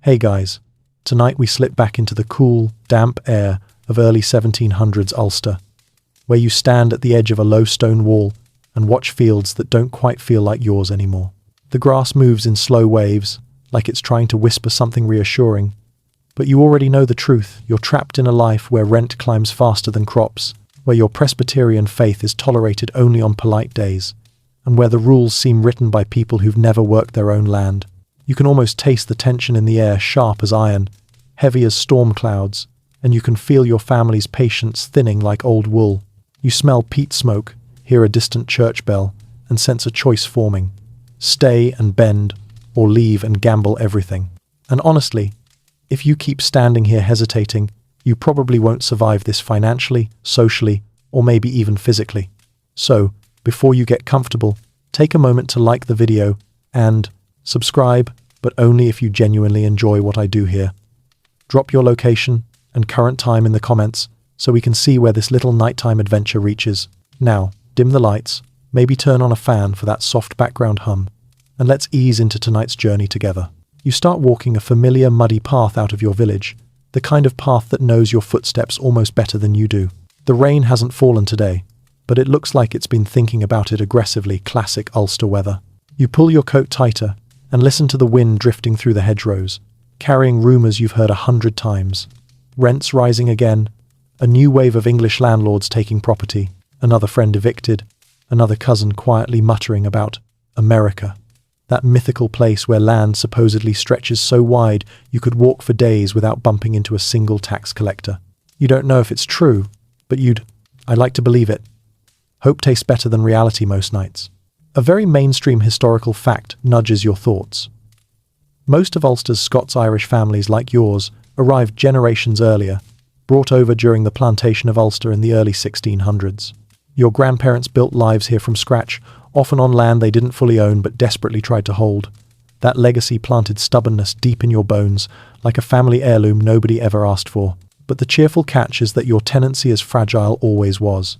Hey guys, tonight we slip back into the cool, damp air of early 1700s Ulster, where you stand at the edge of a low stone wall and watch fields that don't quite feel like yours anymore. The grass moves in slow waves, like it's trying to whisper something reassuring. But you already know the truth. You're trapped in a life where rent climbs faster than crops, where your Presbyterian faith is tolerated only on polite days, and where the rules seem written by people who've never worked their own land. You can almost taste the tension in the air, sharp as iron, heavy as storm clouds, and you can feel your family's patience thinning like old wool. You smell peat smoke, hear a distant church bell, and sense a choice forming. Stay and bend, or leave and gamble everything. And honestly, if you keep standing here hesitating, you probably won't survive this financially, socially, or maybe even physically. So, before you get comfortable, take a moment to like the video and subscribe, but only if you genuinely enjoy what I do here. Drop your location and current time in the comments so we can see where this little nighttime adventure reaches. Now, dim the lights, maybe turn on a fan for that soft background hum, and let's ease into tonight's journey together. You start walking a familiar muddy path out of your village, the kind of path that knows your footsteps almost better than you do. The rain hasn't fallen today, but it looks like it's been thinking about it aggressively. Classic Ulster weather. You pull your coat tighter and listen to the wind drifting through the hedgerows, carrying rumours you've heard 100 times. Rents rising again, a new wave of English landlords taking property, another friend evicted, another cousin quietly muttering about America, that mythical place where land supposedly stretches so wide you could walk for days without bumping into a single tax collector. You don't know if it's true, but I'd like to believe it. Hope tastes better than reality most nights. A very mainstream historical fact nudges your thoughts. Most of Ulster's Scots-Irish families, like yours, arrived generations earlier, brought over during the plantation of Ulster in the early 1600s. Your grandparents built lives here from scratch, often on land they didn't fully own but desperately tried to hold. That legacy planted stubbornness deep in your bones, like a family heirloom nobody ever asked for. But the cheerful catch is that your tenancy is fragile always was.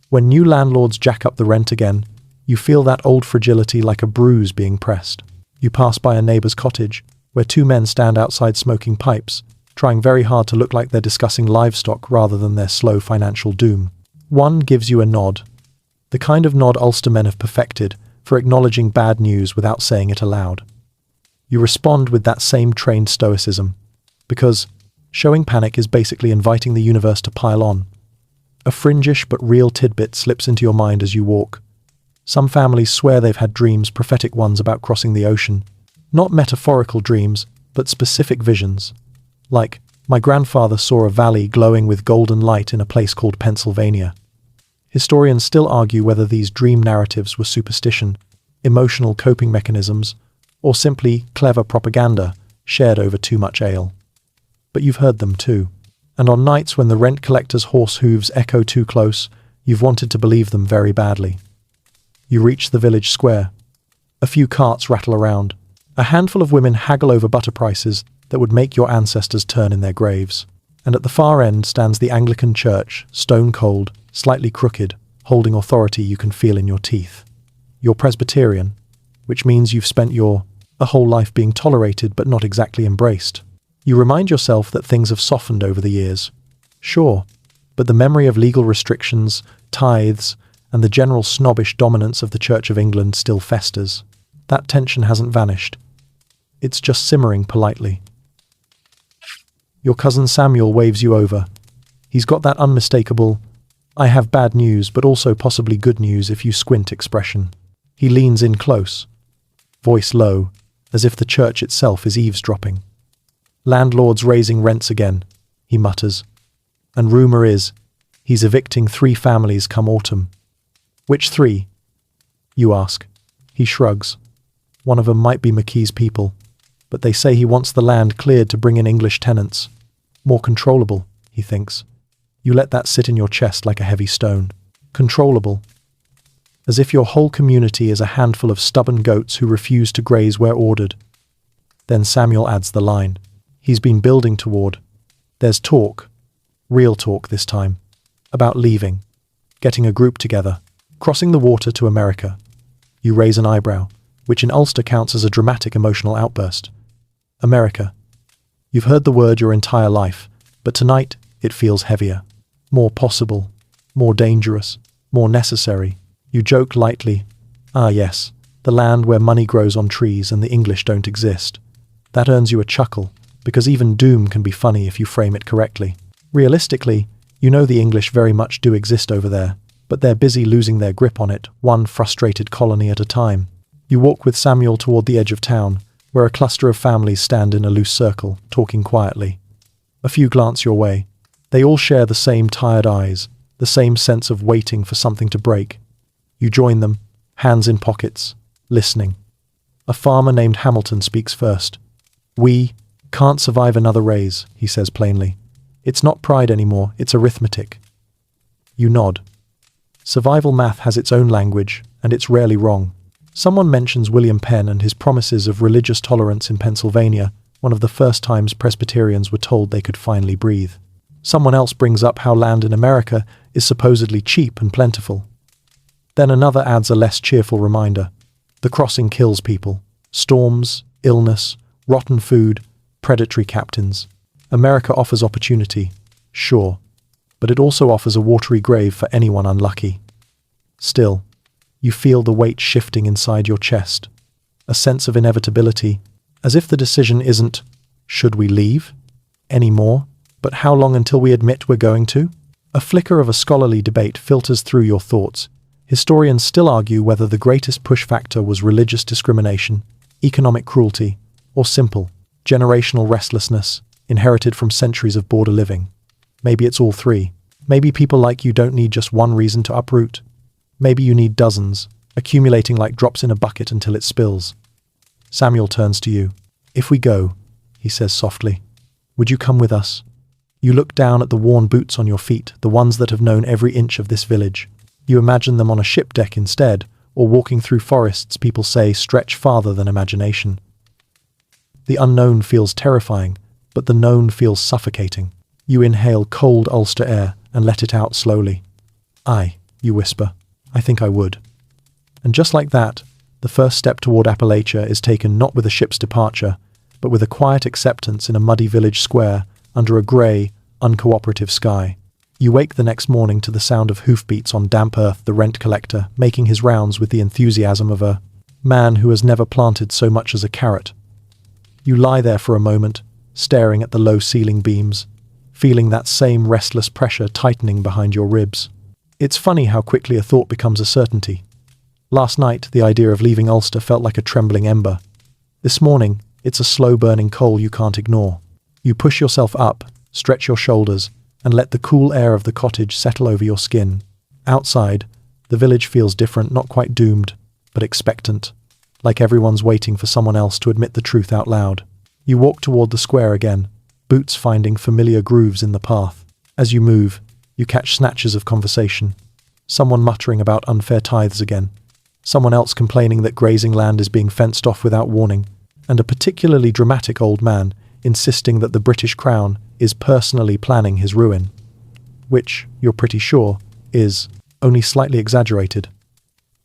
When new landlords jack up the rent again, you feel that old fragility like a bruise being pressed. You pass by a neighbour's cottage, where two men stand outside smoking pipes, trying very hard to look like they're discussing livestock rather than their slow financial doom. One gives you a nod, the kind of nod Ulster men have perfected for acknowledging bad news without saying it aloud. You respond with that same trained stoicism, because showing panic is basically inviting the universe to pile on. A fringish but real tidbit slips into your mind as you walk. Some families swear they've had dreams, prophetic ones about crossing the ocean. Not metaphorical dreams, but specific visions. Like, my grandfather saw a valley glowing with golden light in a place called Pennsylvania. Historians still argue whether these dream narratives were superstition, emotional coping mechanisms, or simply clever propaganda shared over too much ale. But you've heard them too. And on nights when the rent collector's horse hooves echo too close, you've wanted to believe them very badly. You reach the village square. A few carts rattle around. A handful of women haggle over butter prices that would make your ancestors turn in their graves. And at the far end stands the Anglican church, stone cold, slightly crooked, holding authority you can feel in your teeth. You're Presbyterian, which means you've spent a whole life being tolerated but not exactly embraced. You remind yourself that things have softened over the years. Sure, but the memory of legal restrictions, tithes, and the general snobbish dominance of the Church of England still festers. That tension hasn't vanished. It's just simmering politely. Your cousin Samuel waves you over. He's got that unmistakable, I have bad news but also possibly good news if you squint expression. He leans in close, voice low, as if the church itself is eavesdropping. Landlords raising rents again, he mutters. And rumour is, he's evicting 3 families come autumn. Which 3? You ask. He shrugs. One of them might be McKee's people, but they say he wants the land cleared to bring in English tenants. More controllable, he thinks. You let that sit in your chest like a heavy stone. Controllable. As if your whole community is a handful of stubborn goats who refuse to graze where ordered. Then Samuel adds the line. He's been building toward. There's talk, real talk this time, about leaving, getting a group together, crossing the water to America. You raise an eyebrow, which in Ulster counts as a dramatic emotional outburst. America, You've heard the word your entire life, but tonight it feels heavier, more possible, more dangerous, more necessary. You joke lightly. Ah yes, the land where money grows on trees and the English don't exist. That earns you a chuckle, because even doom can be funny if you frame it correctly. Realistically, you know the English very much do exist over there, but they're busy losing their grip on it, one frustrated colony at a time. You walk with Samuel toward the edge of town, where a cluster of families stand in a loose circle, talking quietly. A few glance your way. They all share the same tired eyes, the same sense of waiting for something to break. You join them, hands in pockets, listening. A farmer named Hamilton speaks first. "We can't survive another raise," he says plainly. "It's not pride anymore, it's arithmetic." You nod. Survival math has its own language, and it's rarely wrong. Someone mentions William Penn and his promises of religious tolerance in Pennsylvania, one of the first times Presbyterians were told they could finally breathe. Someone else brings up how land in America is supposedly cheap and plentiful. Then another adds a less cheerful reminder. The crossing kills people. Storms, illness, rotten food, predatory captains. America offers opportunity, sure, but it also offers a watery grave for anyone unlucky. Still, you feel the weight shifting inside your chest, a sense of inevitability, as if the decision isn't, should we leave? Anymore, but how long until we admit we're going to? A flicker of a scholarly debate filters through your thoughts. Historians still argue whether the greatest push factor was religious discrimination, economic cruelty, or simple, generational restlessness, inherited from centuries of border living. Maybe it's all three. Maybe people like you don't need just one reason to uproot. Maybe you need dozens, accumulating like drops in a bucket until it spills. Samuel turns to you. "If we go," he says softly, "would you come with us?" You look down at the worn boots on your feet, the ones that have known every inch of this village. You imagine them on a ship deck instead, or walking through forests people say stretch farther than imagination. The unknown feels terrifying, but the known feels suffocating. You inhale cold Ulster air and let it out slowly. "Aye," you whisper, "I think I would." And just like that, the first step toward Appalachia is taken not with a ship's departure, but with a quiet acceptance in a muddy village square under a grey, uncooperative sky. You wake the next morning to the sound of hoofbeats on damp earth, the rent collector making his rounds with the enthusiasm of a man who has never planted so much as a carrot. You lie there for a moment, staring at the low ceiling beams, feeling that same restless pressure tightening behind your ribs. It's funny how quickly a thought becomes a certainty. Last night, the idea of leaving Ulster felt like a trembling ember. This morning, it's a slow-burning coal you can't ignore. You push yourself up, stretch your shoulders, and let the cool air of the cottage settle over your skin. Outside, the village feels different, not quite doomed, but expectant, like everyone's waiting for someone else to admit the truth out loud. You walk toward the square again, boots finding familiar grooves in the path. As you move, you catch snatches of conversation. Someone muttering about unfair tithes again, someone else complaining that grazing land is being fenced off without warning, and a particularly dramatic old man insisting that the British Crown is personally planning his ruin, which, you're pretty sure, is only slightly exaggerated.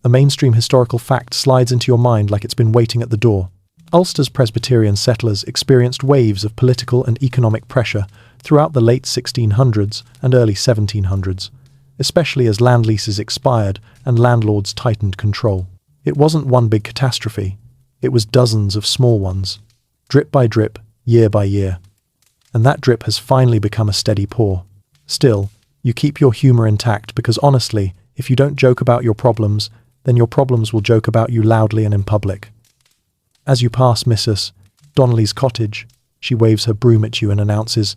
A mainstream historical fact slides into your mind like it's been waiting at the door. Ulster's Presbyterian settlers experienced waves of political and economic pressure throughout the late 1600s and early 1700s, especially as land leases expired and landlords tightened control. It wasn't one big catastrophe, it was dozens of small ones, drip by drip, year by year. And that drip has finally become a steady pour. Still, you keep your humour intact because honestly, if you don't joke about your problems, then your problems will joke about you loudly and in public. As you pass Mrs. Donnelly's cottage, she waves her broom at you and announces,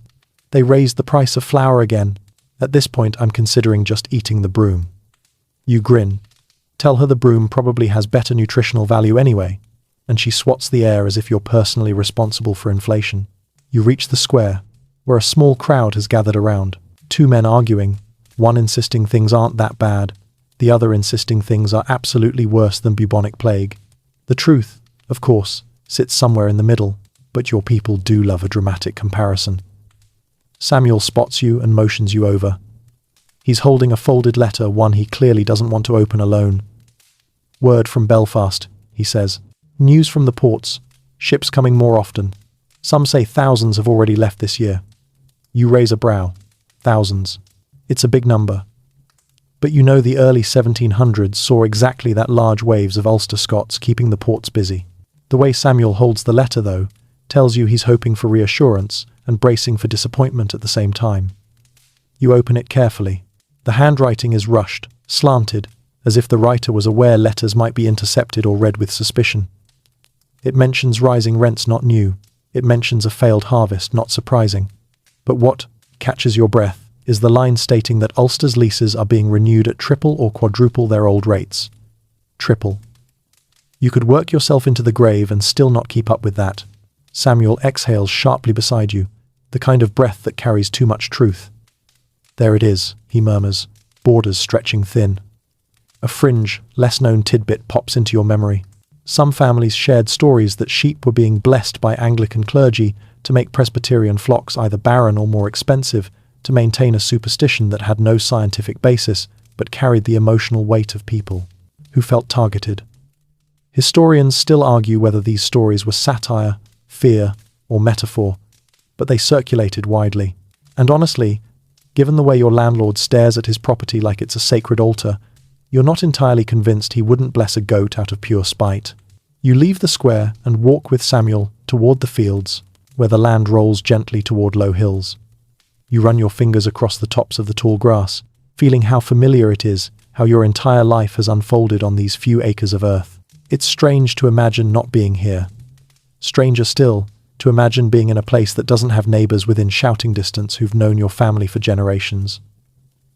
"They raised the price of flour again. At this point, I'm considering just eating the broom." You grin. Tell her the broom probably has better nutritional value anyway, and she swats the air as if you're personally responsible for inflation. You reach the square, where a small crowd has gathered around. Two men arguing, one insisting things aren't that bad, the other insisting things are absolutely worse than bubonic plague. The truth, of course, sits somewhere in the middle, but your people do love a dramatic comparison. Samuel spots you and motions you over. He's holding a folded letter, one he clearly doesn't want to open alone. "Word from Belfast," he says. "News from the ports. Ships coming more often. Some say thousands have already left this year. You raise a brow. Thousands. It's a big number. But you know the early 1700s saw exactly that, large waves of Ulster Scots keeping the ports busy. The way Samuel holds the letter, though, tells you he's hoping for reassurance and bracing for disappointment at the same time. You open it carefully. The handwriting is rushed, slanted, as if the writer was aware letters might be intercepted or read with suspicion. It mentions rising rents, not new. It mentions a failed harvest, not surprising. But what catches your breath is the line stating that Ulster's leases are being renewed at triple or quadruple their old rates. Triple. You could work yourself into the grave and still not keep up with that. Samuel exhales sharply beside you, the kind of breath that carries too much truth. There it is, he murmurs, borders stretching thin. A fringe, less-known tidbit pops into your memory. Some families shared stories that sheep were being blessed by Anglican clergy to make Presbyterian flocks either barren or more expensive, to maintain a superstition that had no scientific basis but carried the emotional weight of people who felt targeted. Historians still argue whether these stories were satire, fear, or metaphor, but they circulated widely. And honestly, given the way your landlord stares at his property like it's a sacred altar, you're not entirely convinced he wouldn't bless a goat out of pure spite. You leave the square and walk with Samuel toward the fields, where the land rolls gently toward low hills. You run your fingers across the tops of the tall grass, feeling how familiar it is, how your entire life has unfolded on these few acres of earth. It's strange to imagine not being here. Stranger still, to imagine being in a place that doesn't have neighbors within shouting distance who've known your family for generations.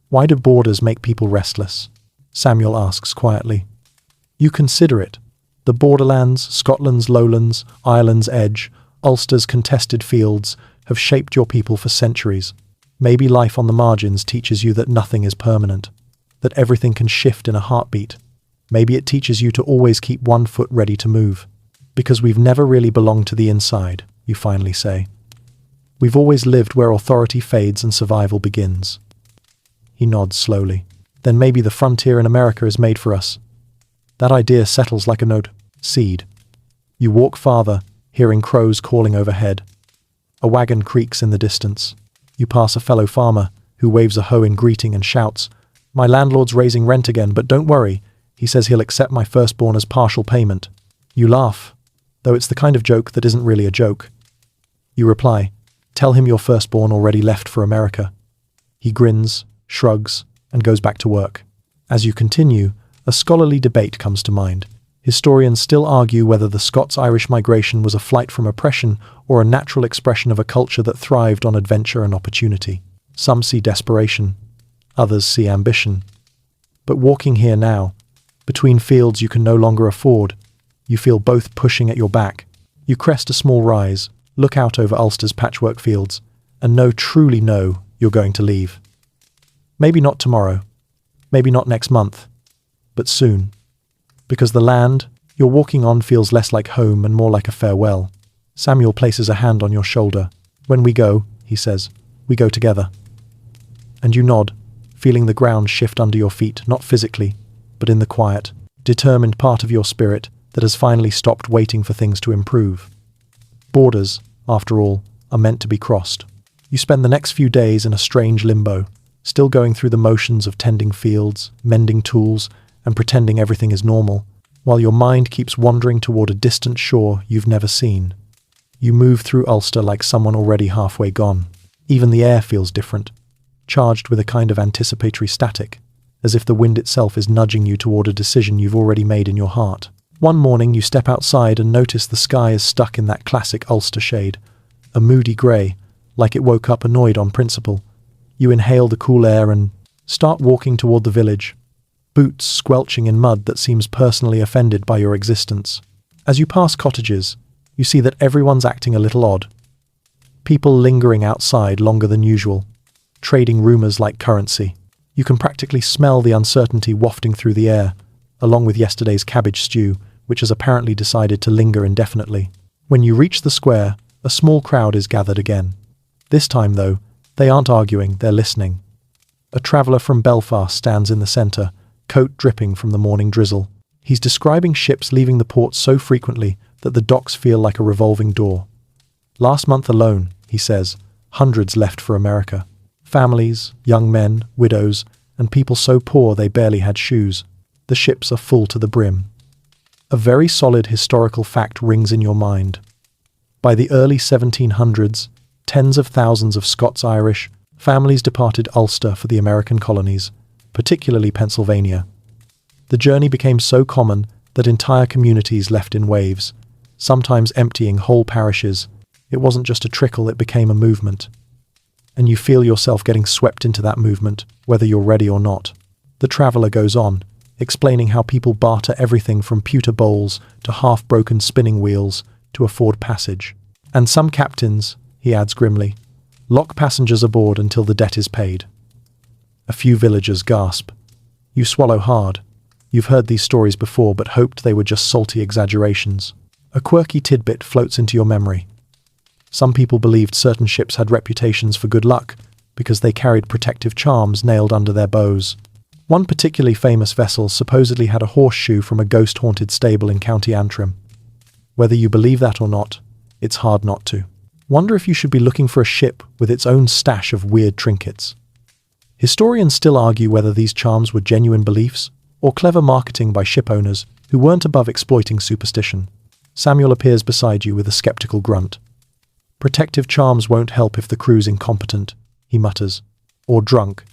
Why do borders make people restless? Samuel asks quietly. You consider it. The borderlands, Scotland's lowlands, Ireland's edge, Ulster's contested fields have shaped your people for centuries. Maybe life on the margins teaches you that nothing is permanent, that everything can shift in a heartbeat. Maybe it teaches you to always keep one foot ready to move. Because we've never really belonged to the inside, you finally say. We've always lived where authority fades and survival begins. He nods slowly. Then maybe the frontier in America is made for us. That idea settles like a node seed. You walk farther, hearing crows calling overhead. A wagon creaks in the distance. You pass a fellow farmer, who waves a hoe in greeting and shouts, "My landlord's raising rent again, but don't worry. He says he'll accept my firstborn as partial payment." You laugh, though it's the kind of joke that isn't really a joke. You reply, "Tell him your firstborn already left for America." He grins, shrugs, and goes back to work. As you continue, a scholarly debate comes to mind. Historians still argue whether the Scots-Irish migration was a flight from oppression or a natural expression of a culture that thrived on adventure and opportunity. Some see desperation, others see ambition. But walking here now, between fields you can no longer afford, you feel both pushing at your back. You crest a small rise, look out over Ulster's patchwork fields, and truly know you're going to leave. Maybe not tomorrow, maybe not next month, but soon. Because the land you're walking on feels less like home and more like a farewell. Samuel places a hand on your shoulder. "When we go," he says, "we go together." And you nod, feeling the ground shift under your feet, not physically, but in the quiet, determined part of your spirit that has finally stopped waiting for things to improve. Borders, after all, are meant to be crossed. You spend the next few days in a strange limbo, still going through the motions of tending fields, mending tools, and pretending everything is normal, while your mind keeps wandering toward a distant shore you've never seen. You move through Ulster like someone already halfway gone. Even the air feels different, charged with a kind of anticipatory static, as if the wind itself is nudging you toward a decision you've already made in your heart. One morning you step outside and notice the sky is stuck in that classic Ulster shade, a moody grey, like it woke up annoyed on principle. You inhale the cool air and start walking toward the village, boots squelching in mud that seems personally offended by your existence. As you pass cottages, you see that everyone's acting a little odd. People lingering outside longer than usual, trading rumours like currency. You can practically smell the uncertainty wafting through the air, along with yesterday's cabbage stew, which has apparently decided to linger indefinitely. When you reach the square, a small crowd is gathered again. This time, though, they aren't arguing, they're listening. A traveller from Belfast stands in the centre, coat dripping from the morning drizzle. He's describing ships leaving the port so frequently that the docks feel like a revolving door. Last month alone, he says, hundreds left for America. Families, young men, widows, and people so poor they barely had shoes. The ships are full to the brim. A very solid historical fact rings in your mind. By the early 1700s, tens of thousands of Scots-Irish families departed Ulster for the American colonies, particularly Pennsylvania. The journey became so common that entire communities left in waves, sometimes emptying whole parishes. It wasn't just a trickle, it became a movement. And you feel yourself getting swept into that movement, whether you're ready or not. The traveller goes on, explaining how people barter everything from pewter bowls to half-broken spinning wheels to afford passage. And some captains, he adds grimly, lock passengers aboard until the debt is paid. A few villagers gasp. You swallow hard. You've heard these stories before but hoped they were just salty exaggerations. A quirky tidbit floats into your memory. Some people believed certain ships had reputations for good luck because they carried protective charms nailed under their bows. One particularly famous vessel supposedly had a horseshoe from a ghost-haunted stable in County Antrim. Whether you believe that or not, it's hard not to. Wonder if you should be looking for a ship with its own stash of weird trinkets. Historians still argue whether these charms were genuine beliefs or clever marketing by ship owners who weren't above exploiting superstition. Samuel appears beside you with a skeptical grunt. Protective charms won't help if the crew's incompetent, he mutters. Or drunk.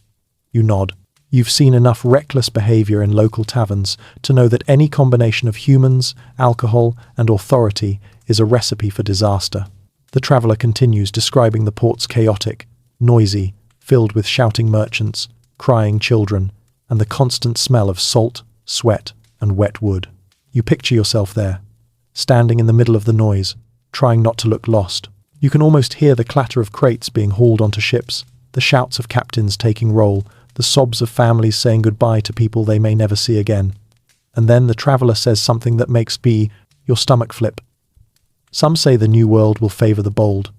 You nod. You've seen enough reckless behavior in local taverns to know that any combination of humans, alcohol, and authority is a recipe for disaster. The traveller continues, describing the port's chaotic, noisy, filled with shouting merchants, crying children, and the constant smell of salt, sweat, and wet wood. You picture yourself there, standing in the middle of the noise, trying not to look lost. You can almost hear the clatter of crates being hauled onto ships, the shouts of captains taking roll, the sobs of families saying goodbye to people they may never see again. And then the traveller says something that makes your stomach flip. Some say the new world will favour the bold,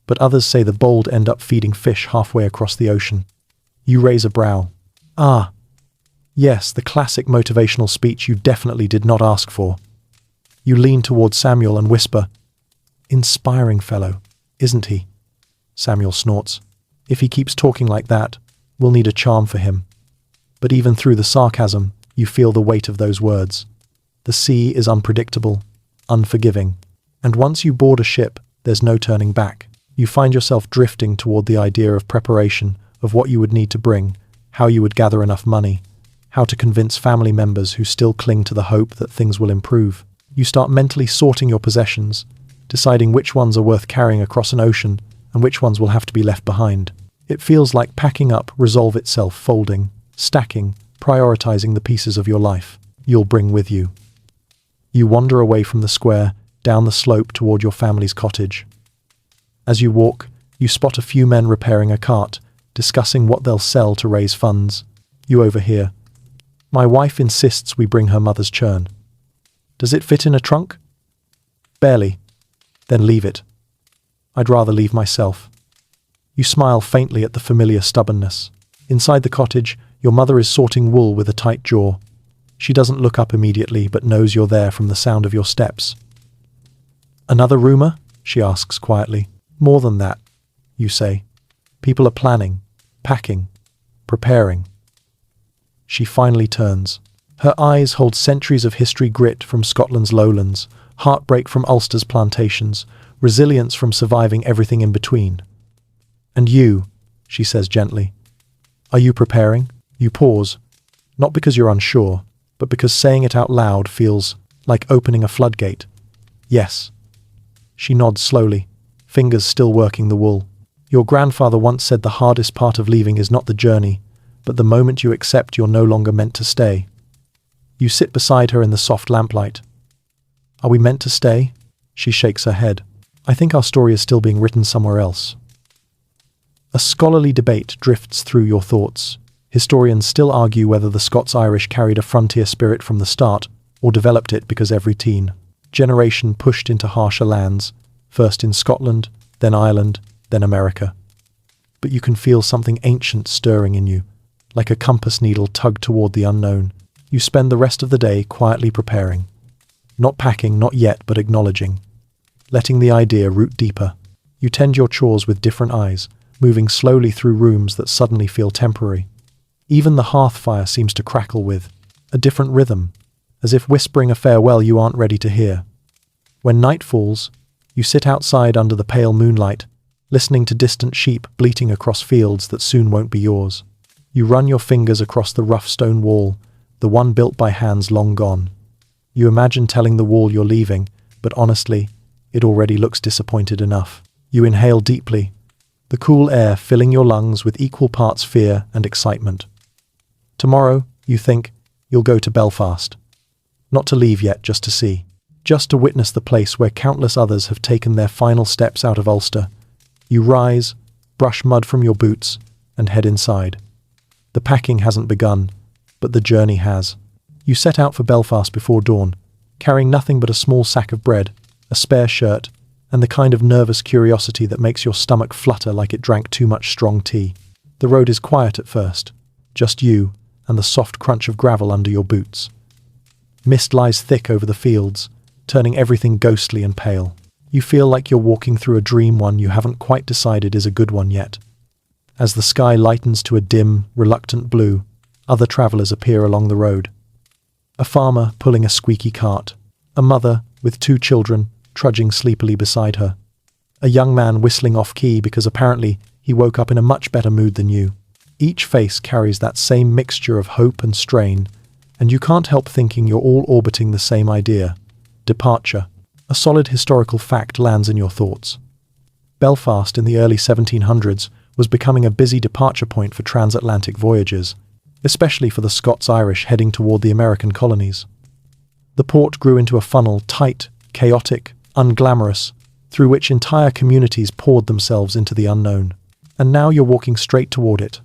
but others say the bold end up feeding fish halfway across the ocean. You raise a brow. Ah, yes, the classic motivational speech you definitely did not ask for. You lean towards Samuel and whisper, "Inspiring fellow, isn't he?" Samuel snorts. "If he keeps talking like that, we'll need a charm for him." But even through the sarcasm, you feel the weight of those words. The sea is unpredictable, unforgiving, and once you board a ship, there's no turning back. You find yourself drifting toward the idea of preparation, of what you would need to bring, how you would gather enough money, how to convince family members who still cling to the hope that things will improve. You start mentally sorting your possessions, deciding which ones are worth carrying across an ocean and which ones will have to be left behind. It feels like packing up, resolve itself, folding, stacking, prioritizing the pieces of your life you'll bring with you. You wander away from the square, down the slope toward your family's cottage. As you walk, you spot a few men repairing a cart, discussing what they'll sell to raise funds. You overhear, "My wife insists we bring her mother's churn. Does it fit in a trunk?" "Barely." "Then leave it." "I'd rather leave myself." You smile faintly at the familiar stubbornness. Inside the cottage, your mother is sorting wool with a tight jaw. She doesn't look up immediately, but knows you're there from the sound of your steps. "Another rumour?" she asks quietly. "More than that," you say. "People are planning, packing, preparing." She finally turns. Her eyes hold centuries of history, grit from Scotland's lowlands, heartbreak from Ulster's plantations, resilience from surviving everything in between. "And you," she says gently, "are you preparing?" You pause, not because you're unsure, but because saying it out loud feels like opening a floodgate. "Yes." She nods slowly, fingers still working the wool. "Your grandfather once said the hardest part of leaving is not the journey, but the moment you accept you're no longer meant to stay." You sit beside her in the soft lamplight. "Are we meant to stay?" She shakes her head. "I think our story is still being written somewhere else." A scholarly debate drifts through your thoughts. Historians still argue whether the Scots-Irish carried a frontier spirit from the start, or developed it because every generation pushed into harsher lands, first in Scotland, then Ireland, then America. But you can feel something ancient stirring in you, like a compass needle tugged toward the unknown. You spend the rest of the day quietly preparing. Not packing, not yet, but acknowledging. Letting the idea root deeper. You tend your chores with different eyes, moving slowly through rooms that suddenly feel temporary. Even the hearth fire seems to crackle with a different rhythm, as if whispering a farewell you aren't ready to hear. When night falls, you sit outside under the pale moonlight, listening to distant sheep bleating across fields that soon won't be yours. You run your fingers across the rough stone wall, the one built by hands long gone. You imagine telling the wall you're leaving, but honestly, it already looks disappointed enough. You inhale deeply, the cool air filling your lungs with equal parts fear and excitement. Tomorrow, you think, you'll go to Belfast. Not to leave yet, just to see. Just to witness the place where countless others have taken their final steps out of Ulster. You rise, brush mud from your boots, and head inside. The packing hasn't begun, but the journey has. You set out for Belfast before dawn, carrying nothing but a small sack of bread, a spare shirt, and the kind of nervous curiosity that makes your stomach flutter like it drank too much strong tea. The road is quiet at first, just you and the soft crunch of gravel under your boots. Mist lies thick over the fields, turning everything ghostly and pale. You feel like you're walking through a dream, one you haven't quite decided is a good one yet. As the sky lightens to a dim, reluctant blue, other travellers appear along the road. A farmer pulling a squeaky cart, a mother with 2 children trudging sleepily beside her, a young man whistling off-key because apparently he woke up in a much better mood than you. Each face carries that same mixture of hope and strain, and you can't help thinking you're all orbiting the same idea. Departure. A solid historical fact lands in your thoughts. Belfast in the early 1700s was becoming a busy departure point for transatlantic voyages, especially for the Scots-Irish heading toward the American colonies. The port grew into a funnel, tight, chaotic, unglamorous, through which entire communities poured themselves into the unknown. And now you're walking straight toward it.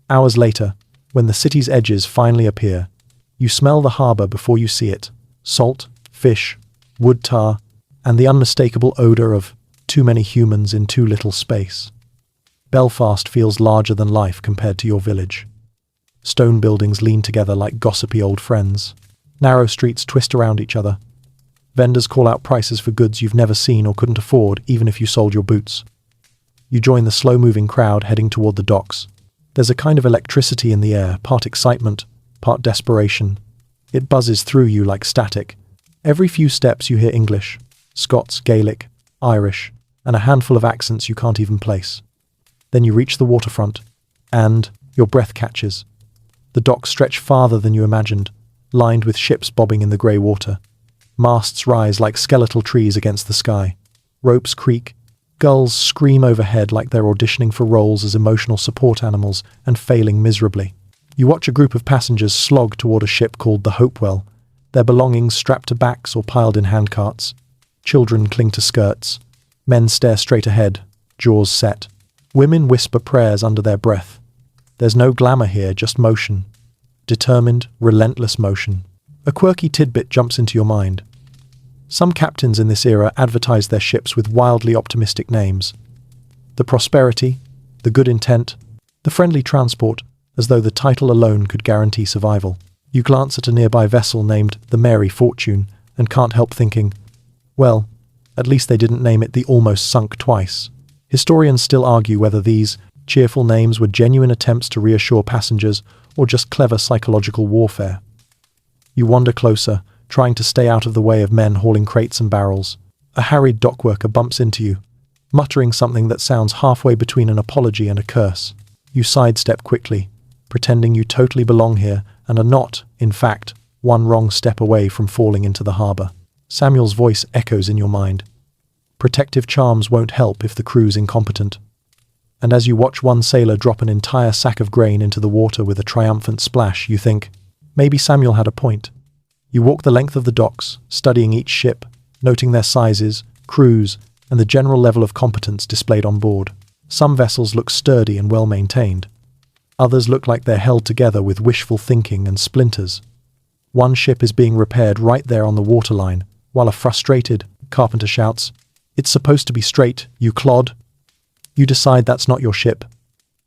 Hours later, when the city's edges finally appear, you smell the harbour before you see it. Salt, fish, wood tar, and the unmistakable odour of too many humans in too little space. Belfast feels larger than life compared to your village. Stone buildings lean together like gossipy old friends. Narrow streets twist around each other. Vendors call out prices for goods you've never seen or couldn't afford, even if you sold your boots. You join the slow-moving crowd heading toward the docks. There's a kind of electricity in the air, part excitement, part desperation. It buzzes through you like static. Every few steps you hear English, Scots, Gaelic, Irish, and a handful of accents you can't even place. Then you reach the waterfront, and your breath catches. The docks stretch farther than you imagined, lined with ships bobbing in the grey water. Masts rise like skeletal trees against the sky. Ropes creak. Gulls scream overhead like they're auditioning for roles as emotional support animals and failing miserably. You watch a group of passengers slog toward a ship called the Hopewell, their belongings strapped to backs or piled in handcarts. Children cling to skirts. Men stare straight ahead, jaws set. Women whisper prayers under their breath. There's no glamour here, just motion. Determined, relentless motion. A quirky tidbit jumps into your mind. Some captains in this era advertised their ships with wildly optimistic names. The Prosperity, the Good Intent, the Friendly Transport, as though the title alone could guarantee survival. You glance at a nearby vessel named the Mary Fortune and can't help thinking, well, at least they didn't name it the Almost Sunk twice. Historians still argue whether these cheerful names were genuine attempts to reassure passengers or just clever psychological warfare. You wander closer, trying to stay out of the way of men hauling crates and barrels. A harried dockworker bumps into you, muttering something that sounds halfway between an apology and a curse. You sidestep quickly, pretending you totally belong here and are not, in fact, one wrong step away from falling into the harbour. Samuel's voice echoes in your mind. Protective charms won't help if the crew's incompetent. And as you watch one sailor drop an entire sack of grain into the water with a triumphant splash, you think, maybe Samuel had a point. You walk the length of the docks, studying each ship, noting their sizes, crews, and the general level of competence displayed on board. Some vessels look sturdy and well-maintained. Others look like they're held together with wishful thinking and splinters. One ship is being repaired right there on the waterline, while a frustrated carpenter shouts, "It's supposed to be straight, you clod." You decide that's not your ship.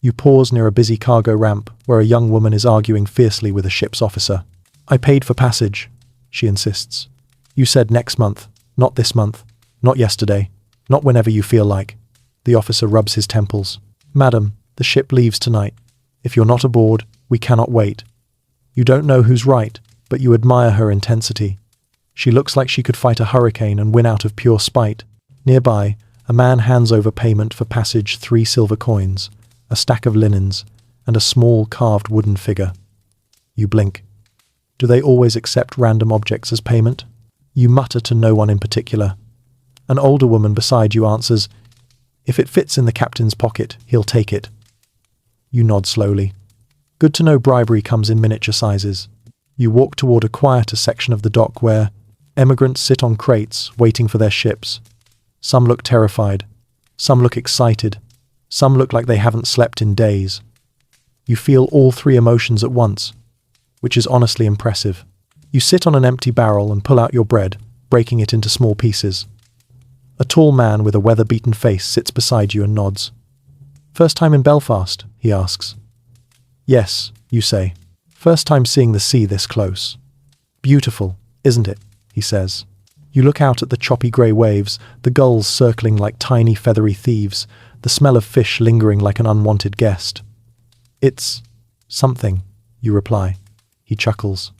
You pause near a busy cargo ramp where a young woman is arguing fiercely with a ship's officer. "I paid for passage," she insists. "You said next month, not this month, not yesterday, not whenever you feel like." The officer rubs his temples. Madam, the ship leaves tonight. If you're not aboard, we cannot wait. You don't know who's right, but you admire her intensity. She looks like she could fight a hurricane and win out of pure spite. Nearby, a man hands over payment for passage 3 silver coins, a stack of linens, and a small carved wooden figure. You blink. Do they always accept random objects as payment? You mutter to no one in particular. An older woman beside you answers, "If it fits in the captain's pocket, he'll take it." You nod slowly. Good to know bribery comes in miniature sizes. You walk toward a quieter section of the dock where emigrants sit on crates waiting for their ships. Some look terrified. Some look excited. Some look like they haven't slept in days. You feel all 3 emotions at once, which is honestly impressive. You sit on an empty barrel and pull out your bread, breaking it into small pieces. A tall man with a weather-beaten face sits beside you and nods. "First time in Belfast?" he asks. "Yes," you say. "First time seeing the sea this close." "Beautiful, isn't it?" he says. You look out at the choppy grey waves, the gulls circling like tiny feathery thieves, the smell of fish lingering like an unwanted guest. "It's something," you reply. He chuckles.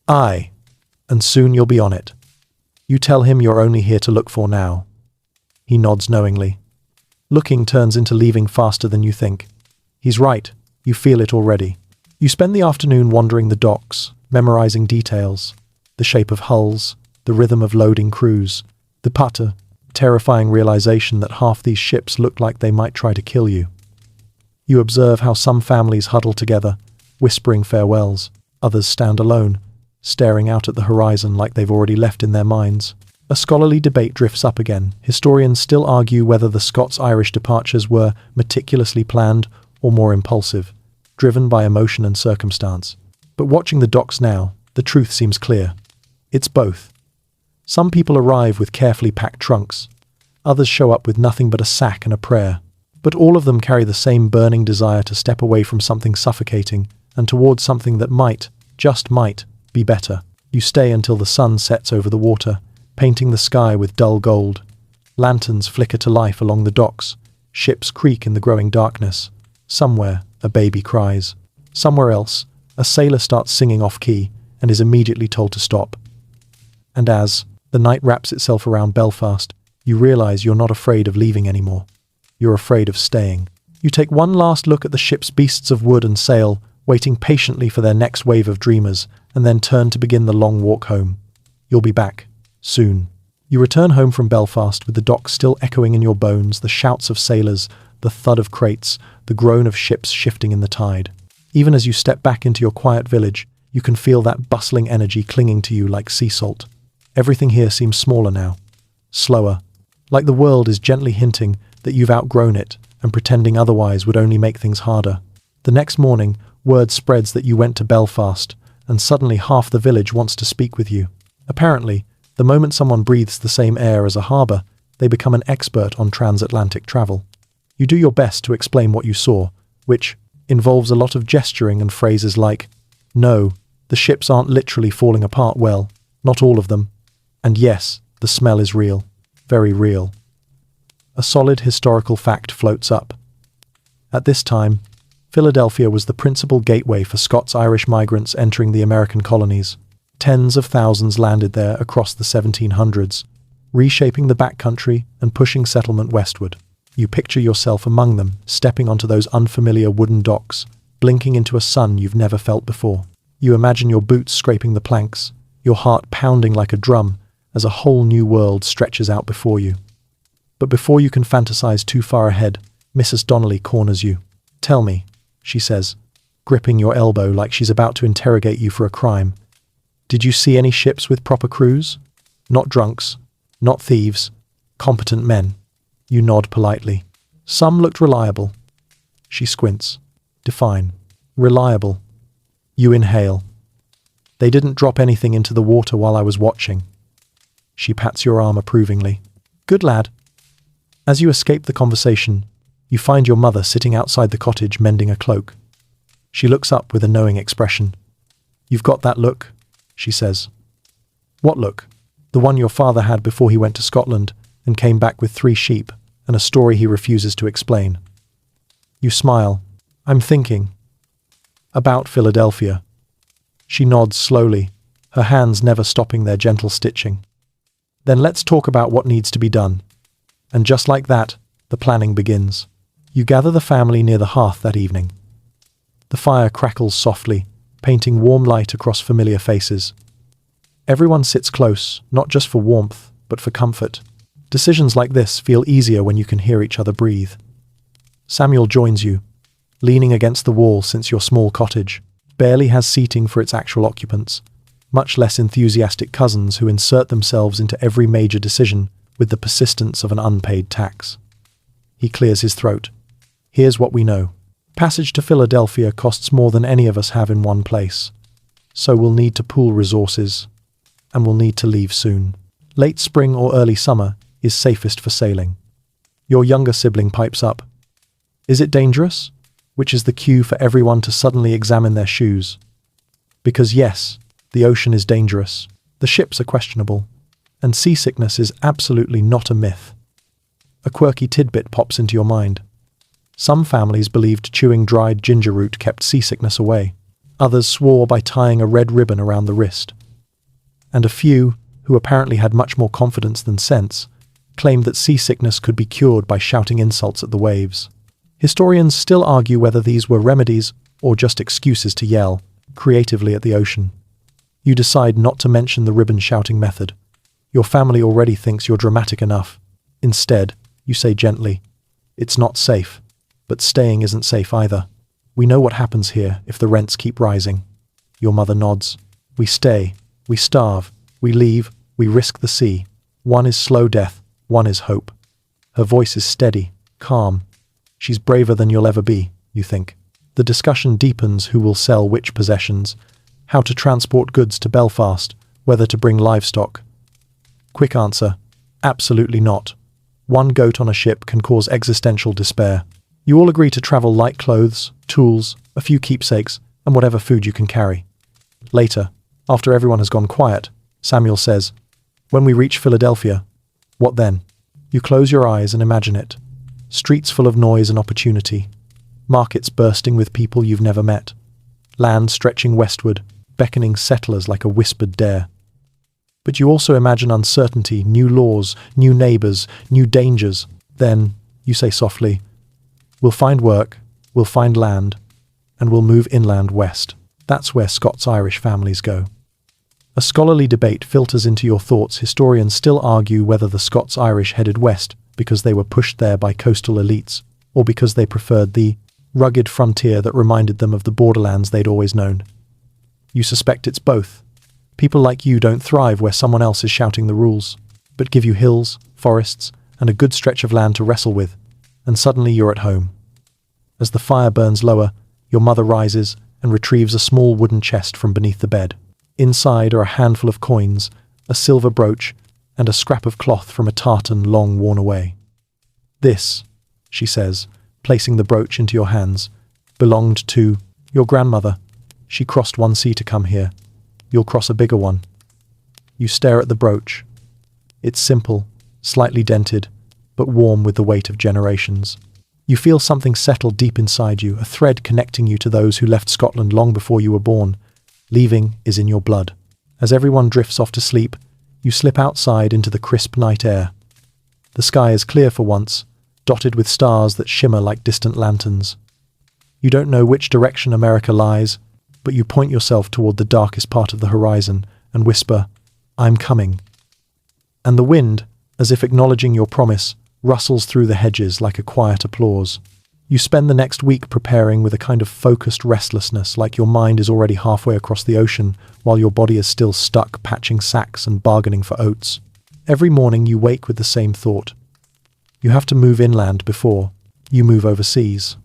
"Aye, and soon you'll be on it." You tell him you're only here to look for now. He nods knowingly. Looking turns into leaving faster than you think. He's right, you feel it already. You spend the afternoon wandering the docks, memorizing details, the shape of hulls, the rhythm of loading crews, the putter, terrifying realization that half these ships look like they might try to kill you. You observe how some families huddle together, whispering farewells. Others stand alone, staring out at the horizon like they've already left in their minds. A scholarly debate drifts up again. Historians still argue whether the Scots-Irish departures were meticulously planned or more impulsive, driven by emotion and circumstance. But watching the docks now, the truth seems clear. It's both. Some people arrive with carefully packed trunks. Others show up with nothing but a sack and a prayer. But all of them carry the same burning desire to step away from something suffocating and towards something that might, just might, be better. You stay until the sun sets over the water, painting the sky with dull gold. Lanterns flicker to life along the docks. Ships creak in the growing darkness. Somewhere, a baby cries. Somewhere else, a sailor starts singing off-key and is immediately told to stop. And as the night wraps itself around Belfast, you realize you're not afraid of leaving anymore. You're afraid of staying. You take one last look at the ship's beasts of wood and sail, waiting patiently for their next wave of dreamers, and then turn to begin the long walk home. You'll be back. Soon. You return home from Belfast with the docks still echoing in your bones, the shouts of sailors, the thud of crates, the groan of ships shifting in the tide. Even as you step back into your quiet village, you can feel that bustling energy clinging to you like sea salt. Everything here seems smaller now, slower, like the world is gently hinting that you've outgrown it and pretending otherwise would only make things harder. The next morning, word spreads that you went to Belfast, and suddenly half the village wants to speak with you. Apparently, the moment someone breathes the same air as a harbour, they become an expert on transatlantic travel. You do your best to explain what you saw, which involves a lot of gesturing and phrases like, "No, the ships aren't literally falling apart well, not all of them. And yes, the smell is real, very real." A solid historical fact floats up. At this time, Philadelphia was the principal gateway for Scots-Irish migrants entering the American colonies. Tens of thousands landed there across the 1700s, reshaping the backcountry and pushing settlement westward. You picture yourself among them, stepping onto those unfamiliar wooden docks, blinking into a sun you've never felt before. You imagine your boots scraping the planks, your heart pounding like a drum as a whole new world stretches out before you. But before you can fantasize too far ahead, Mrs. Donnelly corners you. "Tell me," she says, gripping your elbow like she's about to interrogate you for a crime. "Did you see any ships with proper crews? Not drunks, not thieves, competent men." You nod politely. "Some looked reliable." She squints. "Define. Reliable." You inhale. "They didn't drop anything into the water while I was watching." She pats your arm approvingly. "Good lad." As you escape the conversation, you find your mother sitting outside the cottage mending a cloak. She looks up with a knowing expression. "You've got that look," she says. "What look?" "The one your father had before he went to Scotland and came back with 3 sheep and a story he refuses to explain. You smile. I'm thinking. About Philadelphia. She nods slowly, her hands never stopping their gentle stitching. Then let's talk about what needs to be done. And just like that, the planning begins. You gather the family near the hearth that evening. The fire crackles softly, painting warm light across familiar faces. Everyone sits close, not just for warmth, but for comfort. Decisions like this feel easier when you can hear each other breathe. Samuel joins you, leaning against the wall since your small cottage barely has seating for its actual occupants, much less enthusiastic cousins who insert themselves into every major decision with the persistence of an unpaid tax. He clears his throat. Here's what we know. Passage to Philadelphia costs more than any of us have in one place, so we'll need to pool resources, and we'll need to leave soon. Late spring or early summer is safest for sailing. Your younger sibling pipes up. Is it dangerous? Which is the cue for everyone to suddenly examine their shoes. Because yes, the ocean is dangerous, the ships are questionable, and seasickness is absolutely not a myth. A quirky tidbit pops into your mind. Some families believed chewing dried ginger root kept seasickness away. Others swore by tying a red ribbon around the wrist. And a few, who apparently had much more confidence than sense, claimed that seasickness could be cured by shouting insults at the waves. Historians still argue whether these were remedies or just excuses to yell creatively at the ocean. You decide not to mention the ribbon shouting method. Your family already thinks you're dramatic enough. Instead, you say gently, "It's not safe, but staying isn't safe either. We know what happens here if the rents keep rising." Your mother nods. "We stay, we starve, we leave, we risk the sea. One is slow death, one is hope." Her voice is steady, calm. She's braver than you'll ever be, you think. The discussion deepens who will sell which possessions, how to transport goods to Belfast, whether to bring livestock. Quick answer, absolutely not. One goat on a ship can cause existential despair. You all agree to travel light clothes, tools, a few keepsakes, and whatever food you can carry. Later, after everyone has gone quiet, Samuel says, "When we reach Philadelphia, what then?" You close your eyes and imagine it. Streets full of noise and opportunity. Markets bursting with people you've never met. Land stretching westward, beckoning settlers like a whispered dare. But you also imagine uncertainty, new laws, new neighbors, new dangers. Then, you say softly, "We'll find work, we'll find land, and we'll move inland west." That's where Scots-Irish families go. A scholarly debate filters into your thoughts. Historians still argue whether the Scots-Irish headed west because they were pushed there by coastal elites, or because they preferred the rugged frontier that reminded them of the borderlands they'd always known. You suspect it's both. People like you don't thrive where someone else is shouting the rules, but give you hills, forests, and a good stretch of land to wrestle with, and suddenly you're at home. As the fire burns lower, your mother rises and retrieves a small wooden chest from beneath the bed. Inside are a handful of coins, a silver brooch, and a scrap of cloth from a tartan long worn away. "This," she says, placing the brooch into your hands, "belonged to your grandmother. She crossed one sea to come here. You'll cross a bigger one." You stare at the brooch. It's simple, slightly dented, but warm with the weight of generations. You feel something settle deep inside you, a thread connecting you to those who left Scotland long before you were born. Leaving is in your blood. As everyone drifts off to sleep, you slip outside into the crisp night air. The sky is clear for once, dotted with stars that shimmer like distant lanterns. You don't know which direction America lies, but you point yourself toward the darkest part of the horizon and whisper, "I'm coming." And the wind, as if acknowledging your promise, rustles through the hedges like a quiet applause. You spend the next week preparing with a kind of focused restlessness, like your mind is already halfway across the ocean, while your body is still stuck patching sacks and bargaining for oats. Every morning you wake with the same thought. You have to move inland before you move overseas.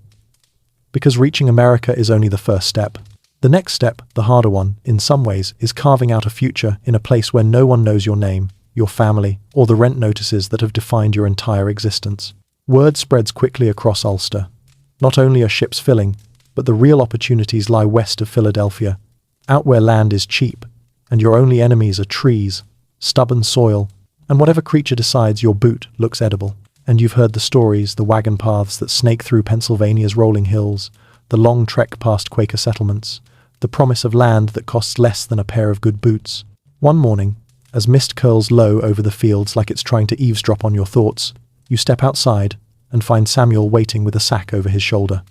Because reaching America is only the first step. The next step, the harder one, in some ways, is carving out a future in a place where no one knows your name, your family, or the rent notices that have defined your entire existence. Word spreads quickly across Ulster. Not only are ships filling, but the real opportunities lie west of Philadelphia, out where land is cheap, and your only enemies are trees, stubborn soil, and whatever creature decides your boot looks edible. And you've heard the stories, the wagon paths that snake through Pennsylvania's rolling hills, the long trek past Quaker settlements, the promise of land that costs less than a pair of good boots. One morning, as mist curls low over the fields like it's trying to eavesdrop on your thoughts, you step outside and find Samuel waiting with a sack over his shoulder.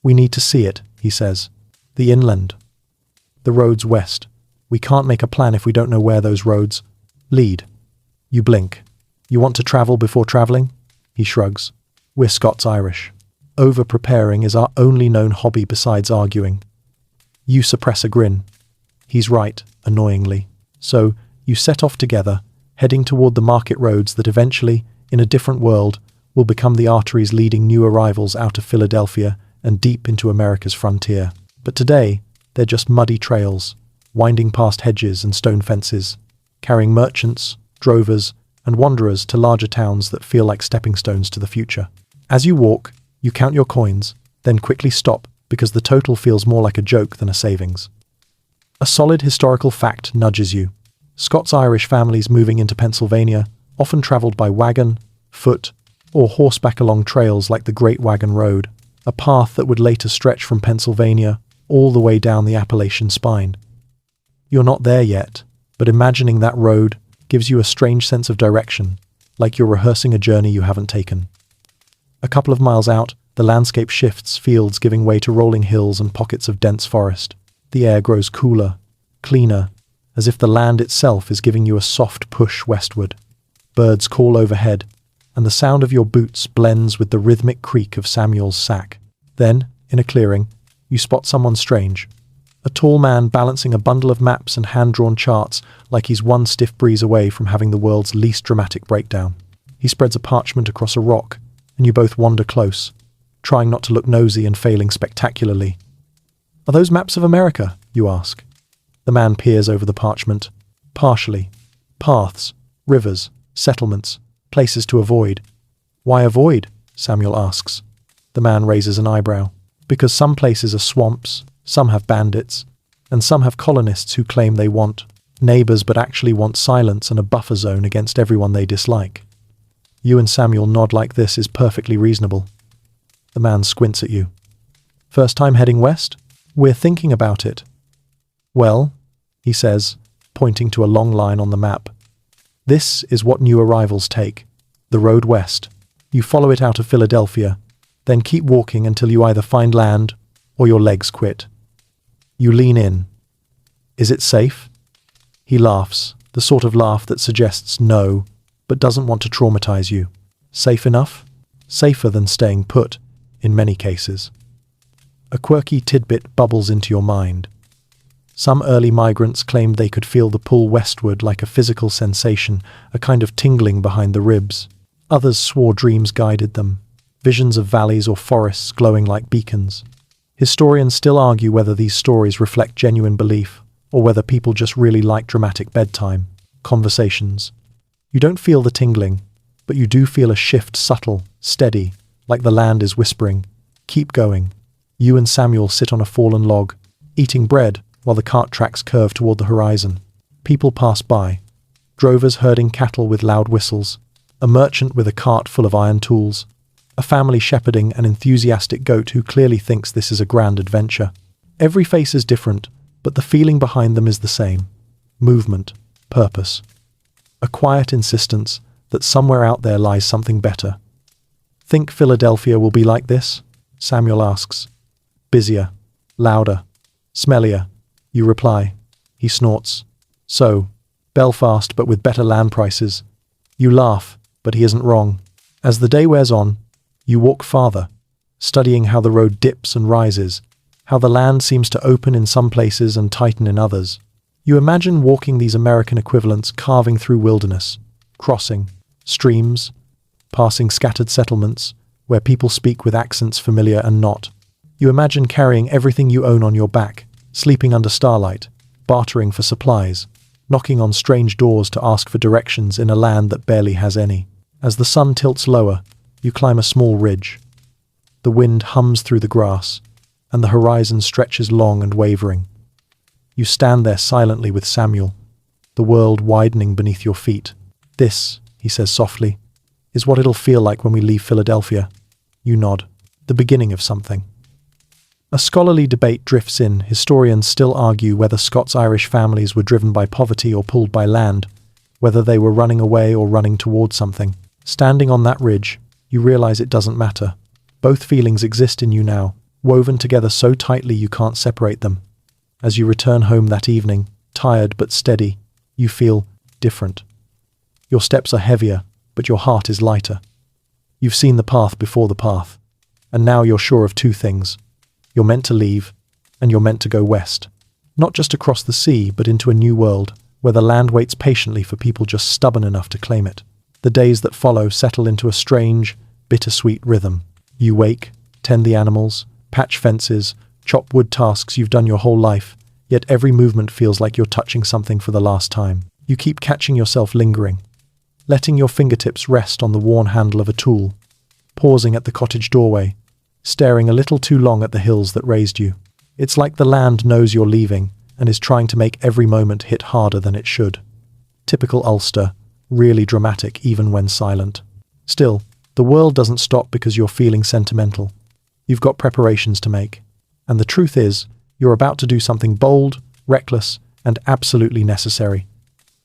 "We need to see it," he says. "The inland. The roads west. We can't make a plan if we don't know where those roads lead." You blink. "You want to travel before traveling?" He shrugs. "We're Scots-Irish. Over-preparing is our only known hobby besides arguing." You suppress a grin. He's right, annoyingly. So, you set off together, heading toward the market roads that eventually, in a different world, will become the arteries leading new arrivals out of Philadelphia and deep into America's frontier. But today, they're just muddy trails, winding past hedges and stone fences, carrying merchants, drovers, and wanderers to larger towns that feel like stepping stones to the future. As you walk, you count your coins, then quickly stop because the total feels more like a joke than a savings. A solid historical fact nudges you. Scots-Irish families moving into Pennsylvania often traveled by wagon, foot, or horseback along trails like the Great Wagon Road, a path that would later stretch from Pennsylvania all the way down the Appalachian spine. You're not there yet, but imagining that road gives you a strange sense of direction, like you're rehearsing a journey you haven't taken. A couple of miles out, the landscape shifts, fields giving way to rolling hills and pockets of dense forest. The air grows cooler, cleaner, as if the land itself is giving you a soft push westward. Birds call overhead, and the sound of your boots blends with the rhythmic creak of Samuel's sack. Then, in a clearing, you spot someone strange. A tall man balancing a bundle of maps and hand-drawn charts like he's one stiff breeze away from having the world's least dramatic breakdown. He spreads a parchment across a rock, and you both wander close, trying not to look nosy and failing spectacularly. "Are those maps of America?" you ask. The man peers over the parchment. "Partially. Paths, rivers, settlements, places to avoid." "Why avoid?" Samuel asks. The man raises an eyebrow. "Because some places are swamps, some have bandits, and some have colonists who claim they want neighbors but actually want silence and a buffer zone against everyone they dislike." You and Samuel nod like this is perfectly reasonable. The man squints at you. "First time heading west?" "We're thinking about it." "Well," he says, pointing to a long line on the map, "this is what new arrivals take. The road west. You follow it out of Philadelphia, then keep walking until you either find land or your legs quit." You lean in. "Is it safe?" He laughs, the sort of laugh that suggests no, but doesn't want to traumatize you. "Safe enough? Safer than staying put, in many cases." A quirky tidbit bubbles into your mind. Some early migrants claimed they could feel the pull westward like a physical sensation, a kind of tingling behind the ribs. Others swore dreams guided them, visions of valleys or forests glowing like beacons. Historians still argue whether these stories reflect genuine belief, or whether people just really like dramatic bedtime conversations. You don't feel the tingling, but you do feel a shift, subtle, steady, like the land is whispering, "Keep going." You and Samuel sit on a fallen log, eating bread while the cart tracks curve toward the horizon. People pass by, drovers herding cattle with loud whistles, a merchant with a cart full of iron tools, a family shepherding an enthusiastic goat who clearly thinks this is a grand adventure. Every face is different, but the feeling behind them is the same. Movement, purpose. A quiet insistence that somewhere out there lies something better. "Think Philadelphia will be like this?" Samuel asks. "Busier, louder, smellier," you reply. He snorts. "So, Belfast but with better land prices." You laugh, but he isn't wrong. As the day wears on, you walk farther, studying how the road dips and rises, how the land seems to open in some places and tighten in others. You imagine walking these American equivalents carving through wilderness, crossing streams, passing scattered settlements where people speak with accents familiar and not. You imagine carrying everything you own on your back, sleeping under starlight, bartering for supplies, knocking on strange doors to ask for directions in a land that barely has any. As the sun tilts lower, you climb a small ridge. The wind hums through the grass, and the horizon stretches long and wavering. You stand there silently with Samuel, the world widening beneath your feet. "This," he says softly, Is what it'll feel like when we leave Philadelphia. You nod. The beginning of something. A scholarly debate drifts in. Historians still argue whether Scots-Irish families were driven by poverty or pulled by land, whether they were running away or running towards something. Standing on that ridge, you realize it doesn't matter. Both feelings exist in you now, woven together so tightly you can't separate them. As you return home that evening, tired but steady, you feel different. Your steps are heavier, but your heart is lighter. You've seen the path before the path, and now you're sure of two things. You're meant to leave, and you're meant to go west. Not just across the sea, but into a new world, where the land waits patiently for people just stubborn enough to claim it. The days that follow settle into a strange, bittersweet rhythm. You wake, tend the animals, patch fences, chop wood, tasks you've done your whole life, yet every movement feels like you're touching something for the last time. You keep catching yourself lingering, letting your fingertips rest on the worn handle of a tool, pausing at the cottage doorway, staring a little too long at the hills that raised you. It's like the land knows you're leaving and is trying to make every moment hit harder than it should. Typical Ulster, really dramatic even when silent. Still, the world doesn't stop because you're feeling sentimental. You've got preparations to make. And the truth is, you're about to do something bold, reckless, and absolutely necessary.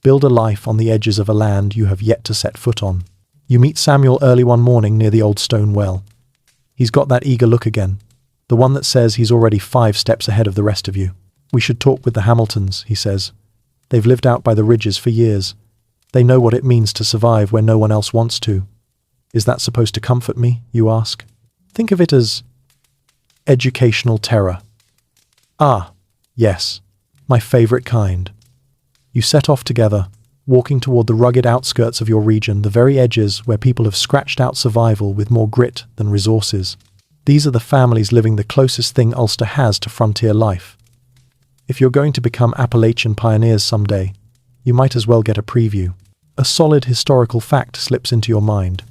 Build a life on the edges of a land you have yet to set foot on. You meet Samuel early one morning near the old stone well. He's got that eager look again, the one that says he's already 5 steps ahead of the rest of you. We should talk with the Hamiltons, he says. They've lived out by the ridges for years. They know what it means to survive where no one else wants to. Is that supposed to comfort me, you ask? Think of it as educational terror. Ah, yes, my favorite kind. You set off together, walking toward the rugged outskirts of your region, the very edges where people have scratched out survival with more grit than resources. These are the families living the closest thing Ulster has to frontier life. If you're going to become Appalachian pioneers someday, you might as well get a preview. A solid historical fact slips into your mind.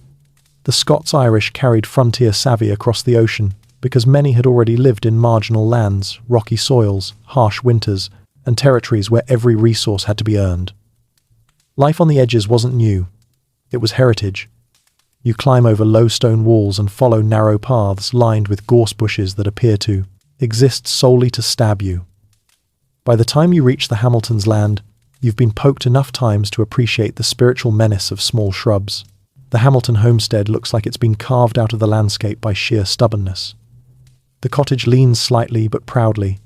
The Scots-Irish carried frontier savvy across the ocean because many had already lived in marginal lands, rocky soils, harsh winters, and territories where every resource had to be earned. Life on the edges wasn't new. It was heritage. You climb over low stone walls and follow narrow paths lined with gorse bushes that appear to exist solely to stab you. By the time you reach the Hamiltons' land, you've been poked enough times to appreciate the spiritual menace of small shrubs. The Hamilton homestead looks like it's been carved out of the landscape by sheer stubbornness. The cottage leans slightly but proudly,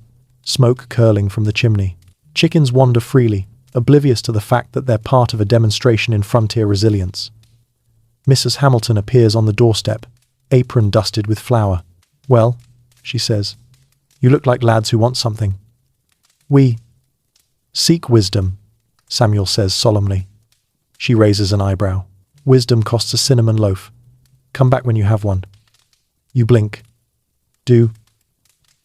smoke curling from the chimney. Chickens wander freely, oblivious to the fact that they're part of a demonstration in frontier resilience. Mrs. Hamilton appears on the doorstep, apron dusted with flour. "Well," she says, "you look like lads who want something." "We seek wisdom," Samuel says solemnly. She raises an eyebrow. "Wisdom costs a cinnamon loaf. Come back when you have one." You blink. Do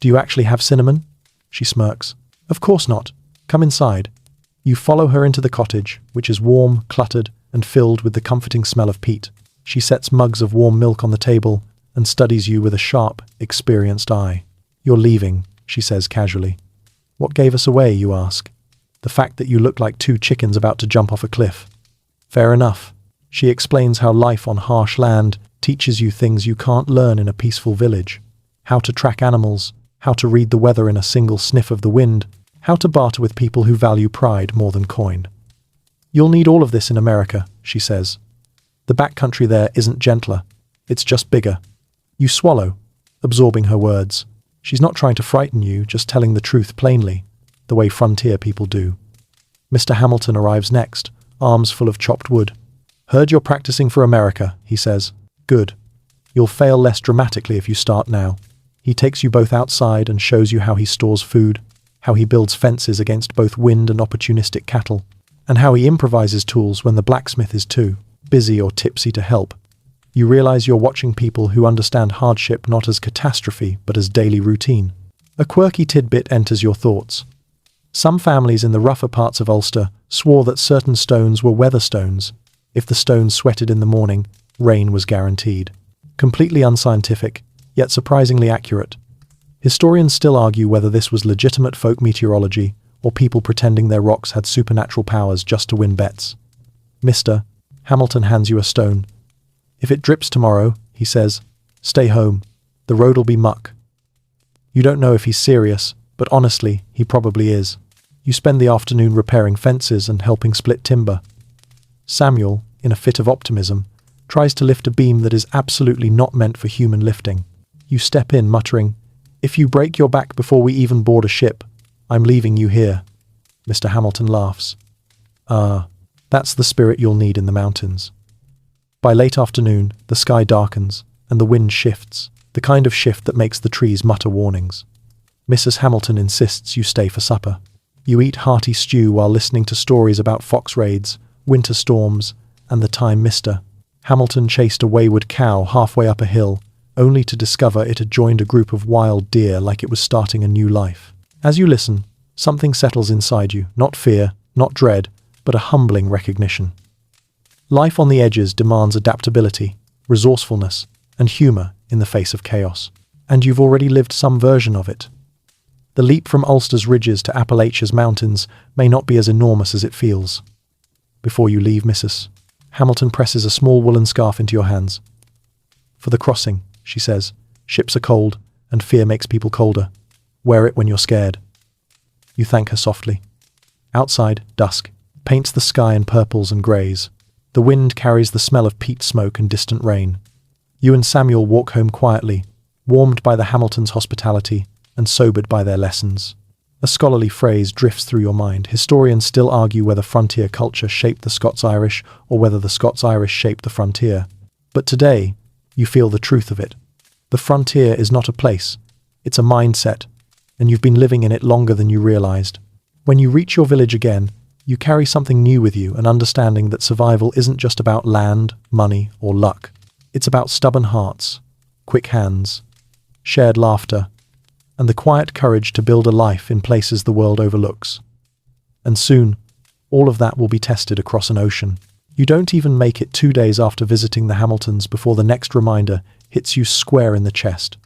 you actually have cinnamon?" She smirks. "Of course not. Come inside." You follow her into the cottage, which is warm, cluttered, and filled with the comforting smell of peat. She sets mugs of warm milk on the table and studies you with a sharp, experienced eye. "You're leaving," she says casually. "What gave us away, you ask?" "The fact that you look like 2 chickens about to jump off a cliff." "Fair enough." She explains how life on harsh land teaches you things you can't learn in a peaceful village. How to track animals, how to read the weather in a single sniff of the wind, how to barter with people who value pride more than coin. "You'll need all of this in America," she says. "The backcountry there isn't gentler, it's just bigger." You swallow, absorbing her words. She's not trying to frighten you, just telling the truth plainly, the way frontier people do. Mr. Hamilton arrives next, arms full of chopped wood. "Heard you're practicing for America," he says. "Good. You'll fail less dramatically if you start now." He takes you both outside and shows you how he stores food, how he builds fences against both wind and opportunistic cattle, and how he improvises tools when the blacksmith is too busy or tipsy to help. You realize you're watching people who understand hardship not as catastrophe but as daily routine. A quirky tidbit enters your thoughts. Some families in the rougher parts of Ulster swore that certain stones were weather stones. If the stones sweated in the morning, rain was guaranteed. Completely unscientific, yet surprisingly accurate. Historians still argue whether this was legitimate folk meteorology or people pretending their rocks had supernatural powers just to win bets. "Mister," Hamilton hands you a stone. If it drips tomorrow, he says, stay home. The road'll be muck. You don't know if he's serious, but honestly, he probably is. You spend the afternoon repairing fences and helping split timber. Samuel, in a fit of optimism, tries to lift a beam that is absolutely not meant for human lifting. You step in, muttering, "If you break your back before we even board a ship, I'm leaving you here." Mr. Hamilton laughs. That's the spirit you'll need in the mountains. By late afternoon, the sky darkens, and the wind shifts, the kind of shift that makes the trees mutter warnings. Mrs. Hamilton insists you stay for supper. You eat hearty stew while listening to stories about fox raids, winter storms, and the time Mr. Hamilton chased a wayward cow halfway up a hill, only to discover it had joined a group of wild deer like it was starting a new life. As you listen, something settles inside you, not fear, not dread, but a humbling recognition. Life on the edges demands adaptability, resourcefulness, and humor in the face of chaos. And you've already lived some version of it. The leap from Ulster's ridges to Appalachia's mountains may not be as enormous as it feels. Before you leave, Mrs. Hamilton presses a small woolen scarf into your hands. "For the crossing," she says. "Ships are cold, and fear makes people colder. Wear it when you're scared." You thank her softly. Outside, dusk paints the sky in purples and greys. The wind carries the smell of peat smoke and distant rain. You and Samuel walk home quietly, warmed by the Hamiltons' hospitality and sobered by their lessons. A scholarly phrase drifts through your mind. Historians still argue whether frontier culture shaped the Scots-Irish or whether the Scots-Irish shaped the frontier. But today, you feel the truth of it. The frontier is not a place, it's a mindset, and you've been living in it longer than you realized. When you reach your village again, you carry something new with you, an understanding that survival isn't just about land, money, or luck. It's about stubborn hearts, quick hands, shared laughter, and the quiet courage to build a life in places the world overlooks. And soon, all of that will be tested across an ocean. You don't even make it 2 days after visiting the Hamiltons before the next reminder hits you square in the chest.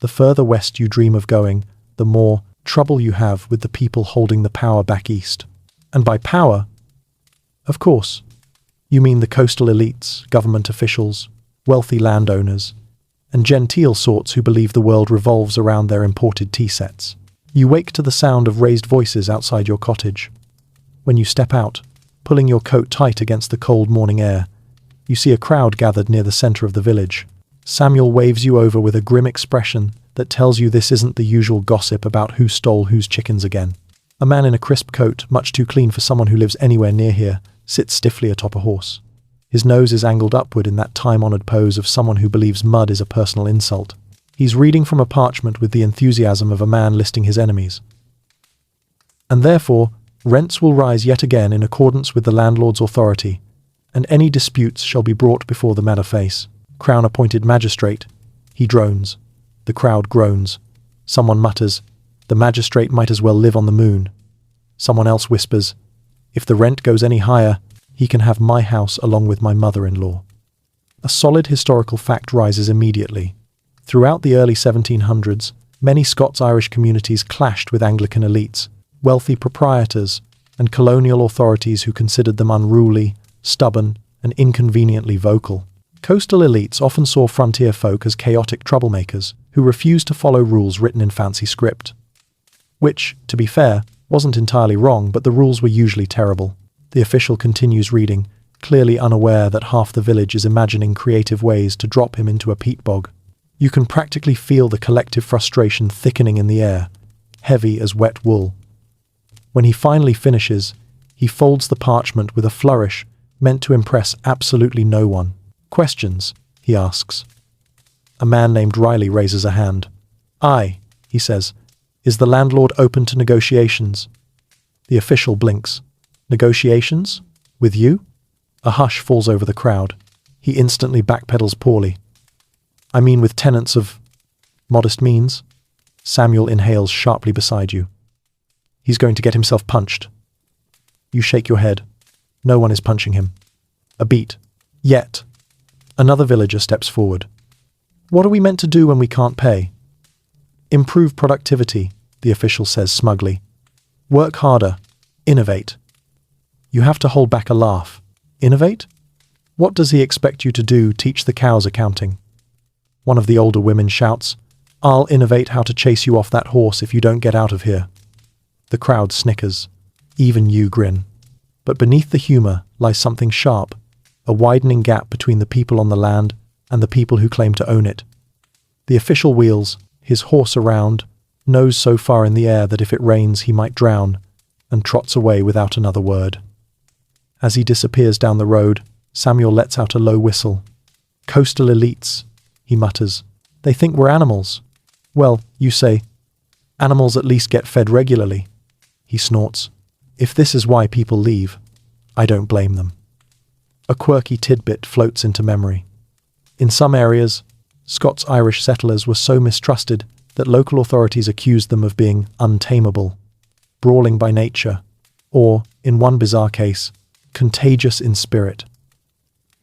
The further west you dream of going, the more trouble you have with the people holding the power back east. And by power, of course, you mean the coastal elites, government officials, wealthy landowners, and genteel sorts who believe the world revolves around their imported tea sets. You wake to the sound of raised voices outside your cottage. When you step out, pulling your coat tight against the cold morning air, you see a crowd gathered near the center of the village. Samuel waves you over with a grim expression that tells you this isn't the usual gossip about who stole whose chickens again. A man in a crisp coat, much too clean for someone who lives anywhere near here, sits stiffly atop a horse. His nose is angled upward in that time-honored pose of someone who believes mud is a personal insult. He's reading from a parchment with the enthusiasm of a man listing his enemies. And therefore, rents will rise yet again in accordance with the landlord's authority, and any disputes shall be brought before the manor face. Crown-appointed magistrate. He drones. The crowd groans. Someone mutters, "The magistrate might as well live on the moon." Someone else whispers, "If the rent goes any higher, he can have my house along with my mother-in-law." A solid historical fact rises immediately. Throughout the early 1700s, many Scots-Irish communities clashed with Anglican elites, wealthy proprietors, and colonial authorities who considered them unruly, stubborn, and inconveniently vocal. Coastal elites often saw frontier folk as chaotic troublemakers who refused to follow rules written in fancy script. Which, to be fair, wasn't entirely wrong, but the rules were usually terrible. The official continues reading, clearly unaware that half the village is imagining creative ways to drop him into a peat bog. You can practically feel the collective frustration thickening in the air, heavy as wet wool. When he finally finishes, he folds the parchment with a flourish meant to impress absolutely no one. "Questions?" he asks. A man named Riley raises a hand. "Aye," he says. "Is the landlord open to negotiations?" The official blinks. "Negotiations? With you?" A hush falls over the crowd. He instantly backpedals poorly. "I mean with tenants of modest means?" Samuel inhales sharply beside you. "He's going to get himself punched." You shake your head. No one is punching him. A beat. Yet. Another villager steps forward. "What are we meant to do when we can't pay?" "Improve productivity," the official says smugly. "Work harder. Innovate." You have to hold back a laugh. Innovate? What does he expect you to do? Teach the cows accounting? One of the older women shouts, I'll innovate how to chase you off that horse if you don't get out of here. The crowd snickers. Even you grin. But beneath the humour lies something sharp, a widening gap between the people on the land and the people who claim to own it. The official wheels his horse around, nose so far in the air that if it rains he might drown, and trots away without another word. As he disappears down the road, Samuel lets out a low whistle. Coastal elites, he mutters. They think we're animals. Well, you say, animals at least get fed regularly. He snorts. If this is why people leave, I don't blame them. A quirky tidbit floats into memory. In some areas, Scots-Irish settlers were so mistrusted that local authorities accused them of being untamable, brawling by nature, or, in one bizarre case, contagious in spirit.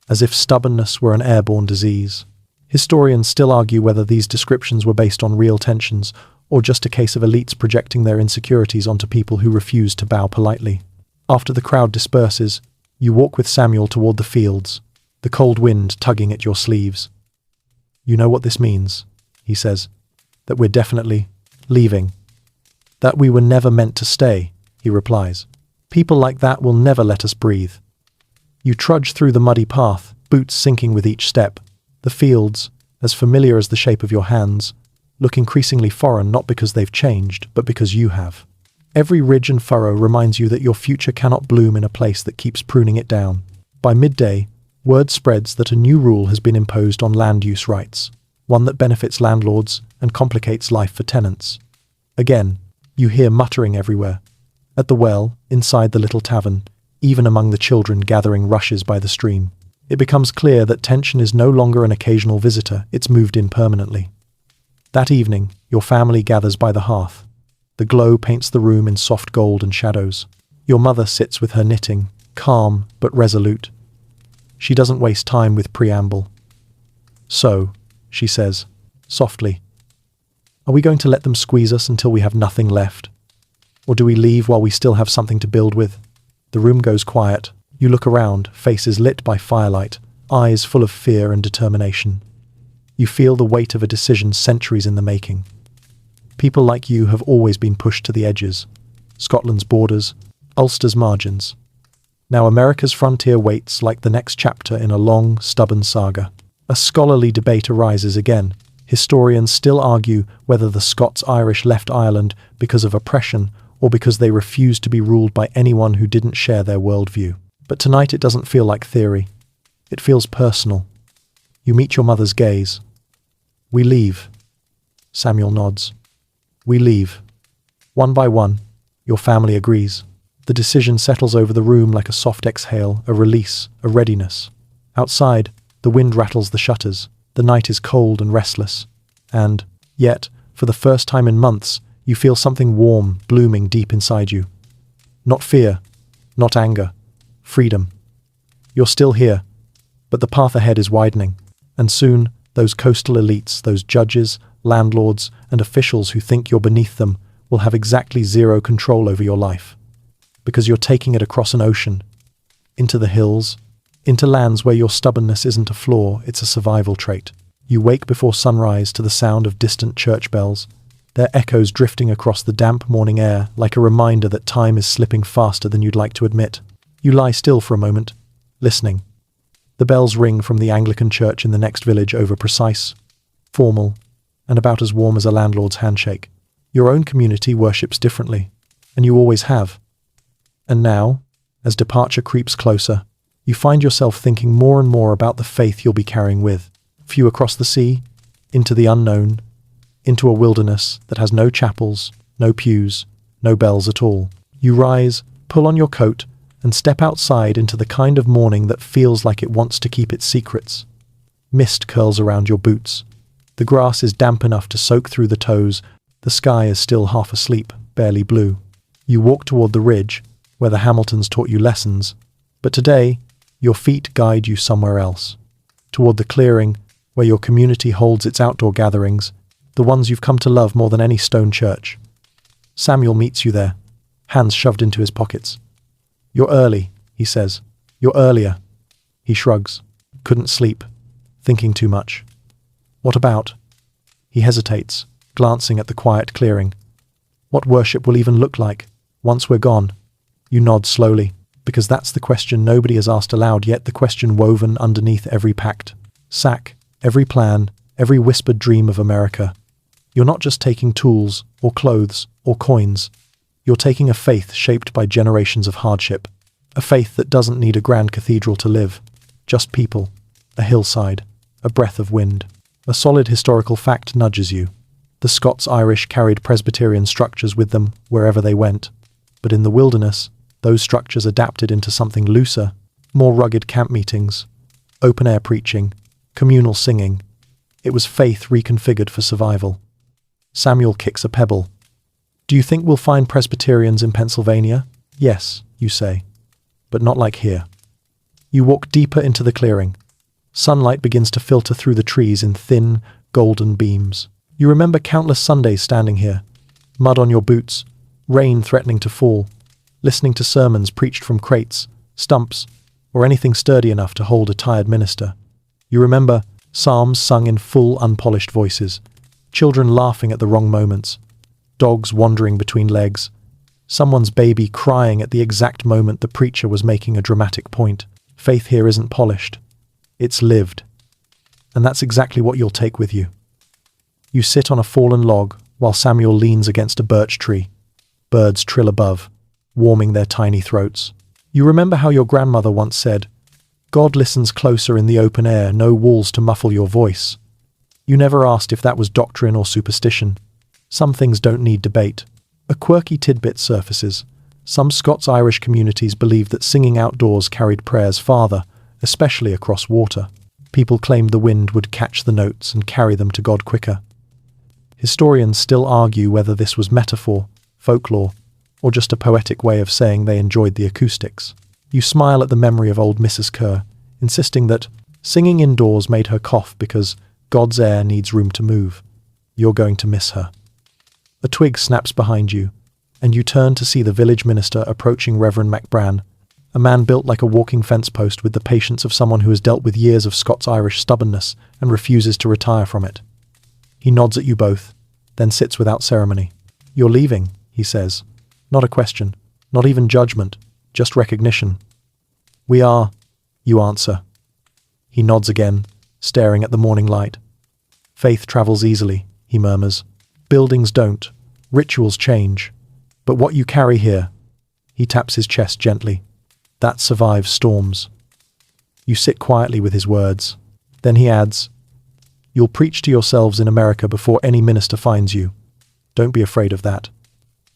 As if stubbornness were an airborne disease. Historians still argue whether these descriptions were based on real tensions or just a case of elites projecting their insecurities onto people who refused to bow politely. After the crowd disperses, you walk with Samuel toward the fields, the cold wind tugging at your sleeves. You know what this means, he says, that we're definitely leaving. That we were never meant to stay, he replies. People like that will never let us breathe. You trudge through the muddy path, boots sinking with each step. The fields, as familiar as the shape of your hands, look increasingly foreign not because they've changed, but because you have. Every ridge and furrow reminds you that your future cannot bloom in a place that keeps pruning it down. By midday, word spreads that a new rule has been imposed on land use rights, one that benefits landlords and complicates life for tenants. Again, you hear muttering everywhere. At the well, inside the little tavern, even among the children gathering rushes by the stream. It becomes clear that tension is no longer an occasional visitor, it's moved in permanently. That evening, your family gathers by the hearth. The glow paints the room in soft gold and shadows. Your mother sits with her knitting, calm but resolute. She doesn't waste time with preamble. So, she says, softly, are we going to let them squeeze us until we have nothing left? Or do we leave while we still have something to build with? The room goes quiet. You look around, faces lit by firelight, eyes full of fear and determination. You feel the weight of a decision centuries in the making. People like you have always been pushed to the edges. Scotland's borders, Ulster's margins. Now America's frontier waits like the next chapter in a long, stubborn saga. A scholarly debate arises again. Historians still argue whether the Scots-Irish left Ireland because of oppression or because they refused to be ruled by anyone who didn't share their worldview. But tonight it doesn't feel like theory. It feels personal. You meet your mother's gaze. We leave. Samuel nods. We leave. One by one, your family agrees. The decision settles over the room like a soft exhale, a release, a readiness. Outside, the wind rattles the shutters. The night is cold and restless. And, yet, for the first time in months, you feel something warm blooming deep inside you. Not fear, not anger. Freedom. You're still here, but the path ahead is widening, and soon those coastal elites, those judges, landlords, and officials who think you're beneath them will have exactly zero control over your life, because you're taking it across an ocean, into the hills, into lands where your stubbornness isn't a flaw, it's a survival trait. You wake before sunrise to the sound of distant church bells, their echoes drifting across the damp morning air like a reminder that time is slipping faster than you'd like to admit. You lie still for a moment, listening. The bells ring from the Anglican church in the next village over precise, formal, and about as warm as a landlord's handshake. Your own community worships differently, and you always have. And now, as departure creeps closer, you find yourself thinking more and more about the faith you'll be carrying with. Few across the sea, into the unknown, into a wilderness that has no chapels, no pews, no bells at all. You rise, pull on your coat, and step outside into the kind of morning that feels like it wants to keep its secrets. Mist curls around your boots. The grass is damp enough to soak through the toes. The sky is still half asleep, barely blue. You walk toward the ridge, where the Hamiltons taught you lessons, but today, your feet guide you somewhere else. Toward the clearing, where your community holds its outdoor gatherings, the ones you've come to love more than any stone church. Samuel meets you there, hands shoved into his pockets. You're early, he says. You're earlier. He shrugs. Couldn't sleep. Thinking too much. What about? He hesitates, glancing at the quiet clearing. What worship will even look like, once we're gone? You nod slowly, because that's the question nobody has asked aloud yet, the question woven underneath every pact. Sack, every plan, every whispered dream of America. You're not just taking tools, or clothes, or coins. You're taking a faith shaped by generations of hardship. A faith that doesn't need a grand cathedral to live. Just people, a hillside, a breath of wind. A solid historical fact nudges you. The Scots-Irish carried Presbyterian structures with them wherever they went. But in the wilderness, those structures adapted into something looser, more rugged camp meetings, open-air preaching, communal singing. It was faith reconfigured for survival. Samuel kicks a pebble. Do you think we'll find Presbyterians in Pennsylvania? Yes, you say. But not like here. You walk deeper into the clearing. Sunlight begins to filter through the trees in thin, golden beams. You remember countless Sundays standing here, mud on your boots, rain threatening to fall, listening to sermons preached from crates, stumps, or anything sturdy enough to hold a tired minister. You remember psalms sung in full, unpolished voices, children laughing at the wrong moments, dogs wandering between legs, someone's baby crying at the exact moment the preacher was making a dramatic point. Faith here isn't polished. It's lived. And that's exactly what you'll take with you. You sit on a fallen log while Samuel leans against a birch tree. Birds trill above, warming their tiny throats. You remember how your grandmother once said, "God listens closer in the open air, no walls to muffle your voice." You never asked if that was doctrine or superstition. Some things don't need debate. A quirky tidbit surfaces. Some Scots-Irish communities believed that singing outdoors carried prayers farther, especially across water. People claimed the wind would catch the notes and carry them to God quicker. Historians still argue whether this was metaphor, folklore, or just a poetic way of saying they enjoyed the acoustics. You smile at the memory of old Mrs. Kerr, insisting that singing indoors made her cough because God's air needs room to move. You're going to miss her. A twig snaps behind you, and you turn to see the village minister approaching Reverend MacBran, a man built like a walking fence post with the patience of someone who has dealt with years of Scots-Irish stubbornness and refuses to retire from it. He nods at you both, then sits without ceremony. "You're leaving," he says. Not a question, not even judgment, just recognition. "We are," you answer. He nods again, staring at the morning light. "Faith travels easily," he murmurs. "Buildings don't, rituals change. But what you carry here," he taps his chest gently, "that survives storms." You sit quietly with his words. Then he adds, "You'll preach to yourselves in America before any minister finds you. Don't be afraid of that.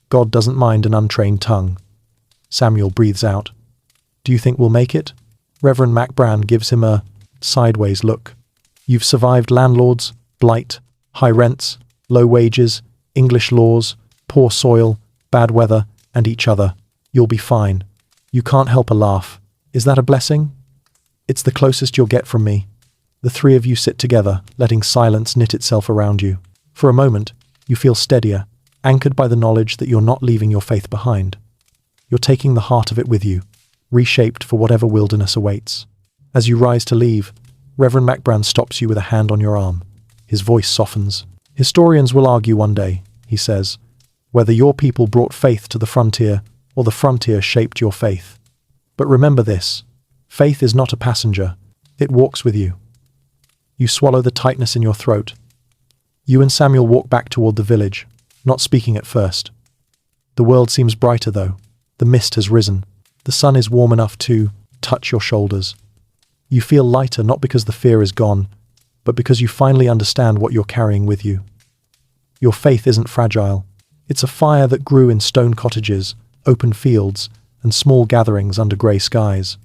God doesn't mind an untrained tongue." Samuel breathes out. "Do you think we'll make it?" Reverend MacBran gives him a sideways look. "You've survived landlords, blight, high rents, low wages, English laws, poor soil, bad weather, and each other. You'll be fine." You can't help a laugh. "Is that a blessing?" "It's the closest you'll get from me." The three of you sit together, letting silence knit itself around you. For a moment, you feel steadier, anchored by the knowledge that you're not leaving your faith behind. You're taking the heart of it with you, reshaped for whatever wilderness awaits. As you rise to leave, Reverend MacBran stops you with a hand on your arm. His voice softens. "Historians will argue one day," he says, "whether your people brought faith to the frontier or the frontier shaped your faith. But remember this, faith is not a passenger, it walks with you." You swallow the tightness in your throat. You and Samuel walk back toward the village, not speaking at first. The world seems brighter though. The mist has risen. The sun is warm enough to touch your shoulders. You feel lighter not because the fear is gone, but because you finally understand what you're carrying with you. Your faith isn't fragile. It's a fire that grew in stone cottages, open fields, and small gatherings under grey skies.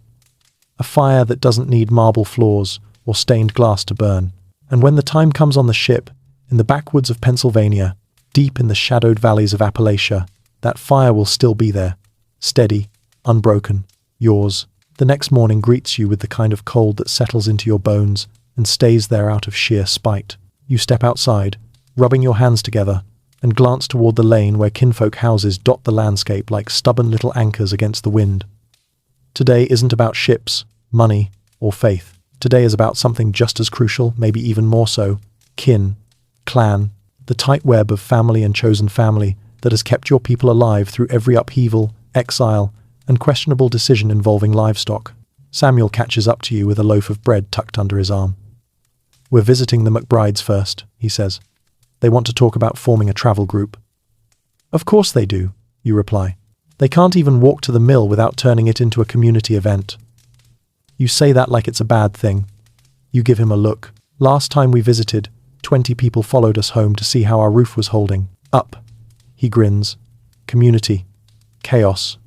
A fire that doesn't need marble floors or stained glass to burn. And when the time comes on the ship, in the backwoods of Pennsylvania, deep in the shadowed valleys of Appalachia, that fire will still be there, steady, unbroken, yours. The next morning greets you with the kind of cold that settles into your bones and stays there out of sheer spite. You step outside, rubbing your hands together, and glance toward the lane where kinfolk houses dot the landscape like stubborn little anchors against the wind. Today isn't about ships, money, or faith. Today is about something just as crucial, maybe even more so: kin, clan, the tight web of family and chosen family that has kept your people alive through every upheaval, exile, and questionable decision involving livestock. Samuel catches up to you with a loaf of bread tucked under his arm. "We're visiting the McBrides first," he says. "They want to talk about forming a travel group." "Of course they do," you reply. "They can't even walk to the mill without turning it into a community event." You say that like it's a bad thing. You give him a look. "Last time we visited, 20 people followed us home to see how our roof was holding up." He grins. "Community. Chaos.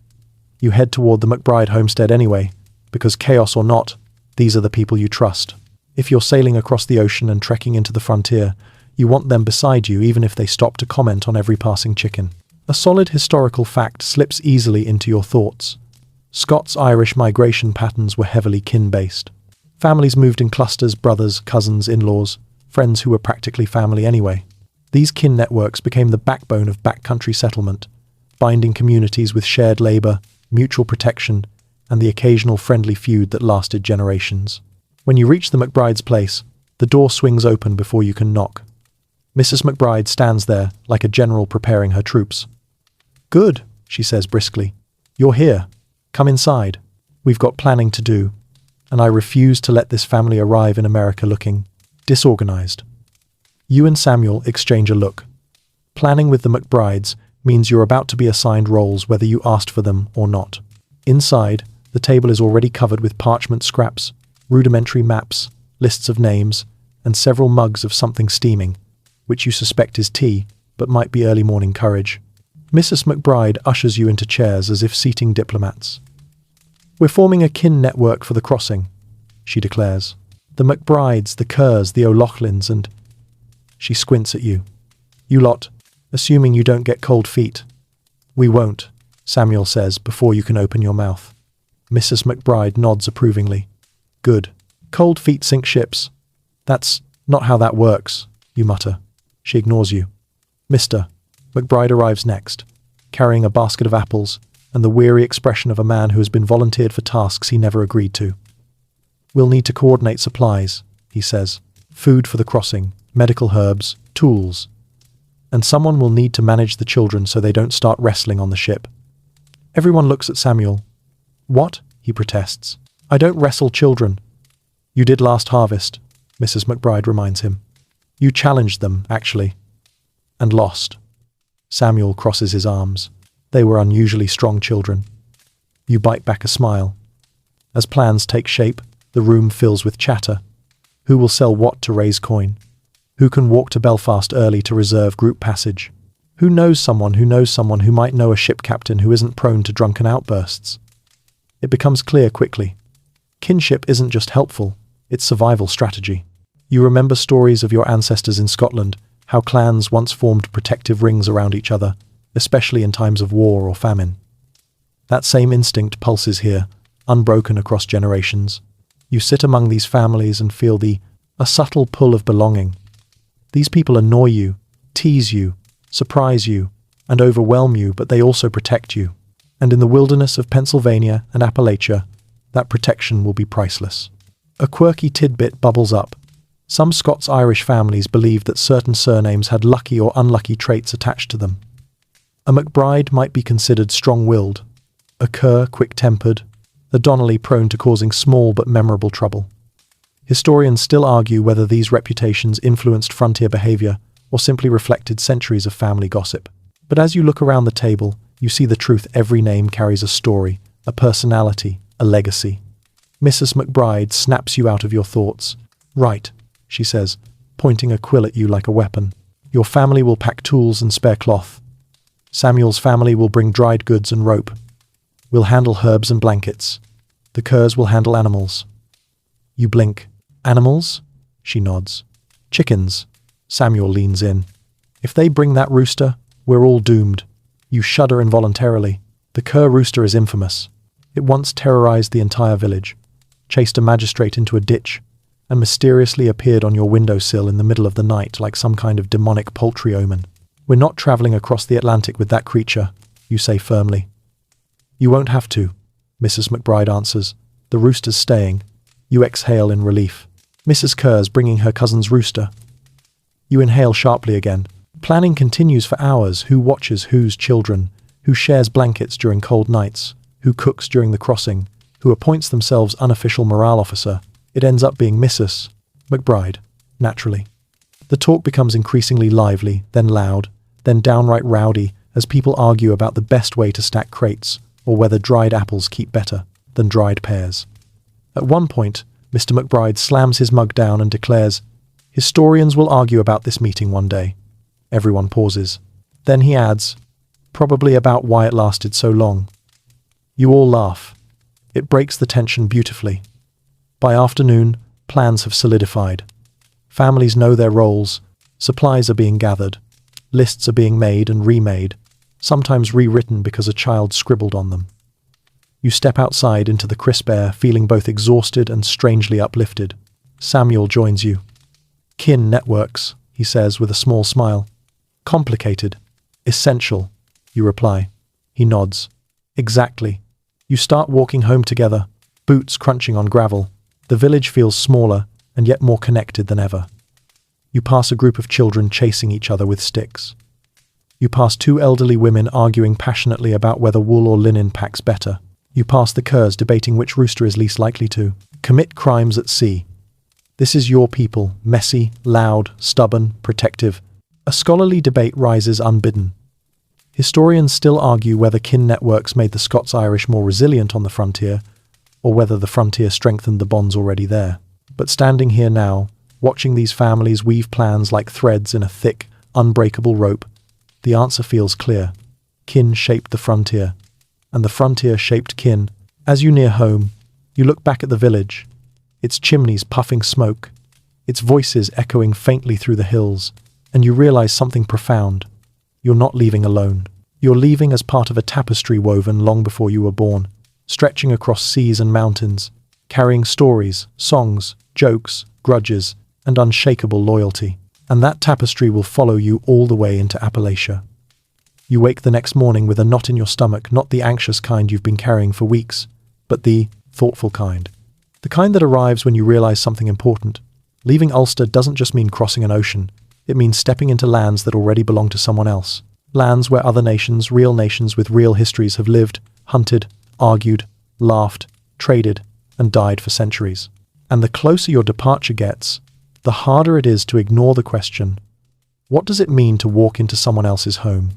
You head toward the McBride homestead anyway, because chaos or not, these are the people you trust. If you're sailing across the ocean and trekking into the frontier, you want them beside you even if they stop to comment on every passing chicken." A solid historical fact slips easily into your thoughts. Scots-Irish migration patterns were heavily kin-based. Families moved in clusters: brothers, cousins, in-laws, friends who were practically family anyway. These kin networks became the backbone of backcountry settlement, binding communities with shared labor, mutual protection, and the occasional friendly feud that lasted generations. When you reach the McBride's place, the door swings open before you can knock. Mrs. McBride stands there like a general preparing her troops. "Good," she says briskly. "You're here. Come inside. We've got planning to do, and I refuse to let this family arrive in America looking disorganized." You and Samuel exchange a look. Planning with the McBrides means you're about to be assigned roles whether you asked for them or not. Inside, the table is already covered with parchment scraps, rudimentary maps, lists of names, and several mugs of something steaming, which you suspect is tea, but might be early morning courage. Mrs. McBride ushers you into chairs as if seating diplomats. "We're forming a kin network for the crossing," she declares. "The McBrides, the Kerrs, the O'Loughlins, and—" She squints at you. "You lot, assuming you don't get cold feet." "We won't," Samuel says before you can open your mouth. Mrs. McBride nods approvingly. "Good. Cold feet sink ships. That's not how that works," you mutter. She ignores you. Mr. McBride arrives next, carrying a basket of apples and the weary expression of a man who has been volunteered for tasks he never agreed to. "We'll need to coordinate supplies," he says. "Food for the crossing, medical herbs, tools. And someone will need to manage the children so they don't start wrestling on the ship." Everyone looks at Samuel. "What?" he protests. "I don't wrestle children." "You did last harvest," Mrs. McBride reminds him. "You challenged them, actually, and lost." Samuel crosses his arms. They were unusually strong children. You bite back a smile. As plans take shape, the room fills with chatter. Who will sell what to raise coin? Who can walk to Belfast early to reserve group passage? Who knows someone who might know a ship captain who isn't prone to drunken outbursts? It becomes clear quickly. Kinship isn't just helpful, it's survival strategy. You remember stories of your ancestors in Scotland, how clans once formed protective rings around each other, especially in times of war or famine. That same instinct pulses here, unbroken across generations. You sit among these families and feel a subtle pull of belonging. These people annoy you, tease you, surprise you, and overwhelm you, but they also protect you. And in the wilderness of Pennsylvania and Appalachia, that protection will be priceless. A quirky tidbit bubbles up. Some Scots-Irish families believed that certain surnames had lucky or unlucky traits attached to them. A McBride might be considered strong-willed, a Kerr quick-tempered, a Donnelly prone to causing small but memorable trouble. Historians still argue whether these reputations influenced frontier behavior or simply reflected centuries of family gossip. But as you look around the table, you see the truth: every name carries a story, a personality, a legacy. Mrs. McBride snaps you out of your thoughts. "Right," she says, pointing a quill at you like a weapon. "Your family will pack tools and spare cloth. Samuel's family will bring dried goods and rope. We'll handle herbs and blankets. The Kerrs will handle animals." You blink. "Animals?" She nods. "Chickens." Samuel leans in. "If they bring that rooster, we're all doomed." You shudder involuntarily. The Kerr rooster is infamous. It once terrorized the entire village, chased a magistrate into a ditch, and mysteriously appeared on your windowsill in the middle of the night like some kind of demonic poultry omen. "We're not traveling across the Atlantic with that creature," you say firmly. "You won't have to," Mrs. McBride answers. "The rooster's staying. You exhale in relief. Mrs. Kerr's bringing her cousin's rooster. You inhale sharply again. Planning continues for hours. Who watches whose children? Who shares blankets during cold nights? Who cooks during the crossing? Who appoints themselves unofficial morale officer? It ends up being Mrs. McBride, naturally. The talk becomes increasingly lively, then loud, then downright rowdy, as people argue about the best way to stack crates, or whether dried apples keep better than dried pears. At one point, Mr. McBride slams his mug down and declares, "Historians will argue about this meeting one day." Everyone pauses. Then he adds, "Probably about why it lasted so long." You all laugh. It breaks the tension beautifully. By afternoon, plans have solidified. Families know their roles, supplies are being gathered, lists are being made and remade, sometimes rewritten because a child scribbled on them. You step outside into the crisp air, feeling both exhausted and strangely uplifted. Samuel joins you. "Kin networks," he says with a small smile. "Complicated. Essential," you reply. He nods. "Exactly." You start walking home together, boots crunching on gravel. The village feels smaller and yet more connected than ever. You pass a group of children chasing each other with sticks. You pass two elderly women arguing passionately about whether wool or linen packs better. You pass the Kerrs debating which rooster is least likely to commit crimes at sea. This is your people, messy, loud, stubborn, protective. A scholarly debate rises unbidden. Historians still argue whether kin networks made the Scots-Irish more resilient on the frontier, or whether the frontier strengthened the bonds already there. But standing here now, watching these families weave plans like threads in a thick, unbreakable rope, the answer feels clear. Kin shaped the frontier, and the frontier shaped kin. As you near home, you look back at the village, its chimneys puffing smoke, its voices echoing faintly through the hills, and you realize something profound. You're not leaving alone. You're leaving as part of a tapestry woven long before you were born, stretching across seas and mountains, carrying stories, songs, jokes, grudges, and unshakable loyalty. And that tapestry will follow you all the way into Appalachia. You wake the next morning with a knot in your stomach, not the anxious kind you've been carrying for weeks, but the thoughtful kind. The kind that arrives when you realize something important. Leaving Ulster doesn't just mean crossing an ocean. It means stepping into lands that already belong to someone else. Lands where other nations, real nations with real histories, have lived, hunted, argued, laughed, traded, and died for centuries. And the closer your departure gets, the harder it is to ignore the question, what does it mean to walk into someone else's home?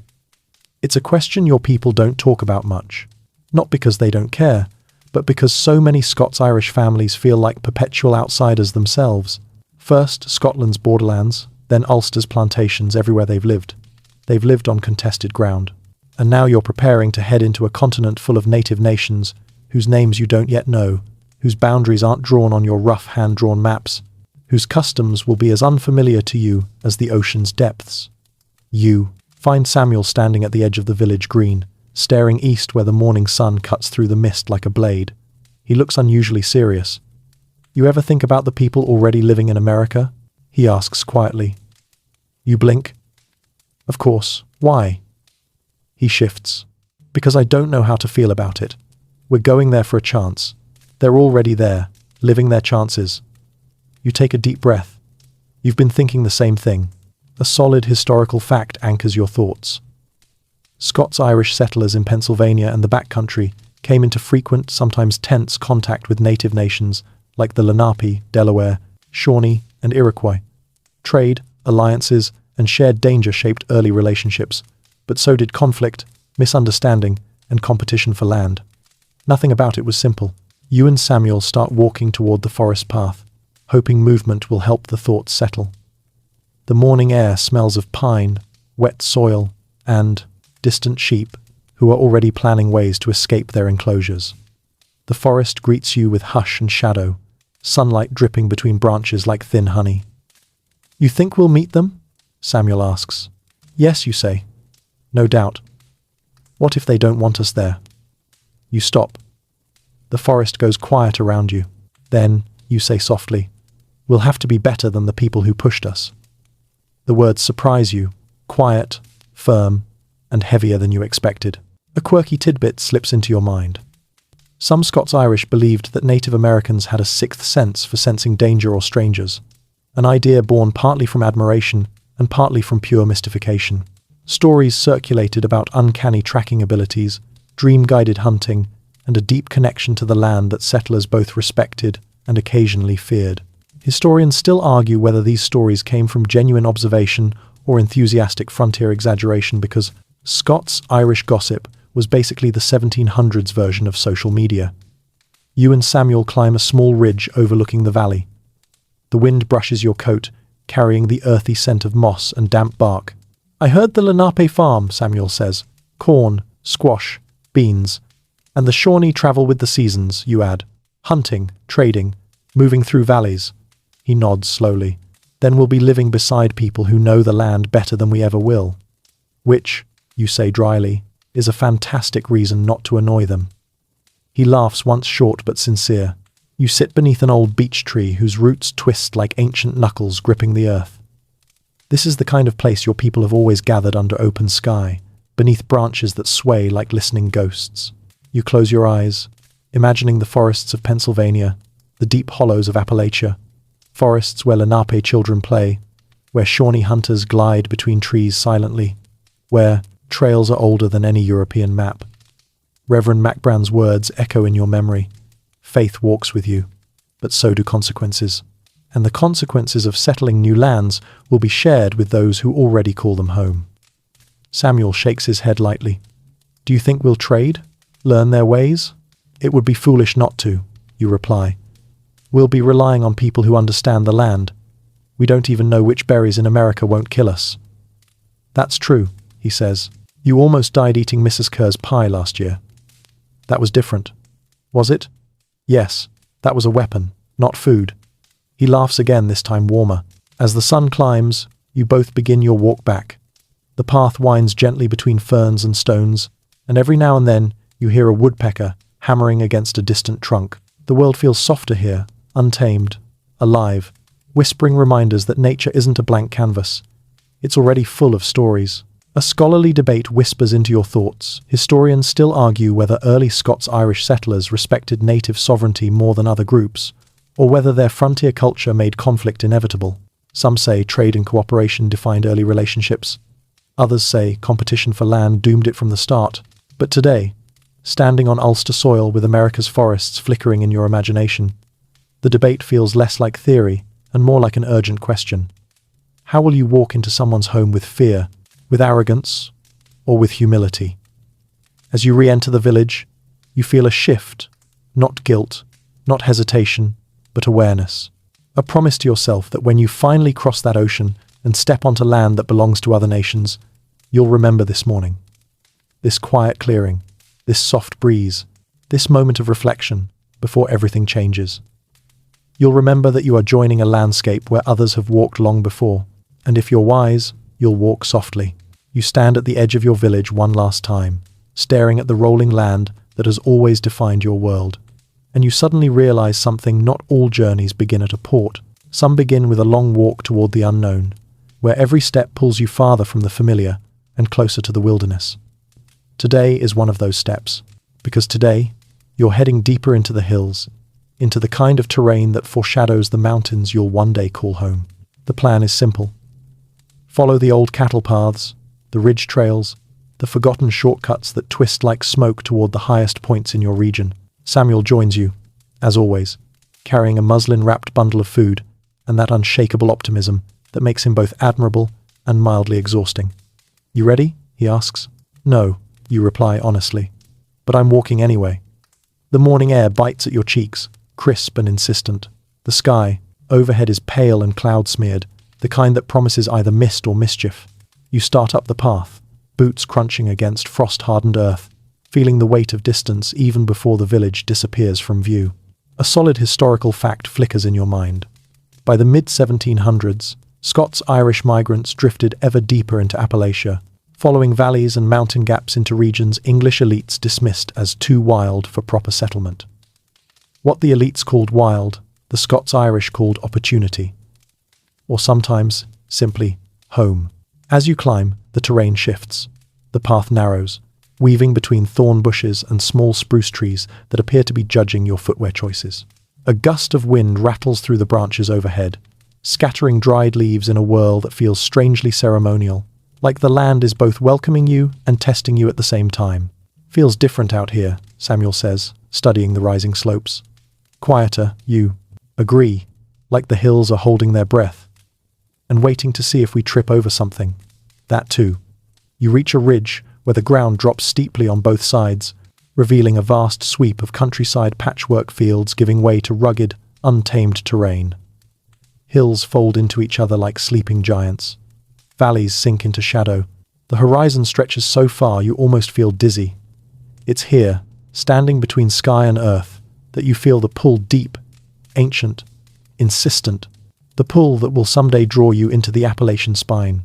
It's a question your people don't talk about much, not because they don't care, but because so many Scots-Irish families feel like perpetual outsiders themselves. First, Scotland's borderlands, then Ulster's plantations everywhere they've lived. They've lived on contested ground. And now you're preparing to head into a continent full of native nations, whose names you don't yet know, whose boundaries aren't drawn on your rough hand-drawn maps, whose customs will be as unfamiliar to you as the ocean's depths. You find Samuel standing at the edge of the village green, staring east where the morning sun cuts through the mist like a blade. He looks unusually serious. "You ever think about the people already living in America?" he asks quietly. You blink. "Of course. Why?" He shifts. "Because I don't know how to feel about it. We're going there for a chance. They're already there, living their chances." You take a deep breath. You've been thinking the same thing. A solid historical fact anchors your thoughts. Scots-Irish settlers in Pennsylvania and the backcountry came into frequent, sometimes tense, contact with native nations like the Lenape, Delaware, Shawnee, and Iroquois. Trade, alliances, and shared danger shaped early relationships, but so did conflict, misunderstanding, and competition for land. Nothing about it was simple. You and Samuel start walking toward the forest path, hoping movement will help the thoughts settle. The morning air smells of pine, wet soil, and distant sheep who are already planning ways to escape their enclosures. The forest greets you with hush and shadow, sunlight dripping between branches like thin honey. "You think we'll meet them?" Samuel asks. "Yes," you say. "No doubt." "What if they don't want us there?" You stop. The forest goes quiet around you. Then, you say softly, "We'll have to be better than the people who pushed us." The words surprise you, quiet, firm, and heavier than you expected. A quirky tidbit slips into your mind. Some Scots-Irish believed that Native Americans had a sixth sense for sensing danger or strangers, an idea born partly from admiration and partly from pure mystification. Stories circulated about uncanny tracking abilities, dream-guided hunting, and a deep connection to the land that settlers both respected and occasionally feared. Historians still argue whether these stories came from genuine observation or enthusiastic frontier exaggeration, because Scots-Irish gossip was basically the 1700s version of social media. You and Samuel climb a small ridge overlooking the valley. The wind brushes your coat, carrying the earthy scent of moss and damp bark. "I heard the Lenape farm," Samuel says. "Corn, squash, beans. And the Shawnee travel with the seasons," you add. "Hunting, trading, moving through valleys." He nods slowly. "Then we'll be living beside people who know the land better than we ever will." Which, you say dryly, is a fantastic reason not to annoy them. He laughs once short but sincere. You sit beneath an old beech tree whose roots twist like ancient knuckles gripping the earth. This is the kind of place your people have always gathered under open sky, beneath branches that sway like listening ghosts. You close your eyes, imagining the forests of Pennsylvania, the deep hollows of Appalachia, forests where Lenape children play, where Shawnee hunters glide between trees silently, where trails are older than any European map. Reverend Macbrand's words echo in your memory. Faith walks with you, but so do consequences. And the consequences of settling new lands will be shared with those who already call them home. Samuel shakes his head lightly. "Do you think we'll trade? Learn their ways?" "It would be foolish not to," you reply. "We'll be relying on people who understand the land. We don't even know which berries in America won't kill us." "That's true," he says. "You almost died eating Mrs. Kerr's pie last year." "That was different." "Was it?" "Yes, that was a weapon, not food." He laughs again, this time warmer. As the sun climbs, you both begin your walk back. The path winds gently between ferns and stones, and every now and then you hear a woodpecker hammering against a distant trunk. The world feels softer here, untamed, alive, whispering reminders that nature isn't a blank canvas. It's already full of stories. A scholarly debate whispers into your thoughts. Historians still argue whether early Scots-Irish settlers respected native sovereignty more than other groups, or whether their frontier culture made conflict inevitable. Some say trade and cooperation defined early relationships. Others say competition for land doomed it from the start. But today, standing on Ulster soil with America's forests flickering in your imagination, the debate feels less like theory and more like an urgent question. How will you walk into someone's home with fear, with arrogance, or with humility? As you re-enter the village, you feel a shift, not guilt, not hesitation, but awareness. A promise to yourself that when you finally cross that ocean and step onto land that belongs to other nations, you'll remember this morning. This quiet clearing, this soft breeze, this moment of reflection before everything changes. You'll remember that you are joining a landscape where others have walked long before, and if you're wise, you'll walk softly. You stand at the edge of your village one last time, staring at the rolling land that has always defined your world. And you suddenly realize something: not all journeys begin at a port. Some begin with a long walk toward the unknown, where every step pulls you farther from the familiar and closer to the wilderness. Today is one of those steps, because today you're heading deeper into the hills, into the kind of terrain that foreshadows the mountains you'll one day call home. The plan is simple. Follow the old cattle paths, the ridge trails, the forgotten shortcuts that twist like smoke toward the highest points in your region. Samuel joins you, as always, carrying a muslin-wrapped bundle of food and that unshakable optimism that makes him both admirable and mildly exhausting. "You ready?" he asks. "No," you reply honestly, "but I'm walking anyway." The morning air bites at your cheeks, crisp and insistent. The sky, overhead, is pale and cloud-smeared, the kind that promises either mist or mischief. You start up the path, boots crunching against frost-hardened earth, feeling the weight of distance even before the village disappears from view. A solid historical fact flickers in your mind. By the mid-1700s, Scots-Irish migrants drifted ever deeper into Appalachia, following valleys and mountain gaps into regions English elites dismissed as too wild for proper settlement. What the elites called wild, the Scots-Irish called opportunity, or sometimes simply home. As you climb, the terrain shifts. The path narrows. weaving between thorn bushes and small spruce trees that appear to be judging your footwear choices. A gust of wind rattles through the branches overhead, scattering dried leaves in a whirl that feels strangely ceremonial, like the land is both welcoming you and testing you at the same time. Feels different out here, Samuel says, studying the rising slopes. Quieter, you agree, like the hills are holding their breath and waiting to see if we trip over something. That too. You reach a ridge where the ground drops steeply on both sides, revealing a vast sweep of countryside patchwork fields giving way to rugged, untamed terrain. Hills fold into each other like sleeping giants. Valleys sink into shadow. The horizon stretches so far you almost feel dizzy. It's here, standing between sky and earth, that you feel the pull deep, ancient, insistent, the pull that will someday draw you into the Appalachian spine.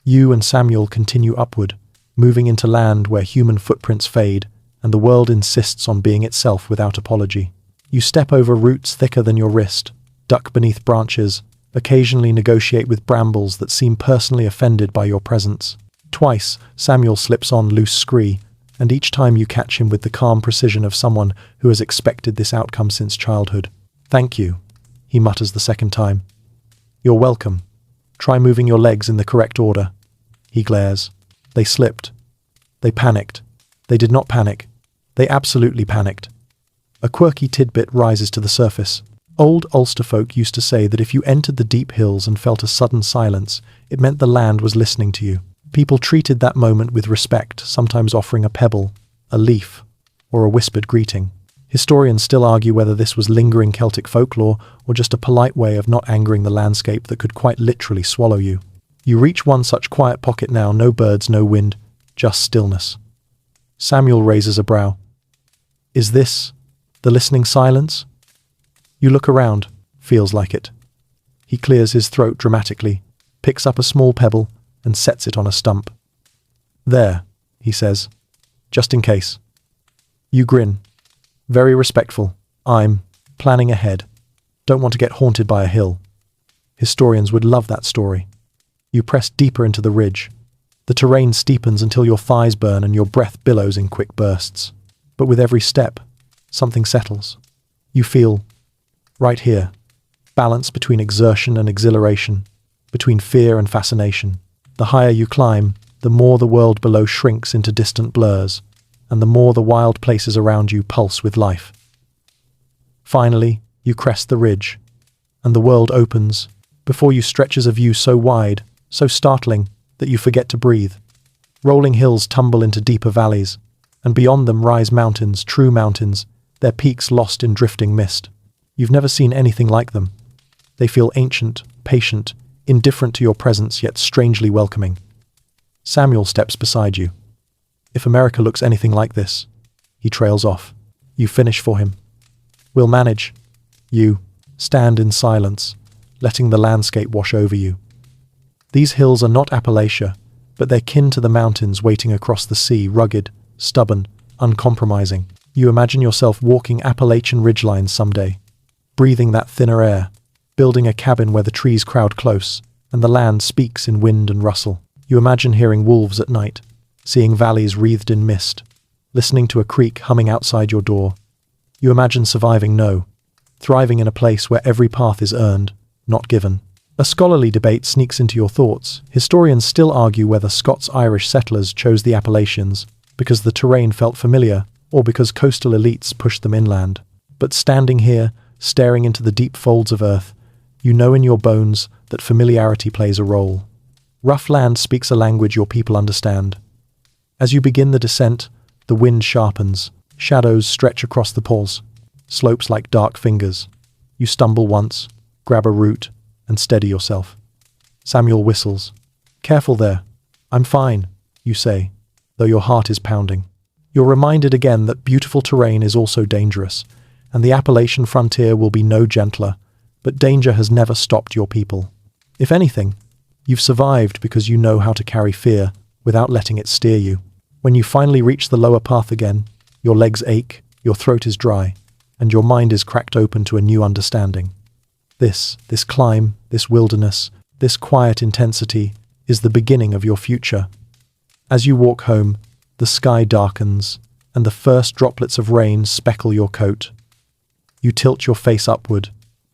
You and Samuel continue upward, moving into land where human footprints fade, and the world insists on being itself without apology. You step over roots thicker than your wrist, duck beneath branches, occasionally negotiate with brambles that seem personally offended by your presence. Twice, Samuel slips on loose scree, and each time you catch him with the calm precision of someone who has expected this outcome since childhood. "Thank you," he mutters the second time. "You're welcome. Try moving your legs in the correct order." He glares. They slipped. They panicked. They did not panic. They absolutely panicked. A quirky tidbit rises to the surface. Old Ulster folk used to say that if you entered the deep hills and felt a sudden silence, it meant the land was listening to you. People treated that moment with respect, sometimes offering a pebble, a leaf, or a whispered greeting. Historians still argue whether this was lingering Celtic folklore or just a polite way of not angering the landscape that could quite literally swallow you. You reach one such quiet pocket now, no birds, no wind, just stillness. Samuel raises a brow. Is this the listening silence? You look around, feels like it. He clears his throat dramatically, picks up a small pebble, and sets it on a stump. "There," he says, "just in case." You grin. Very respectful. I'm planning ahead. Don't want to get haunted by a hill. Historians would love that story. You press deeper into the ridge. The terrain steepens until your thighs burn and your breath billows in quick bursts. But with every step, something settles. You feel, right here, balance between exertion and exhilaration, between fear and fascination. The higher you climb, the more the world below shrinks into distant blurs, and the more the wild places around you pulse with life. Finally, you crest the ridge, and the world opens. Before you stretches a view so wide, so startling, that you forget to breathe. Rolling hills tumble into deeper valleys, and beyond them rise mountains, true mountains, their peaks lost in drifting mist. You've never seen anything like them. They feel ancient, patient, indifferent to your presence, yet strangely welcoming. Samuel steps beside you. If America looks anything like this, he trails off. You finish for him. We'll manage. You stand in silence, letting the landscape wash over you. These hills are not Appalachia, but they're kin to the mountains waiting across the sea, rugged, stubborn, uncompromising. You imagine yourself walking Appalachian ridgelines someday, breathing that thinner air, building a cabin where the trees crowd close, and the land speaks in wind and rustle. You imagine hearing wolves at night, seeing valleys wreathed in mist, listening to a creek humming outside your door. You imagine surviving thriving in a place where every path is earned, not given. A scholarly debate sneaks into your thoughts. Historians still argue whether Scots-Irish settlers chose the Appalachians because the terrain felt familiar or because coastal elites pushed them inland. But standing here, staring into the deep folds of earth, you know in your bones that familiarity plays a role. Rough land speaks a language your people understand. As you begin the descent, the wind sharpens, shadows stretch across the pause, slopes like dark fingers. You stumble once, grab a root, and steady yourself. Samuel whistles. "Careful there. I'm fine," you say, though your heart is pounding. You're reminded again that beautiful terrain is also dangerous, and the Appalachian frontier will be no gentler, but danger has never stopped your people. If anything, you've survived because you know how to carry fear without letting it steer you. When you finally reach the lower path again, your legs ache, your throat is dry, and your mind is cracked open to a new understanding. This climb, this wilderness, this quiet intensity is the beginning of your future. As you walk home, The sky darkens, and the first droplets of rain speckle your coat. You tilt your face upward,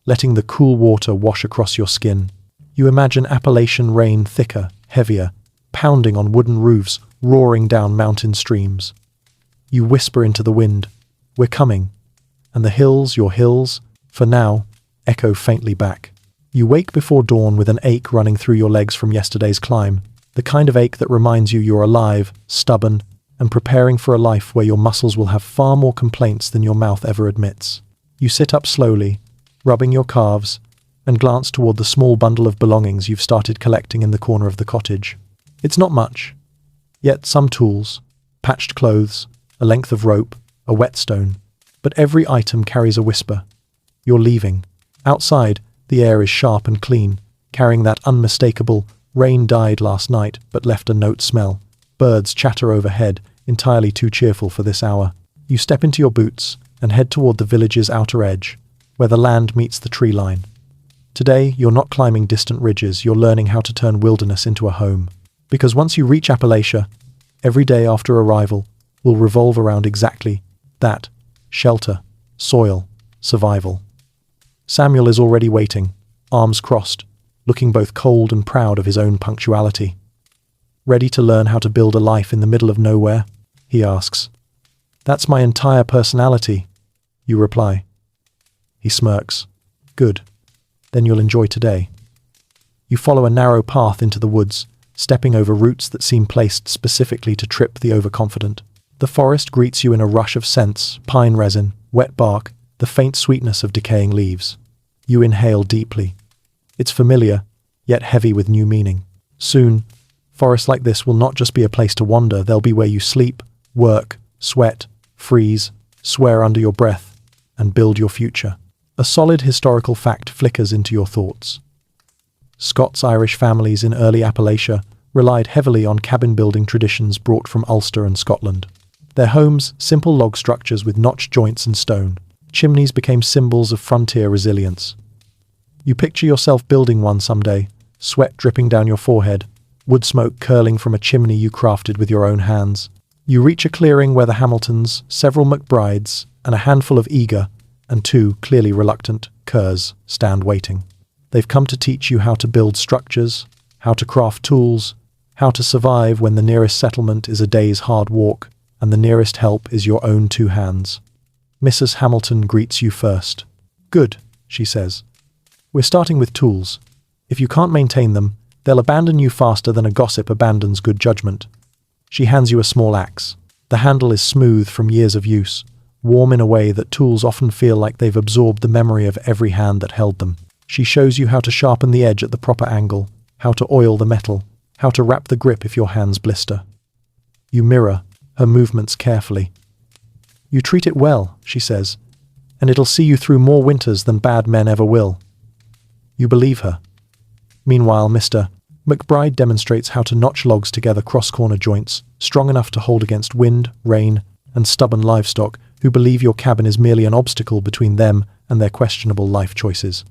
letting the cool water wash across your skin. You imagine Appalachian rain thicker, heavier, pounding on wooden roofs, roaring down mountain streams. You whisper into the wind, "We're coming," and the hills, your hills, for now, echo faintly back. You wake before dawn with an ache running through your legs from yesterday's climb, the kind of ache that reminds you you're alive, stubborn, and preparing for a life where your muscles will have far more complaints than your mouth ever admits. You sit up slowly, rubbing your calves, and glance toward the small bundle of belongings you've started collecting in the corner of the cottage. It's not much, yet some tools, patched clothes, a length of rope, a whetstone, but every item carries a whisper. You're leaving. Outside, the air is sharp and clean, carrying that unmistakable, rain died last night but left a note smell. Birds chatter overhead, entirely too cheerful for this hour. You step into your boots and head toward the village's outer edge, where the land meets the tree line. Today, you're not climbing distant ridges, you're learning how to turn wilderness into a home. Because once you reach Appalachia, every day after arrival will revolve around exactly that: shelter, soil, survival. Samuel is already waiting, arms crossed, looking both cold and proud of his own punctuality. "Ready to learn how to build a life in the middle of nowhere?" he asks. "That's my entire personality," you reply. He smirks. "Good. Then you'll enjoy today." You follow a narrow path into the woods, stepping over roots that seem placed specifically to trip the overconfident. The forest greets you in a rush of scents: pine resin, wet bark, the faint sweetness of decaying leaves. You inhale deeply. It's familiar, yet heavy with new meaning. Soon, forests like this will not just be a place to wander, they'll be where you sleep, work, sweat, freeze, swear under your breath, and build your future. A solid historical fact flickers into your thoughts. Scots-Irish families in early Appalachia relied heavily on cabin-building traditions brought from Ulster and Scotland. Their homes, simple log structures with notched joints and stone. Chimneys became symbols of frontier resilience. You picture yourself building one someday, sweat dripping down your forehead, wood smoke curling from a chimney you crafted with your own hands. You reach a clearing where the Hamiltons, several McBrides, and a handful of eager, and two clearly reluctant, Kerrs stand waiting. They've come to teach you how to build structures, how to craft tools, how to survive when the nearest settlement is a day's hard walk, and the nearest help is your own two hands. Mrs. Hamilton greets you first. "Good," she says. "We're starting with tools. If you can't maintain them, they'll abandon you faster than a gossip abandons good judgment." She hands you a small axe. The handle is smooth from years of use, warm in a way that tools often feel like they've absorbed the memory of every hand that held them. She shows you how to sharpen the edge at the proper angle, how to oil the metal, how to wrap the grip if your hands blister. You mirror her movements carefully. "You treat it well," she says, "and it'll see you through more winters than bad men ever will." You believe her. Meanwhile, Mr. McBride demonstrates how to notch logs together cross-corner joints, strong enough to hold against wind, rain, and stubborn livestock who believe your cabin is merely an obstacle between them and their questionable life choices.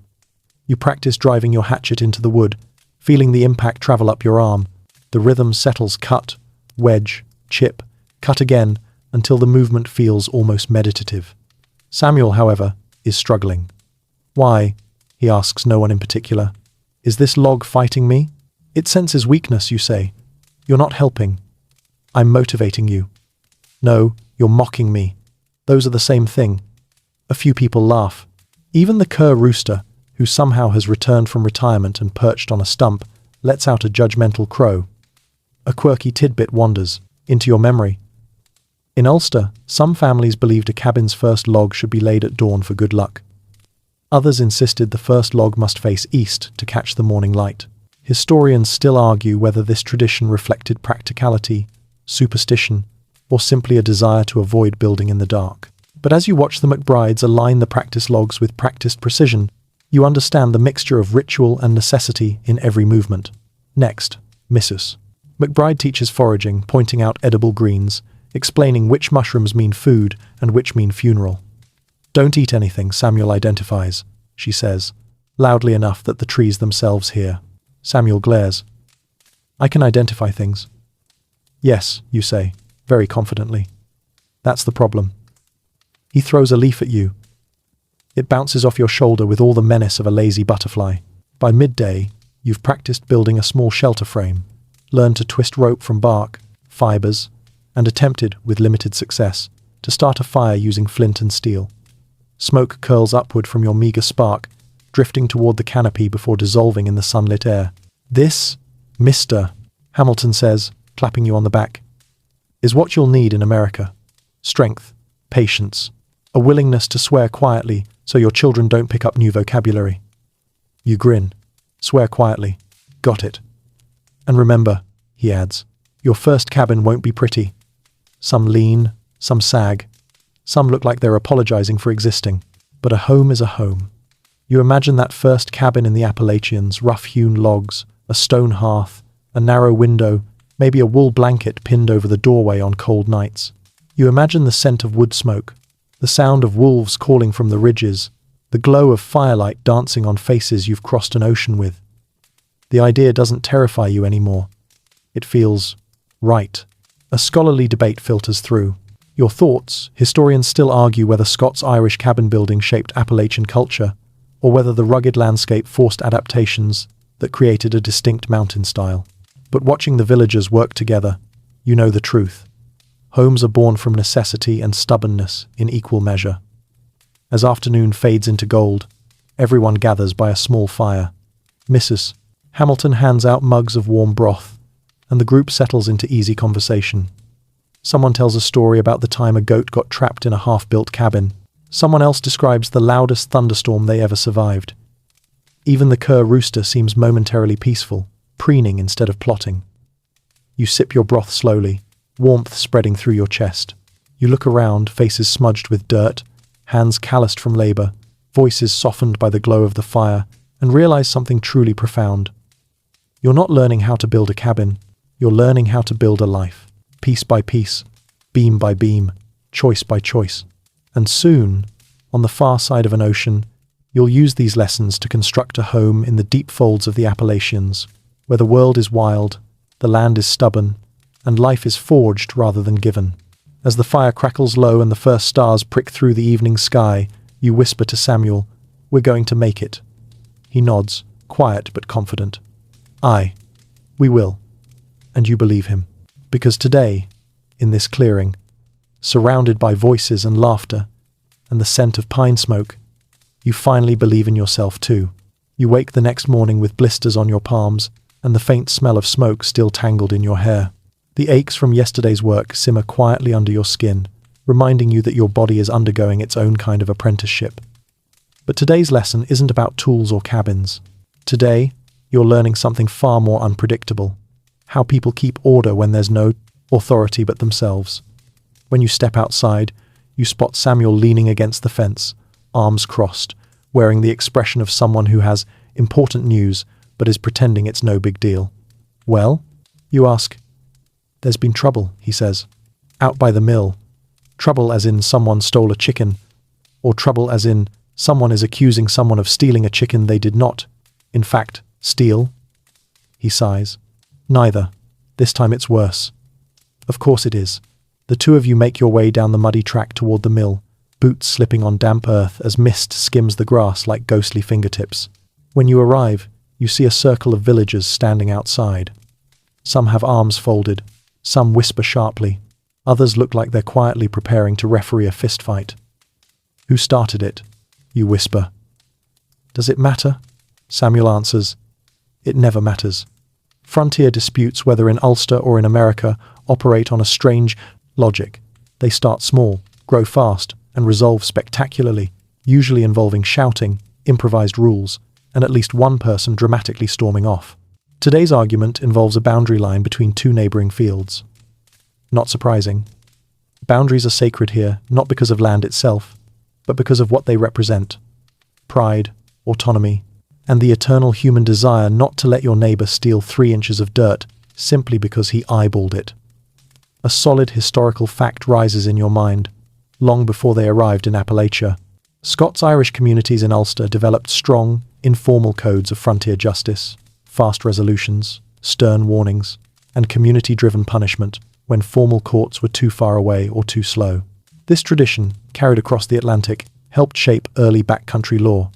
You practice driving your hatchet into the wood, feeling the impact travel up your arm. The rhythm settles: cut, wedge, chip, cut again, until the movement feels almost meditative. Samuel, however, is struggling. "Why?" he asks no one in particular. "Is this log fighting me?" "It senses weakness," you say. "You're not helping." "I'm motivating you." "No, you're mocking me." Those are the same thing. A few people laugh. Even the Kerr rooster, who somehow has returned from retirement and perched on a stump, lets out a judgmental crow. A quirky tidbit wanders into your memory. In Ulster, some families believed a cabin's first log should be laid at dawn for good luck. Others insisted the first log must face east to catch the morning light. Historians still argue whether this tradition reflected practicality, superstition, or simply a desire to avoid building in the dark. But as you watch the McBrides align the practice logs with practiced precision, you understand the mixture of ritual and necessity in every movement. Next, Mrs. McBride teaches foraging, pointing out edible greens, explaining which mushrooms mean food and which mean funeral. "Don't eat anything," Samuel identifies, she says, loudly enough that the trees themselves hear. Samuel glares. "I can identify things." "Yes," you say. very confidently. That's the problem. He throws a leaf at you. It bounces off your shoulder with all the menace of a lazy butterfly. By midday, you've practiced building a small shelter frame, learned to twist rope from bark, fibers, and attempted, with limited success, to start a fire using flint and steel. Smoke curls upward from your meager spark, drifting toward the canopy before dissolving in the sunlit air. This, Mr. Hamilton says, clapping you on the back, is what you'll need in America. Strength, patience, a willingness to swear quietly so your children don't pick up new vocabulary. You grin. Swear quietly. Got it. And remember, he adds, your first cabin won't be pretty. Some lean, some sag, some look like they're apologizing for existing. But a home is a home. You imagine that first cabin in the Appalachians, rough-hewn logs, a stone hearth, a narrow window, maybe a wool blanket pinned over the doorway on cold nights. You imagine the scent of wood smoke, the sound of wolves calling from the ridges, the glow of firelight dancing on faces you've crossed an ocean with. The idea doesn't terrify you anymore. It feels right. A scholarly debate filters through. Your thoughts, historians still argue whether Scots-Irish cabin building shaped Appalachian culture, or whether the rugged landscape forced adaptations that created a distinct mountain style. But watching the villagers work together, you know the truth. Homes are born from necessity and stubbornness in equal measure. As afternoon fades into gold, everyone gathers by a small fire. Mrs. Hamilton hands out mugs of warm broth, and the group settles into easy conversation. Someone tells a story about the time a goat got trapped in a half-built cabin. Someone else describes the loudest thunderstorm they ever survived. Even the cur rooster seems momentarily peaceful, preening instead of plotting. You sip your broth slowly, warmth spreading through your chest. You look around, faces smudged with dirt, hands calloused from labor, voices softened by the glow of the fire, and realize something truly profound. You're not learning how to build a cabin, you're learning how to build a life. Piece by piece, beam by beam, choice by choice. And soon, on the far side of an ocean, you'll use these lessons to construct a home in the deep folds of the Appalachians, where the world is wild, the land is stubborn, and life is forged rather than given. As the fire crackles low and the first stars prick through the evening sky, you whisper to Samuel, "We're going to make it." He nods, quiet but confident. "Aye, we will." And you believe him. Because today, in this clearing, surrounded by voices and laughter, and the scent of pine smoke, you finally believe in yourself too. You wake the next morning with blisters on your palms, and the faint smell of smoke still tangled in your hair. The aches from yesterday's work simmer quietly under your skin, reminding you that your body is undergoing its own kind of apprenticeship. But today's lesson isn't about tools or cabins. Today, you're learning something far more unpredictable. How people keep order when there's no authority but themselves. When you step outside, you spot Samuel leaning against the fence, arms crossed, wearing the expression of someone who has important news but is pretending it's no big deal. "Well?" you ask. "There's been trouble," he says. "Out by the mill. Trouble as in someone stole a chicken, or trouble as in someone is accusing someone of stealing a chicken they did not, in fact, steal." He sighs. "Neither. This time it's worse." "Of course it is." The two of you make your way down the muddy track toward the mill, boots slipping on damp earth as mist skims the grass like ghostly fingertips. When you arrive, you see a circle of villagers standing outside. Some have arms folded, some whisper sharply, others look like they're quietly preparing to referee a fistfight. "Who started it?" you whisper. "Does it matter?" Samuel answers. "It never matters." Frontier disputes, whether in Ulster or in America, operate on a strange logic. They start small, grow fast, and resolve spectacularly, usually involving shouting, improvised rules, and at least one person dramatically storming off. Today's argument involves a boundary line between two neighboring fields. Not surprising. Boundaries are sacred here, not because of land itself, but because of what they represent. Pride, autonomy, and the eternal human desire not to let your neighbor steal 3 inches of dirt simply because he eyeballed it. A solid historical fact rises in your mind, long before they arrived in Appalachia. Scots-Irish communities in Ulster developed strong, informal codes of frontier justice, fast resolutions, stern warnings, and community-driven punishment. when formal courts were too far away or too slow. This tradition, carried across the Atlantic, helped shape early backcountry law.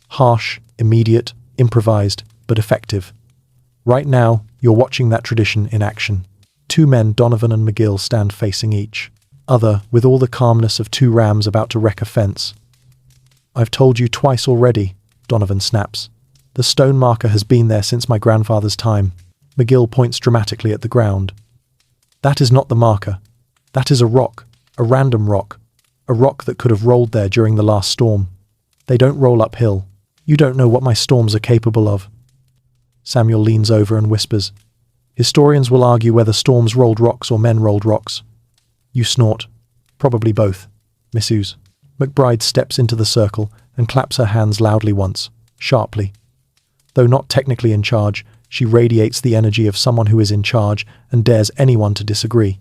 Harsh, immediate, improvised, but effective. Right now, you're watching that tradition in action. Two men, Donovan and McGill, stand facing each other with all the calmness of two rams about to wreck a fence. "I've told you twice already," Donovan snaps. "The stone marker has been there since my grandfather's time." McGill points dramatically at the ground. "That is not the marker. That is a rock, a random rock, a rock that could have rolled there during the last storm. They don't roll uphill. You don't know what my storms are capable of." Samuel leans over and whispers, "Historians will argue whether storms rolled rocks or men rolled rocks." You snort. "Probably both, Missus." McBride steps into the circle and claps her hands loudly once, sharply. Though not technically in charge, she radiates the energy of someone who is in charge and dares anyone to disagree.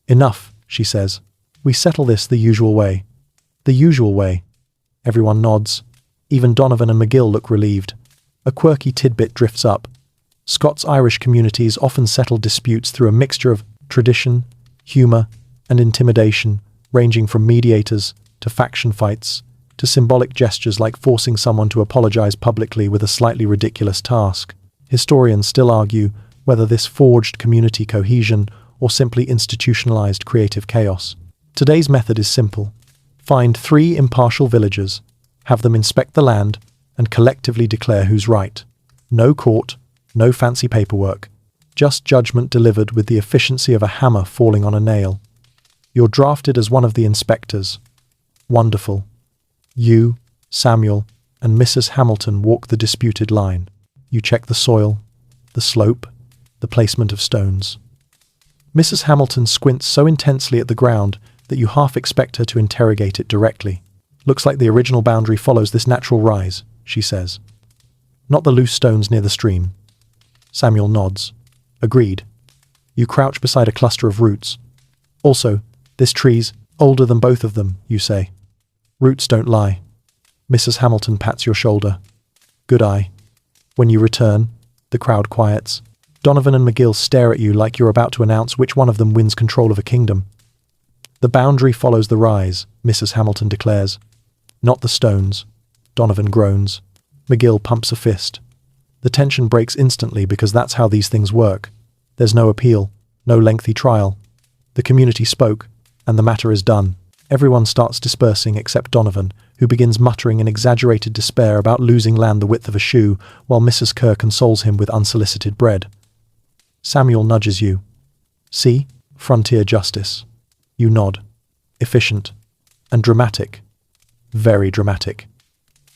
"Enough," she says. "We settle this the usual way." "The usual way." Everyone nods. Even Donovan and McGill look relieved. A quirky tidbit drifts up. Scots-Irish communities often settle disputes through a mixture of tradition, humour, and intimidation, ranging from mediators to faction fights, to symbolic gestures like forcing someone to apologise publicly with a slightly ridiculous task. Historians still argue whether this forged community cohesion or simply institutionalised creative chaos. Today's method is simple. Find 3 impartial villagers, have them inspect the land, and collectively declare who's right. No court, no fancy paperwork, just judgment delivered with the efficiency of a hammer falling on a nail. You're drafted as one of the inspectors. Wonderful. You, Samuel, and Mrs. Hamilton walk the disputed line. You check the soil, the slope, the placement of stones. Mrs. Hamilton squints so intensely at the ground that you half expect her to interrogate it directly. "Looks like the original boundary follows this natural rise," she says. "Not the loose stones near the stream." Samuel nods. "Agreed." You crouch beside a cluster of roots. "Also, this tree's older than both of them," you say. "Roots don't lie." Mrs. Hamilton pats your shoulder. "Good eye." When you return, the crowd quiets. Donovan and McGill stare at you like you're about to announce which one of them wins control of a kingdom. "The boundary follows the rise," Mrs. Hamilton declares. "Not the stones." Donovan groans. McGill pumps a fist. The tension breaks instantly because that's how these things work. There's no appeal, no lengthy trial. The community spoke, and the matter is done. Everyone starts dispersing except Donovan, who begins muttering in exaggerated despair about losing land the width of a shoe, while Mrs. Kerr consoles him with unsolicited bread. Samuel nudges you. "See? Frontier justice." You nod. Efficient. And dramatic. Very dramatic.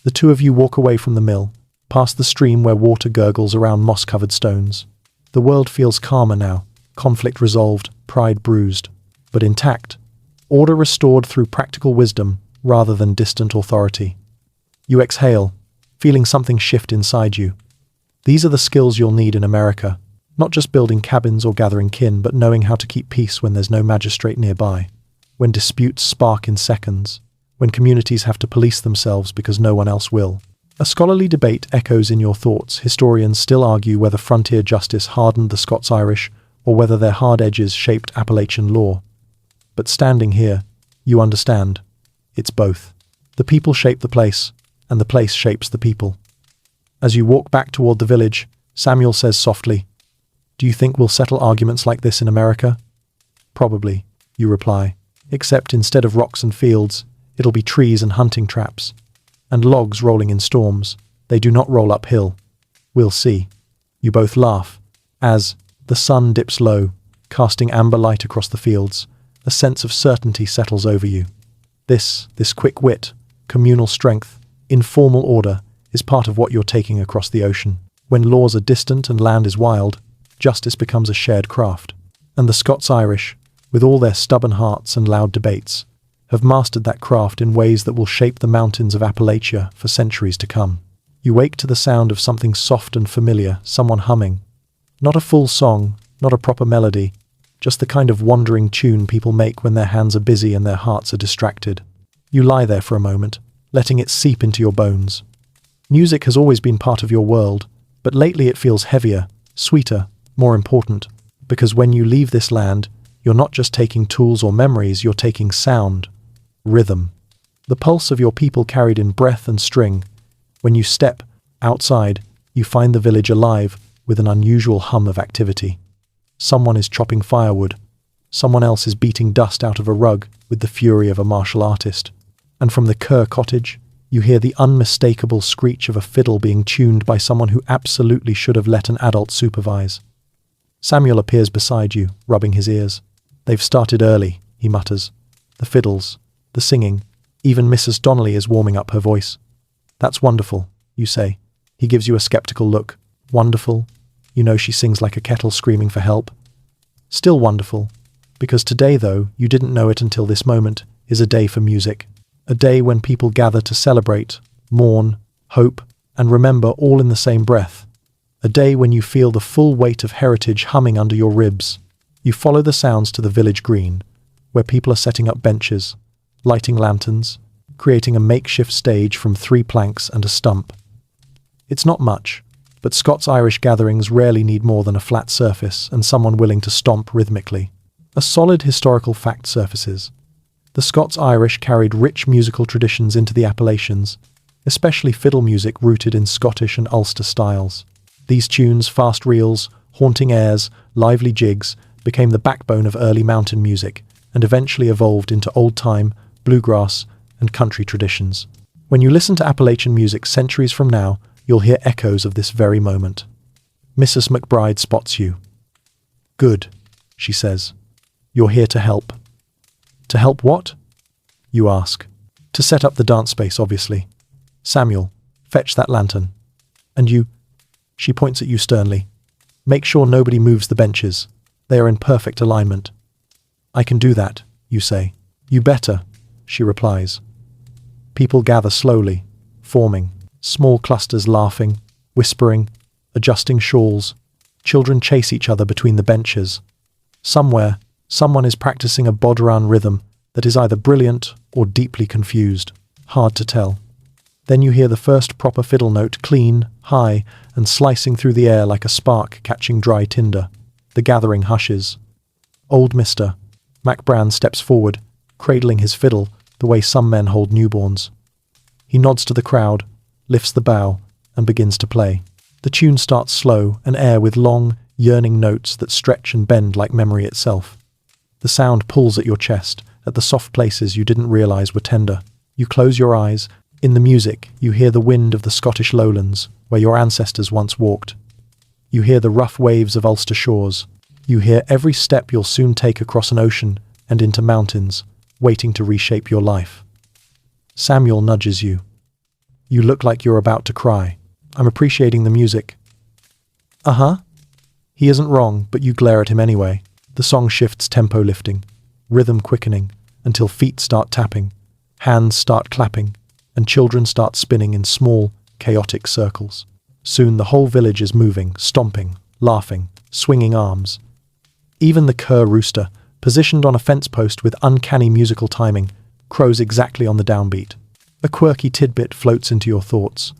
The two of you walk away from the mill, past the stream where water gurgles around moss-covered stones. The world feels calmer now, conflict resolved, pride bruised, but intact. Order restored through practical wisdom rather than distant authority. You exhale, feeling something shift inside you. These are the skills you'll need in America, not just building cabins or gathering kin, but knowing how to keep peace when there's no magistrate nearby, when disputes spark in seconds, when communities have to police themselves because no one else will. A scholarly debate echoes in your thoughts. Historians still argue whether frontier justice hardened the Scots-Irish or whether their hard edges shaped Appalachian law. But standing here, you understand. It's both. The people shape the place, and the place shapes the people. As you walk back toward the village, Samuel says softly, "Do you think we'll settle arguments like this in America?" "Probably," you reply, "except instead of rocks and fields, it'll be trees and hunting traps. And logs rolling in storms. They do not roll uphill. We'll see." You both laugh, as the sun dips low, casting amber light across the fields. A sense of certainty settles over you. This quick wit, communal strength, informal order, is part of what you're taking across the ocean. When laws are distant and land is wild, justice becomes a shared craft. And the Scots-Irish, with all their stubborn hearts and loud debates, have mastered that craft in ways that will shape the mountains of Appalachia for centuries to come. You wake to the sound of something soft and familiar, someone humming. Not a full song, not a proper melody, just the kind of wandering tune people make when their hands are busy and their hearts are distracted. You lie there for a moment, letting it seep into your bones. Music has always been part of your world, but lately it feels heavier, sweeter, more important. Because when you leave this land, you're not just taking tools or memories, you're taking sound, rhythm, the pulse of your people carried in breath and string. When you step outside, you find the village alive with an unusual hum of activity. Someone is chopping firewood. Someone else is beating dust out of a rug with the fury of a martial artist. And from the Kerr cottage, you hear the unmistakable screech of a fiddle being tuned by someone who absolutely should have let an adult supervise. Samuel appears beside you, rubbing his ears. "They've started early," he mutters. "The fiddles, the singing, even Mrs. Donnelly is warming up her voice." "That's wonderful," you say. He gives you a skeptical look. "Wonderful? You know she sings like a kettle screaming for help." "Still wonderful, because today, though you didn't know it until this moment, is a day for music. A day when people gather to celebrate, mourn, hope, and remember all in the same breath. A day when you feel the full weight of heritage humming under your ribs. You follow the sounds to the village green, where people are setting up benches, lighting lanterns, creating a makeshift stage from 3 planks and a stump. It's not much, but Scots-Irish gatherings rarely need more than a flat surface and someone willing to stomp rhythmically. A solid historical fact surfaces. The Scots-Irish carried rich musical traditions into the Appalachians, especially fiddle music rooted in Scottish and Ulster styles. These tunes, fast reels, haunting airs, lively jigs, became the backbone of early mountain music and eventually evolved into old-time, bluegrass, and country traditions. When you listen to Appalachian music centuries from now, you'll hear echoes of this very moment. Mrs. McBride spots you. "Good," she says. "You're here to help." "To help what?" you ask. "To set up the dance space, obviously. Samuel, fetch that lantern. And you," she points at you sternly, "make sure nobody moves the benches. They are in perfect alignment." "I can do that," you say. "You better," she replies. People gather slowly, forming, small clusters laughing, whispering, adjusting shawls. Children chase each other between the benches. Somewhere, someone is practicing a bodhran rhythm that is either brilliant or deeply confused. Hard to tell. Then you hear the first proper fiddle note, clean, high, and slicing through the air like a spark catching dry tinder. The gathering hushes. Old Mr. MacBran steps forward, cradling his fiddle the way some men hold newborns. He nods to the crowd, lifts the bow, and begins to play. The tune starts slow, an air with long, yearning notes that stretch and bend like memory itself. The sound pulls at your chest, at the soft places you didn't realize were tender. You close your eyes. In the music, you hear the wind of the Scottish lowlands, where your ancestors once walked. You hear the rough waves of Ulster shores. You hear every step you'll soon take across an ocean and into mountains, waiting to reshape your life. Samuel nudges you. You look like you're about to cry. "I'm appreciating the music." "Uh-huh." He isn't wrong, but you glare at him anyway. The song shifts, tempo lifting, rhythm quickening, until feet start tapping, hands start clapping, and children start spinning in small, chaotic circles. Soon the whole village is moving, stomping, laughing, swinging arms. Even the Kerr rooster, positioned on a fence post with uncanny musical timing, crows exactly on the downbeat. A quirky tidbit floats into your thoughts.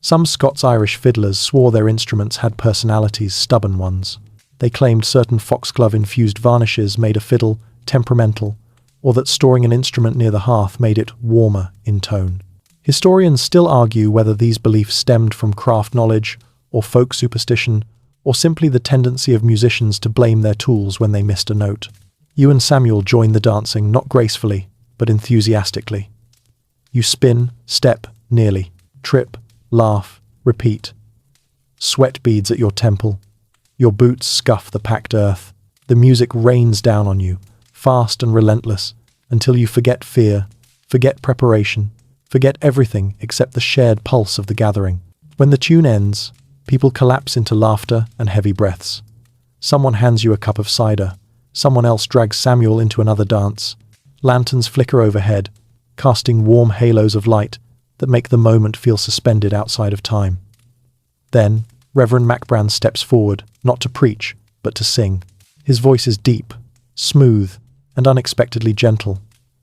Some Scots-Irish fiddlers swore their instruments had personalities, stubborn ones. They claimed certain foxglove-infused varnishes made a fiddle temperamental, or that storing an instrument near the hearth made it warmer in tone. Historians still argue whether these beliefs stemmed from craft knowledge, or folk superstition, or simply the tendency of musicians to blame their tools when they missed a note. You and Samuel join the dancing, not gracefully, but enthusiastically. You spin, step, nearly, trip, laugh, repeat. Sweat beads at your temple. Your boots scuff the packed earth. The music rains down on you, fast and relentless, until you forget fear, forget preparation, forget everything except the shared pulse of the gathering. When the tune ends, people collapse into laughter and heavy breaths. Someone hands you a cup of cider. Someone else drags Samuel into another dance. Lanterns flicker overhead, casting warm halos of light that make the moment feel suspended outside of time. Then, Reverend MacBran steps forward, not to preach, but to sing. His voice is deep, smooth, and unexpectedly gentle,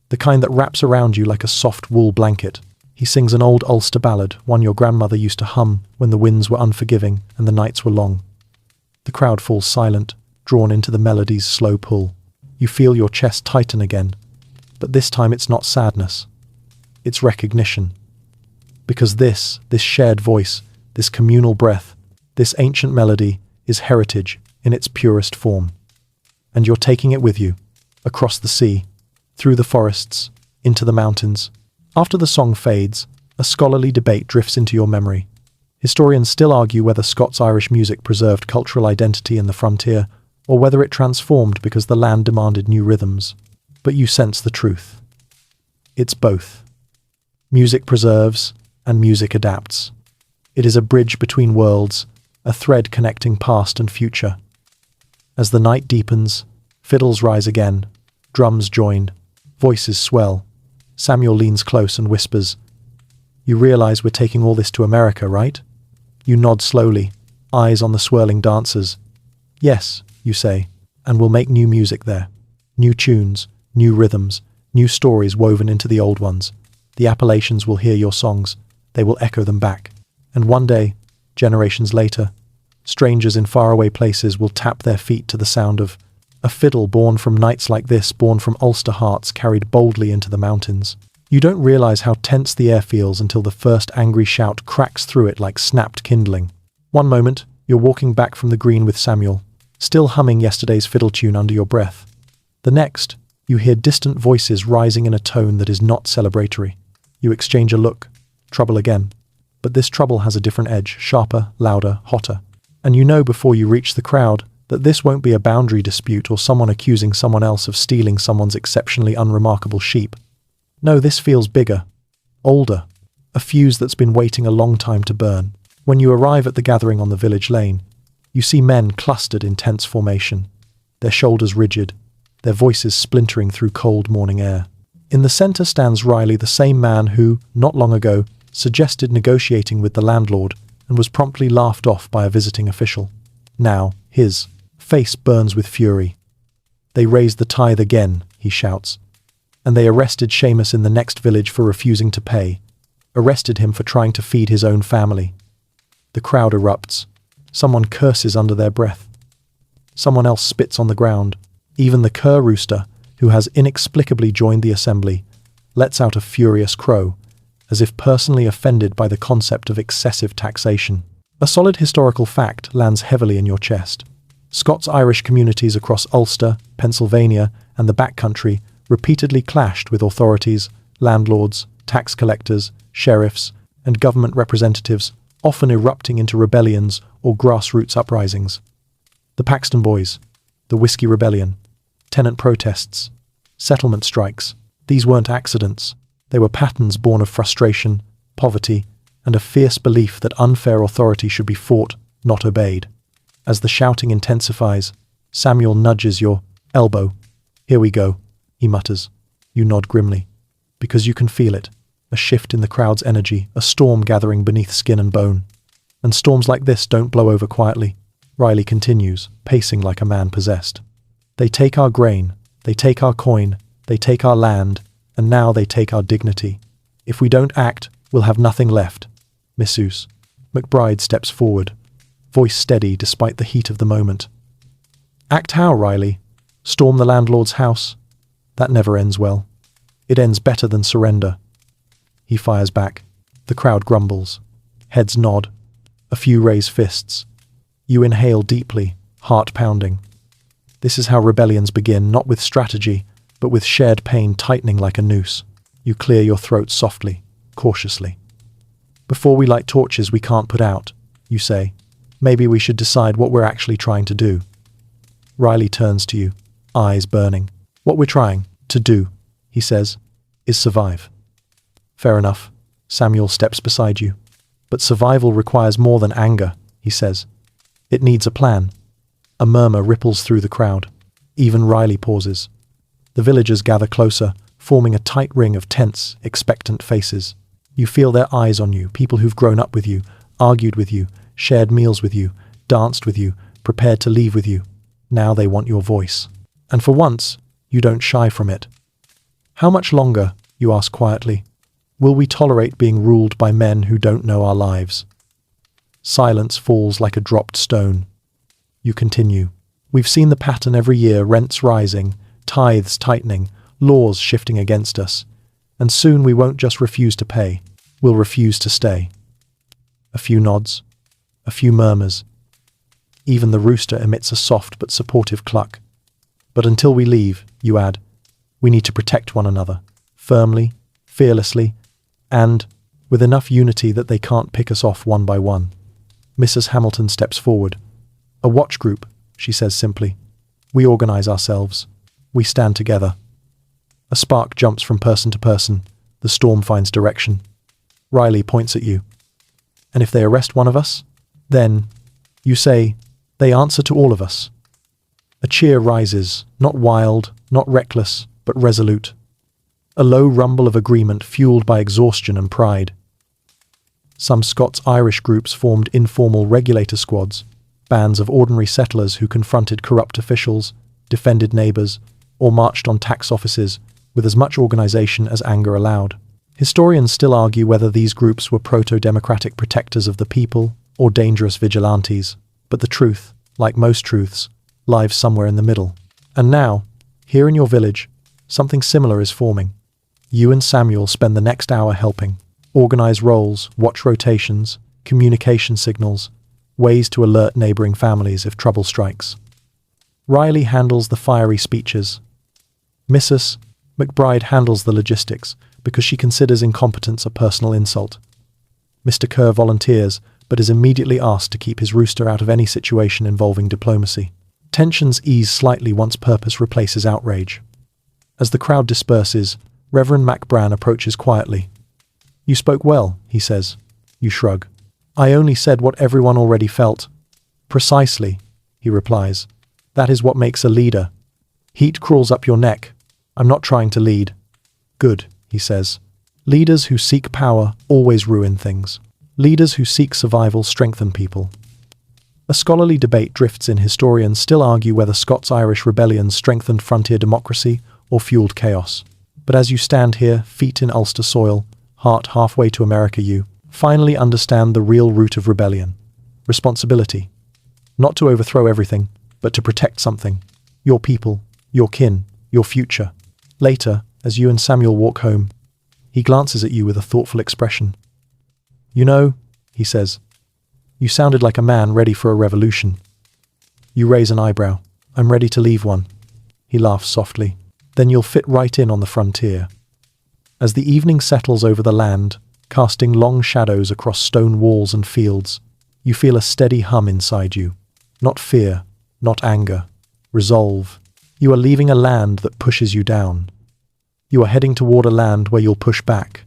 the kind that wraps around you like a soft wool blanket. He sings an old Ulster ballad, one your grandmother used to hum when the winds were unforgiving and the nights were long. The crowd falls silent, drawn into the melody's slow pull. You feel your chest tighten again, but this time it's not sadness. It's recognition. Because this shared voice, this communal breath, this ancient melody is heritage in its purest form. And you're taking it with you, across the sea, through the forests, into the mountains. After the song fades, a scholarly debate drifts into your memory. Historians still argue whether Scots-Irish music preserved cultural identity in the frontier, or whether it transformed because the land demanded new rhythms. But you sense the truth. It's both. Music preserves, and music adapts. It is a bridge between worlds, a thread connecting past and future. As the night deepens, fiddles rise again, drums join, voices swell. Samuel leans close and whispers, "You realize we're taking all this to America, right?" You nod slowly, eyes on the swirling dancers. "Yes," you say, "and we'll make new music there. New tunes, new rhythms, new stories woven into the old ones. The Appalachians will hear your songs. They will echo them back. And one day, generations later, strangers in faraway places will tap their feet to the sound of a fiddle born from nights like this, born from Ulster hearts carried boldly into the mountains." You don't realize how tense the air feels until the first angry shout cracks through it like snapped kindling. One moment, you're walking back from the green with Samuel, still humming yesterday's fiddle tune under your breath. The next, you hear distant voices rising in a tone that is not celebratory. You exchange a look. Trouble again. But this trouble has a different edge, sharper, louder, hotter. And you know before you reach the crowd that this won't be a boundary dispute or someone accusing someone else of stealing someone's exceptionally unremarkable sheep. No, this feels bigger, older, a fuse that's been waiting a long time to burn. When you arrive at the gathering on the village lane, you see men clustered in tense formation, their shoulders rigid, their voices splintering through cold morning air. In the center stands Riley, the same man who, not long ago, suggested negotiating with the landlord and was promptly laughed off by a visiting official. Now, his face burns with fury. "They raised the tithe again," he shouts. "And they arrested Seamus in the next village for refusing to pay, arrested him for trying to feed his own family." The crowd erupts. Someone curses under their breath. Someone else spits on the ground. Even the cur rooster, who has inexplicably joined the assembly, lets out a furious crow, as if personally offended by the concept of excessive taxation. A solid historical fact lands heavily in your chest. Scots-Irish communities across Ulster, Pennsylvania, and the backcountry repeatedly clashed with authorities, landlords, tax collectors, sheriffs, and government representatives, often erupting into rebellions or grassroots uprisings. The Paxton Boys, the Whiskey Rebellion, tenant protests, settlement strikes, these weren't accidents. They were patterns born of frustration, poverty, and a fierce belief that unfair authority should be fought, not obeyed. As the shouting intensifies, Samuel nudges your elbow. "Here we go," he mutters. You nod grimly, because you can feel it, a shift in the crowd's energy, a storm gathering beneath skin and bone. And storms like this don't blow over quietly. Riley continues, pacing like a man possessed. "They take our grain, they take our coin, they take our land, and now they take our dignity. If we don't act, we'll have nothing left." Missus McBride steps forward, voice steady despite the heat of the moment. "Act how, Riley? Storm the landlord's house? That never ends well. It ends better than surrender." He fires back. The crowd grumbles. Heads nod. A few raise fists. You inhale deeply, heart pounding. This is how rebellions begin, not with strategy, but with shared pain tightening like a noose. You clear your throat softly, cautiously. "Before we light torches we can't put out," you say. "Maybe we should decide what we're actually trying to do." Riley turns to you, eyes burning. "What we're trying to do," he says, "is survive." "Fair enough." Samuel steps beside you. "But survival requires more than anger," he says. "It needs a plan." A murmur ripples through the crowd. Even Riley pauses. The villagers gather closer, forming a tight ring of tense, expectant faces. You feel their eyes on you, people who've grown up with you, argued with you, shared meals with you, danced with you, prepared to leave with you. Now they want your voice. And for once, you don't shy from it. "How much longer?" you ask quietly. "Will we tolerate being ruled by men who don't know our lives?" Silence falls like a dropped stone. You continue. We've seen the pattern every year, rents rising, tithes tightening, laws shifting against us. And soon we won't just refuse to pay, we'll refuse to stay. A few nods, a few murmurs. Even the rooster emits a soft but supportive cluck. But until we leave, you add, we need to protect one another, firmly, fearlessly, and with enough unity that they can't pick us off one by one. Mrs. Hamilton steps forward. A watch group, she says simply. We organize ourselves. We stand together. A spark jumps from person to person. The storm finds direction. Riley points at you. And if they arrest one of us? Then, you say, they answer to all of us. A cheer rises, not wild, not reckless, but resolute. A low rumble of agreement fueled by exhaustion and pride. Some Scots-Irish groups formed informal regulator squads, bands of ordinary settlers who confronted corrupt officials, defended neighbours, or marched on tax offices with as much organisation as anger allowed. Historians still argue whether these groups were proto-democratic protectors of the people or dangerous vigilantes, but the truth, like most truths, lies somewhere in the middle. And now, here in your village, something similar is forming. You and Samuel spend the next hour helping. Organise roles, watch rotations, communication signals, ways to alert neighbouring families if trouble strikes. Riley handles the fiery speeches. Mrs. McBride handles the logistics because she considers incompetence a personal insult. Mr. Kerr volunteers, but is immediately asked to keep his rooster out of any situation involving diplomacy. Tensions ease slightly once purpose replaces outrage. As the crowd disperses, Reverend MacBran approaches quietly. You spoke well, he says. You shrug. I only said what everyone already felt. Precisely, he replies. That is what makes a leader. Heat crawls up your neck. I'm not trying to lead. Good, he says. Leaders who seek power always ruin things. Leaders who seek survival strengthen people. A scholarly debate drifts in. Historians still argue whether Scots-Irish rebellions strengthened frontier democracy or fueled chaos. But as you stand here, feet in Ulster soil, heart halfway to America, you finally understand the real root of rebellion. Responsibility. Not to overthrow everything, but to protect something. Your people, your kin, your future. Later, as you and Samuel walk home, he glances at you with a thoughtful expression. You know, he says, you sounded like a man ready for a revolution. You raise an eyebrow. I'm ready to leave one. He laughs softly. Then you'll fit right in on the frontier. As the evening settles over the land, casting long shadows across stone walls and fields, you feel a steady hum inside you. Not fear, not anger. Resolve. You are leaving a land that pushes you down. You are heading toward a land where you'll push back,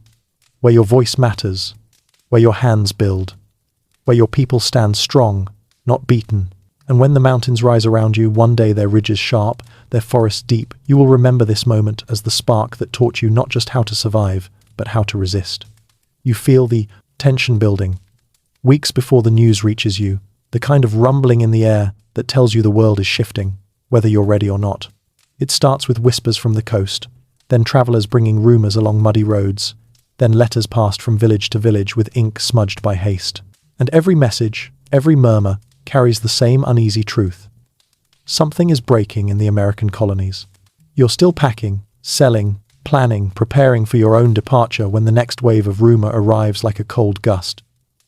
where your voice matters, where your hands build, where your people stand strong, not beaten. And when the mountains rise around you, one day their ridges sharp, their forests deep, you will remember this moment as the spark that taught you not just how to survive, but how to resist. You feel the tension building. Weeks before the news reaches you, the kind of rumbling in the air that tells you the world is shifting, whether you're ready or not. It starts with whispers from the coast, then travellers bringing rumours along muddy roads, then letters passed from village to village with ink smudged by haste. And every message, every murmur, carries the same uneasy truth. Something is breaking in the American colonies. You're still packing, selling, planning, preparing for your own departure when the next wave of rumour arrives like a cold gust.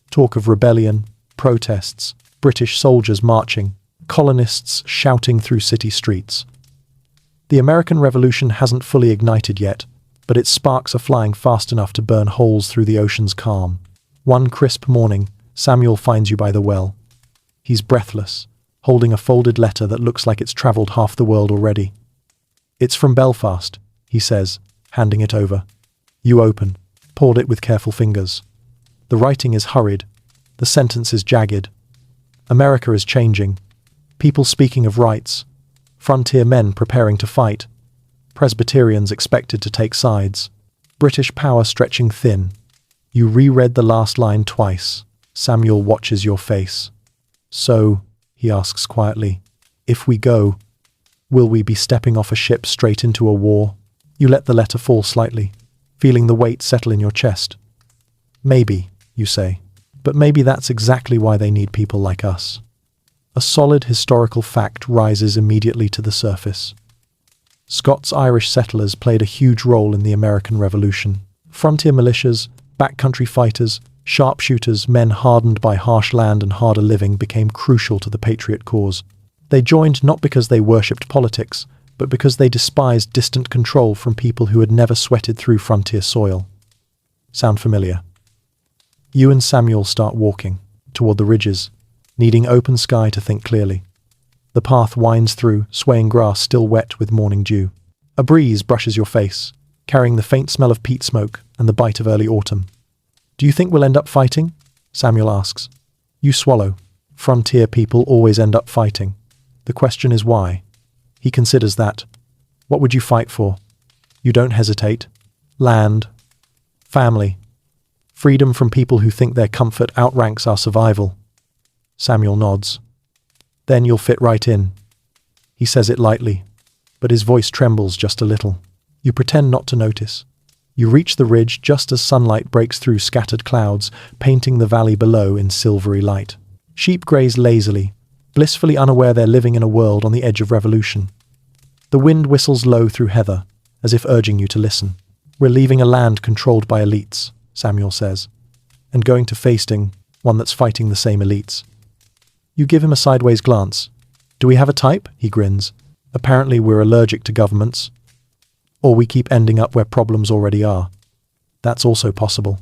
Talk of rebellion, protests, British soldiers marching, colonists shouting through city streets. The American Revolution hasn't fully ignited yet, but its sparks are flying fast enough to burn holes through the ocean's calm. One crisp morning, Samuel finds you by the well. He's breathless, holding a folded letter that looks like it's travelled half the world already. It's from Belfast, he says, handing it over. You open, pulled it with careful fingers. The writing is hurried, the sentence is jagged. America is changing. People speaking of rights. Frontier men preparing to fight. Presbyterians expected to take sides. British power stretching thin. You reread the last line twice. Samuel watches your face. So, he asks quietly, if we go, will we be stepping off a ship straight into a war? You let the letter fall slightly, feeling the weight settle in your chest. Maybe, you say, but maybe that's exactly why they need people like us. A solid historical fact rises immediately to the surface. Scots-Irish settlers played a huge role in the American Revolution. Frontier militias, backcountry fighters, sharpshooters, men hardened by harsh land and harder living became crucial to the patriot cause. They joined not because they worshipped politics, but because they despised distant control from people who had never sweated through frontier soil. Sound familiar? You and Samuel start walking toward the ridges, needing open sky to think clearly. The path winds through swaying grass still wet with morning dew. A breeze brushes your face, carrying the faint smell of peat smoke and the bite of early autumn. Do you think we'll end up fighting? Samuel asks. You swallow. Frontier people always end up fighting. The question is why. He considers that. What would you fight for? You don't hesitate. Land. Family. Freedom from people who think their comfort outranks our survival. Samuel nods. Then you'll fit right in. He says it lightly, but his voice trembles just a little. You pretend not to notice. You reach the ridge just as sunlight breaks through scattered clouds, painting the valley below in silvery light. Sheep graze lazily, blissfully unaware they're living in a world on the edge of revolution. The wind whistles low through heather, as if urging you to listen. We're leaving a land controlled by elites, Samuel says, and going to facing one that's fighting the same elites. You give him a sideways glance. Do we have a type? He grins. Apparently we're allergic to governments. Or we keep ending up where problems already are. That's also possible.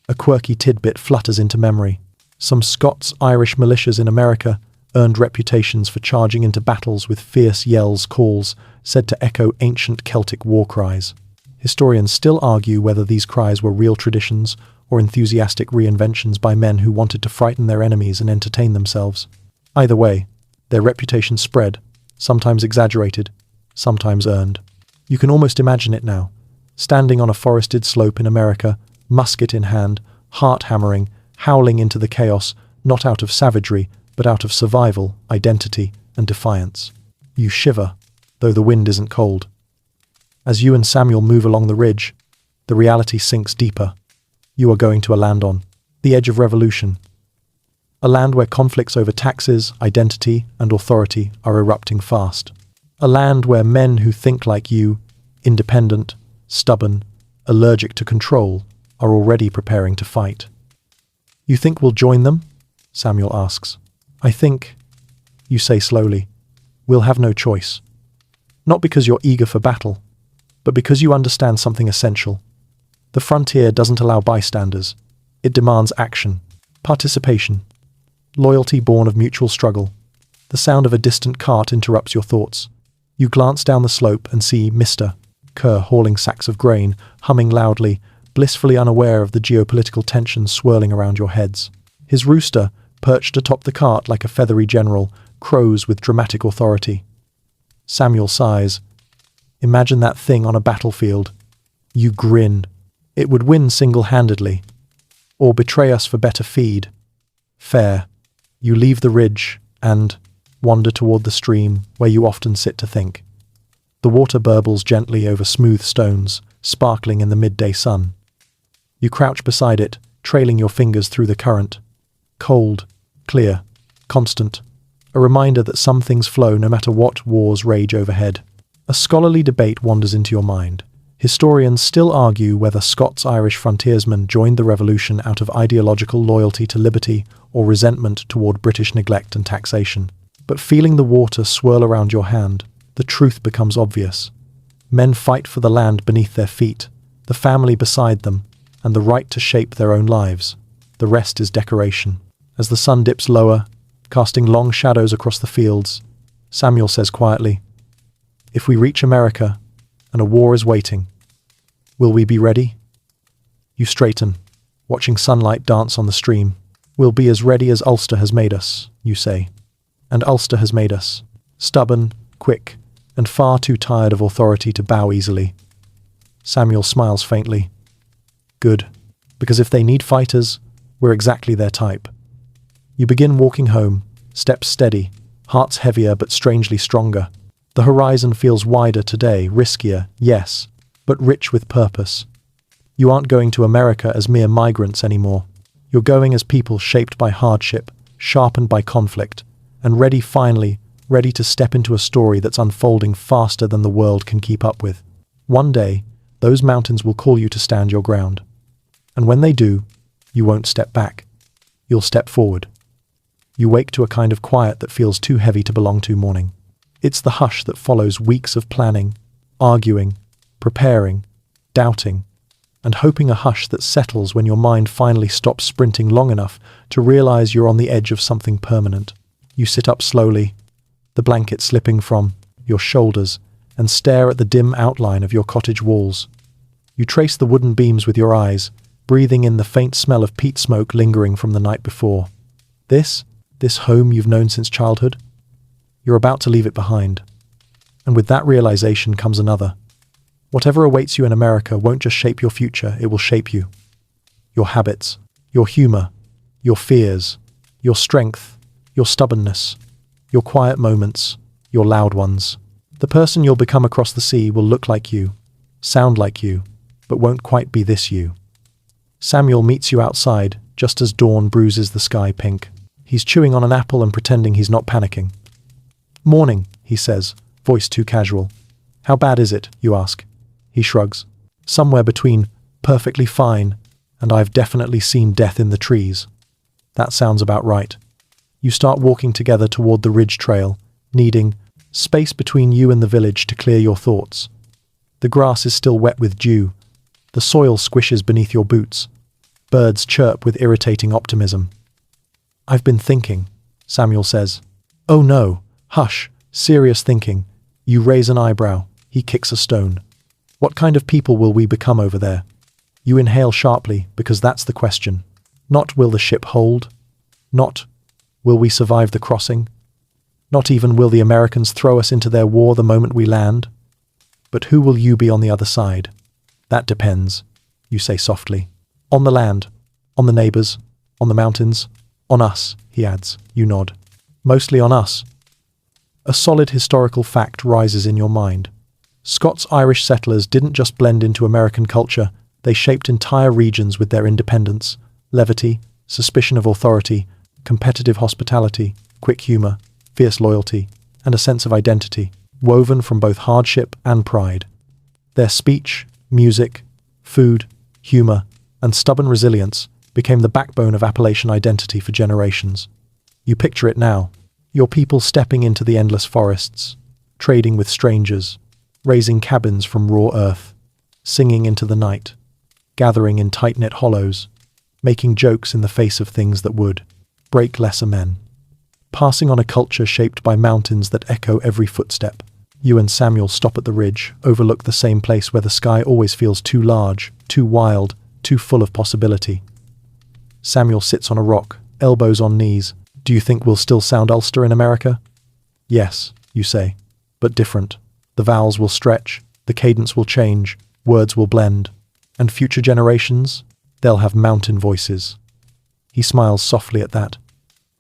A quirky tidbit flutters into memory. Some Scots-Irish militias in America earned reputations for charging into battles with fierce yells, calls, said to echo ancient Celtic war cries. Historians still argue whether these cries were real traditions or enthusiastic reinventions by men who wanted to frighten their enemies and entertain themselves. Either way, their reputation spread, sometimes exaggerated, sometimes earned. You can almost imagine it now, standing on a forested slope in America, musket in hand, heart hammering, howling into the chaos, not out of savagery, but out of survival, identity, and defiance. You shiver, though the wind isn't cold. As you and Samuel move along the ridge, the reality sinks deeper. You are going to a land on the edge of revolution. A land where conflicts over taxes, identity, and authority are erupting fast. A land where men who think like you, independent, stubborn, allergic to control, are already preparing to fight. You think we'll join them? Samuel asks. I think, you say slowly, we'll have no choice. Not because you're eager for battle, but because you understand something essential. The frontier doesn't allow bystanders. It demands action, participation, loyalty born of mutual struggle. The sound of a distant cart interrupts your thoughts. You glance down the slope and see Mr. Kerr hauling sacks of grain, humming loudly, blissfully unaware of the geopolitical tensions swirling around your heads. His rooster, perched atop the cart like a feathery general, crows with dramatic authority. Samuel sighs. Imagine that thing on a battlefield. You grin. It would win single-handedly. Or betray us for better feed. Fair. You leave the ridge and wander toward the stream where you often sit to think. The water burbles gently over smooth stones, sparkling in the midday sun. You crouch beside it, trailing your fingers through the current. Cold, clear, constant. A reminder that some things flow no matter what wars rage overhead. A scholarly debate wanders into your mind. Historians still argue whether Scots-Irish frontiersmen joined the revolution out of ideological loyalty to liberty or resentment toward British neglect and taxation. But feeling the water swirl around your hand, the truth becomes obvious. Men fight for the land beneath their feet, the family beside them, and the right to shape their own lives. The rest is decoration. As the sun dips lower, casting long shadows across the fields, Samuel says quietly, "If we reach America, and a war is waiting, will we be ready?" You straighten, watching sunlight dance on the stream. "We'll be as ready as Ulster has made us," you say. And Ulster has made us. Stubborn, quick, and far too tired of authority to bow easily. Samuel smiles faintly. Good, because if they need fighters, we're exactly their type. You begin walking home, steps steady, hearts heavier but strangely stronger. The horizon feels wider today, riskier, yes, but rich with purpose. You aren't going to America as mere migrants anymore. You're going as people shaped by hardship, sharpened by conflict, and ready to step into a story that's unfolding faster than the world can keep up with. One day, those mountains will call you to stand your ground. And when they do, you won't step back. You'll step forward. You wake to a kind of quiet that feels too heavy to belong to morning. It's the hush that follows weeks of planning, arguing, preparing, doubting, and hoping, a hush that settles when your mind finally stops sprinting long enough to realize you're on the edge of something permanent. You sit up slowly, the blanket slipping from your shoulders, and stare at the dim outline of your cottage walls. You trace the wooden beams with your eyes, breathing in the faint smell of peat smoke lingering from the night before. This home you've known since childhood, you're about to leave it behind. And with that realization comes another. Whatever awaits you in America won't just shape your future, it will shape you. Your habits, your humor, your fears, your strength, your stubbornness, your quiet moments, your loud ones. The person you'll become across the sea will look like you, sound like you, but won't quite be this you. Samuel meets you outside, just as dawn bruises the sky pink. He's chewing on an apple and pretending he's not panicking. "Morning," he says, voice too casual. "How bad is it?" you ask. He shrugs. "Somewhere between perfectly fine and I've definitely seen death in the trees." That sounds about right. You start walking together toward the ridge trail, needing space between you and the village to clear your thoughts. The grass is still wet with dew. The soil squishes beneath your boots. Birds chirp with irritating optimism. "I've been thinking," Samuel says. "Oh no, hush, serious thinking." You raise an eyebrow. He kicks a stone. "What kind of people will we become over there?" You inhale sharply, because that's the question. Not will the ship hold? Not will we survive the crossing? Not even will the Americans throw us into their war the moment we land? But who will you be on the other side? "That depends," you say softly. "On the land, on the neighbors, on the mountains, on us," he adds. You nod. "Mostly on us." A solid historical fact rises in your mind. Scots-Irish settlers didn't just blend into American culture, they shaped entire regions with their independence, levity, suspicion of authority, competitive hospitality, quick humor, fierce loyalty, and a sense of identity, woven from both hardship and pride. Their speech, music, food, humor, and stubborn resilience became the backbone of Appalachian identity for generations. You picture it now, your people stepping into the endless forests, trading with strangers, raising cabins from raw earth, singing into the night, gathering in tight-knit hollows, making jokes in the face of things that would break lesser men, passing on a culture shaped by mountains that echo every footstep. You and Samuel stop at the ridge, overlook the same place where the sky always feels too large, too wild, too full of possibility. Samuel sits on a rock, elbows on knees. "Do you think we'll still sound Ulster in America?" "Yes," you say, "but different. The vowels will stretch, the cadence will change, words will blend. And future generations? They'll have mountain voices." He smiles softly at that.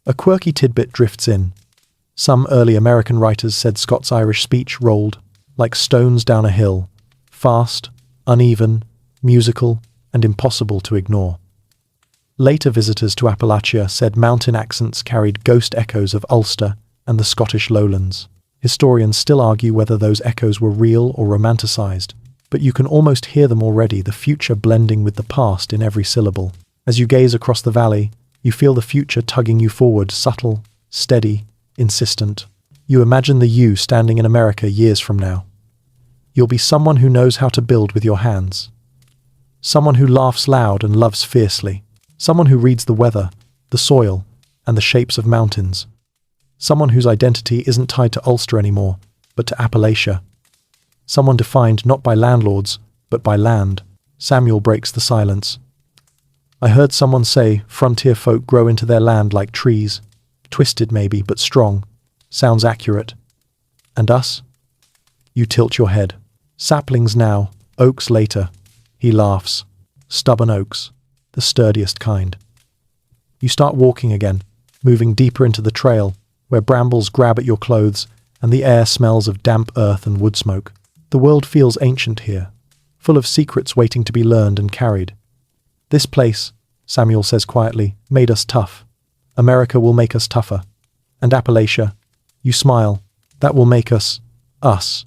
A quirky tidbit drifts in. Some early American writers said Scots-Irish speech rolled like stones down a hill, fast, uneven, musical, and impossible to ignore. Later visitors to Appalachia said mountain accents carried ghost echoes of Ulster and the Scottish lowlands. Historians still argue whether those echoes were real or romanticized, but you can almost hear them already, the future blending with the past in every syllable. As you gaze across the valley, you feel the future tugging you forward, subtle, steady, insistent. You imagine the you standing in America years from now. You'll be someone who knows how to build with your hands. Someone who laughs loud and loves fiercely. Someone who reads the weather, the soil, and the shapes of mountains. Someone whose identity isn't tied to Ulster anymore, but to Appalachia. Someone defined not by landlords, but by land. Samuel breaks the silence. "I heard someone say frontier folk grow into their land like trees. Twisted maybe, but strong. Sounds accurate. And us?" You tilt your head. "Saplings now, oaks later." He laughs. "Stubborn oaks, the sturdiest kind." You start walking again, moving deeper into the trail, where brambles grab at your clothes and the air smells of damp earth and wood smoke. The world feels ancient here, full of secrets waiting to be learned and carried. "This place," Samuel says quietly, "made us tough. America will make us tougher." And Appalachia, you smile. That will make us, us.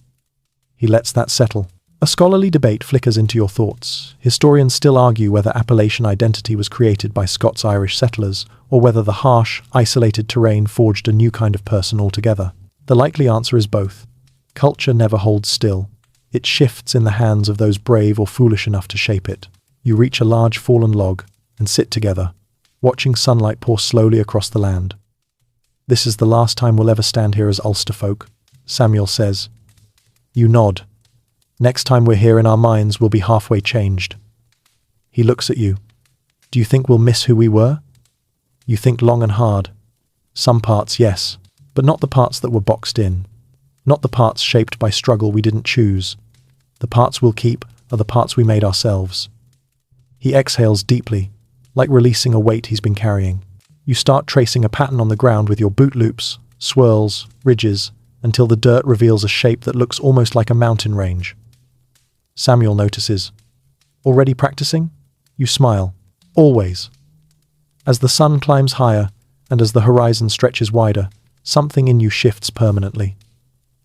He lets that settle. A scholarly debate flickers into your thoughts. Historians still argue whether Appalachian identity was created by Scots-Irish settlers, or whether the harsh, isolated terrain forged a new kind of person altogether. The likely answer is both. Culture never holds still. It shifts in the hands of those brave or foolish enough to shape it. You reach a large fallen log and sit together, watching sunlight pour slowly across the land. "This is the last time we'll ever stand here as Ulster folk," Samuel says. You nod. "Next time we're here in our minds, we'll be halfway changed." He looks at you. "Do you think we'll miss who we were?" You think long and hard. Some parts, yes, but not the parts that were boxed in. Not the parts shaped by struggle we didn't choose. The parts we'll keep are the parts we made ourselves. He exhales deeply, like releasing a weight he's been carrying. You start tracing a pattern on the ground with your boot loops, swirls, ridges, until the dirt reveals a shape that looks almost like a mountain range. Samuel notices. "Already practicing?" You smile. "Always." As the sun climbs higher, and as the horizon stretches wider, something in you shifts permanently.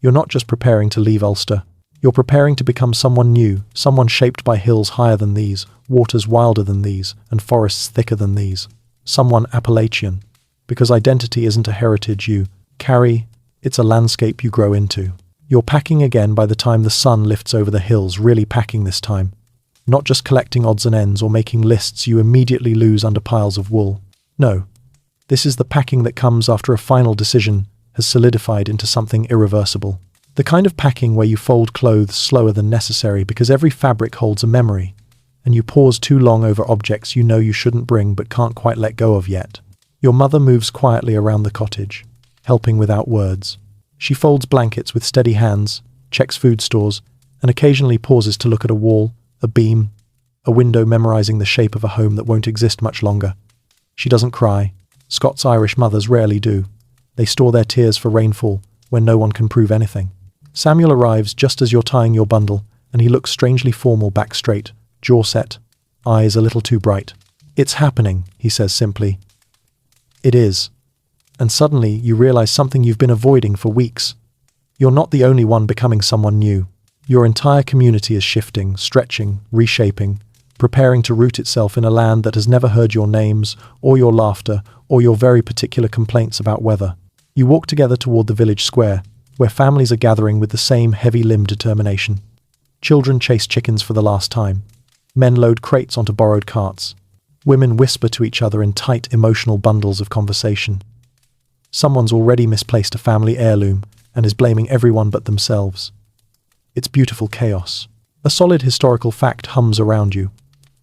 You're not just preparing to leave Ulster. You're preparing to become someone new, someone shaped by hills higher than these, waters wilder than these, and forests thicker than these. Someone Appalachian. Because identity isn't a heritage you carry, it's a landscape you grow into. You're packing again by the time the sun lifts over the hills, really packing this time. Not just collecting odds and ends or making lists you immediately lose under piles of wool. No. This is the packing that comes after a final decision has solidified into something irreversible. The kind of packing where you fold clothes slower than necessary because every fabric holds a memory, and you pause too long over objects you know you shouldn't bring but can't quite let go of yet. Your mother moves quietly around the cottage, helping without words. She folds blankets with steady hands, checks food stores, and occasionally pauses to look at a wall, a beam, a window, memorizing the shape of a home that won't exist much longer. She doesn't cry. Scots-Irish mothers rarely do. They store their tears for rainfall, when no one can prove anything. Samuel arrives just as you're tying your bundle, and he looks strangely formal, back straight, jaw set, eyes a little too bright. "It's happening," he says simply. "It is." And suddenly you realize something you've been avoiding for weeks. You're not the only one becoming someone new. Your entire community is shifting, stretching, reshaping, preparing to root itself in a land that has never heard your names, or your laughter, or your very particular complaints about weather. You walk together toward the village square, where families are gathering with the same heavy-limbed determination. Children chase chickens for the last time. Men load crates onto borrowed carts. Women whisper to each other in tight, emotional bundles of conversation. Someone's already misplaced a family heirloom and is blaming everyone but themselves. It's beautiful chaos. A solid historical fact hums around you.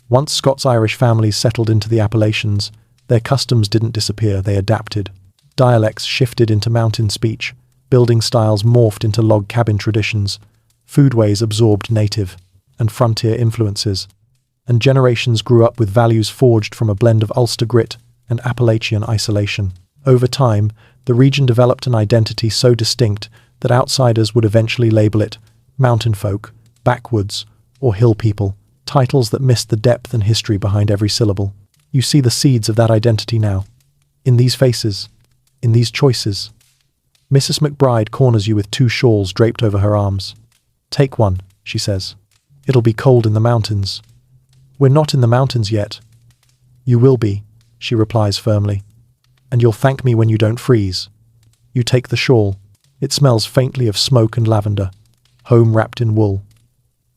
Once Scots-Irish families settled into the Appalachians, their customs didn't disappear, they adapted. Dialects shifted into mountain speech, building styles morphed into log cabin traditions, foodways absorbed native and frontier influences, and generations grew up with values forged from a blend of Ulster grit and Appalachian isolation. Over time, the region developed an identity so distinct that outsiders would eventually label it mountain folk, backwoods, or hill people, titles that missed the depth and history behind every syllable. You see the seeds of that identity now, in these faces, in these choices. Mrs. McBride corners you with 2 shawls draped over her arms. "Take one," she says. "It'll be cold in the mountains." "We're not in the mountains yet." "You will be," she replies firmly. "And you'll thank me when you don't freeze." You take the shawl. It smells faintly of smoke and lavender, home wrapped in wool.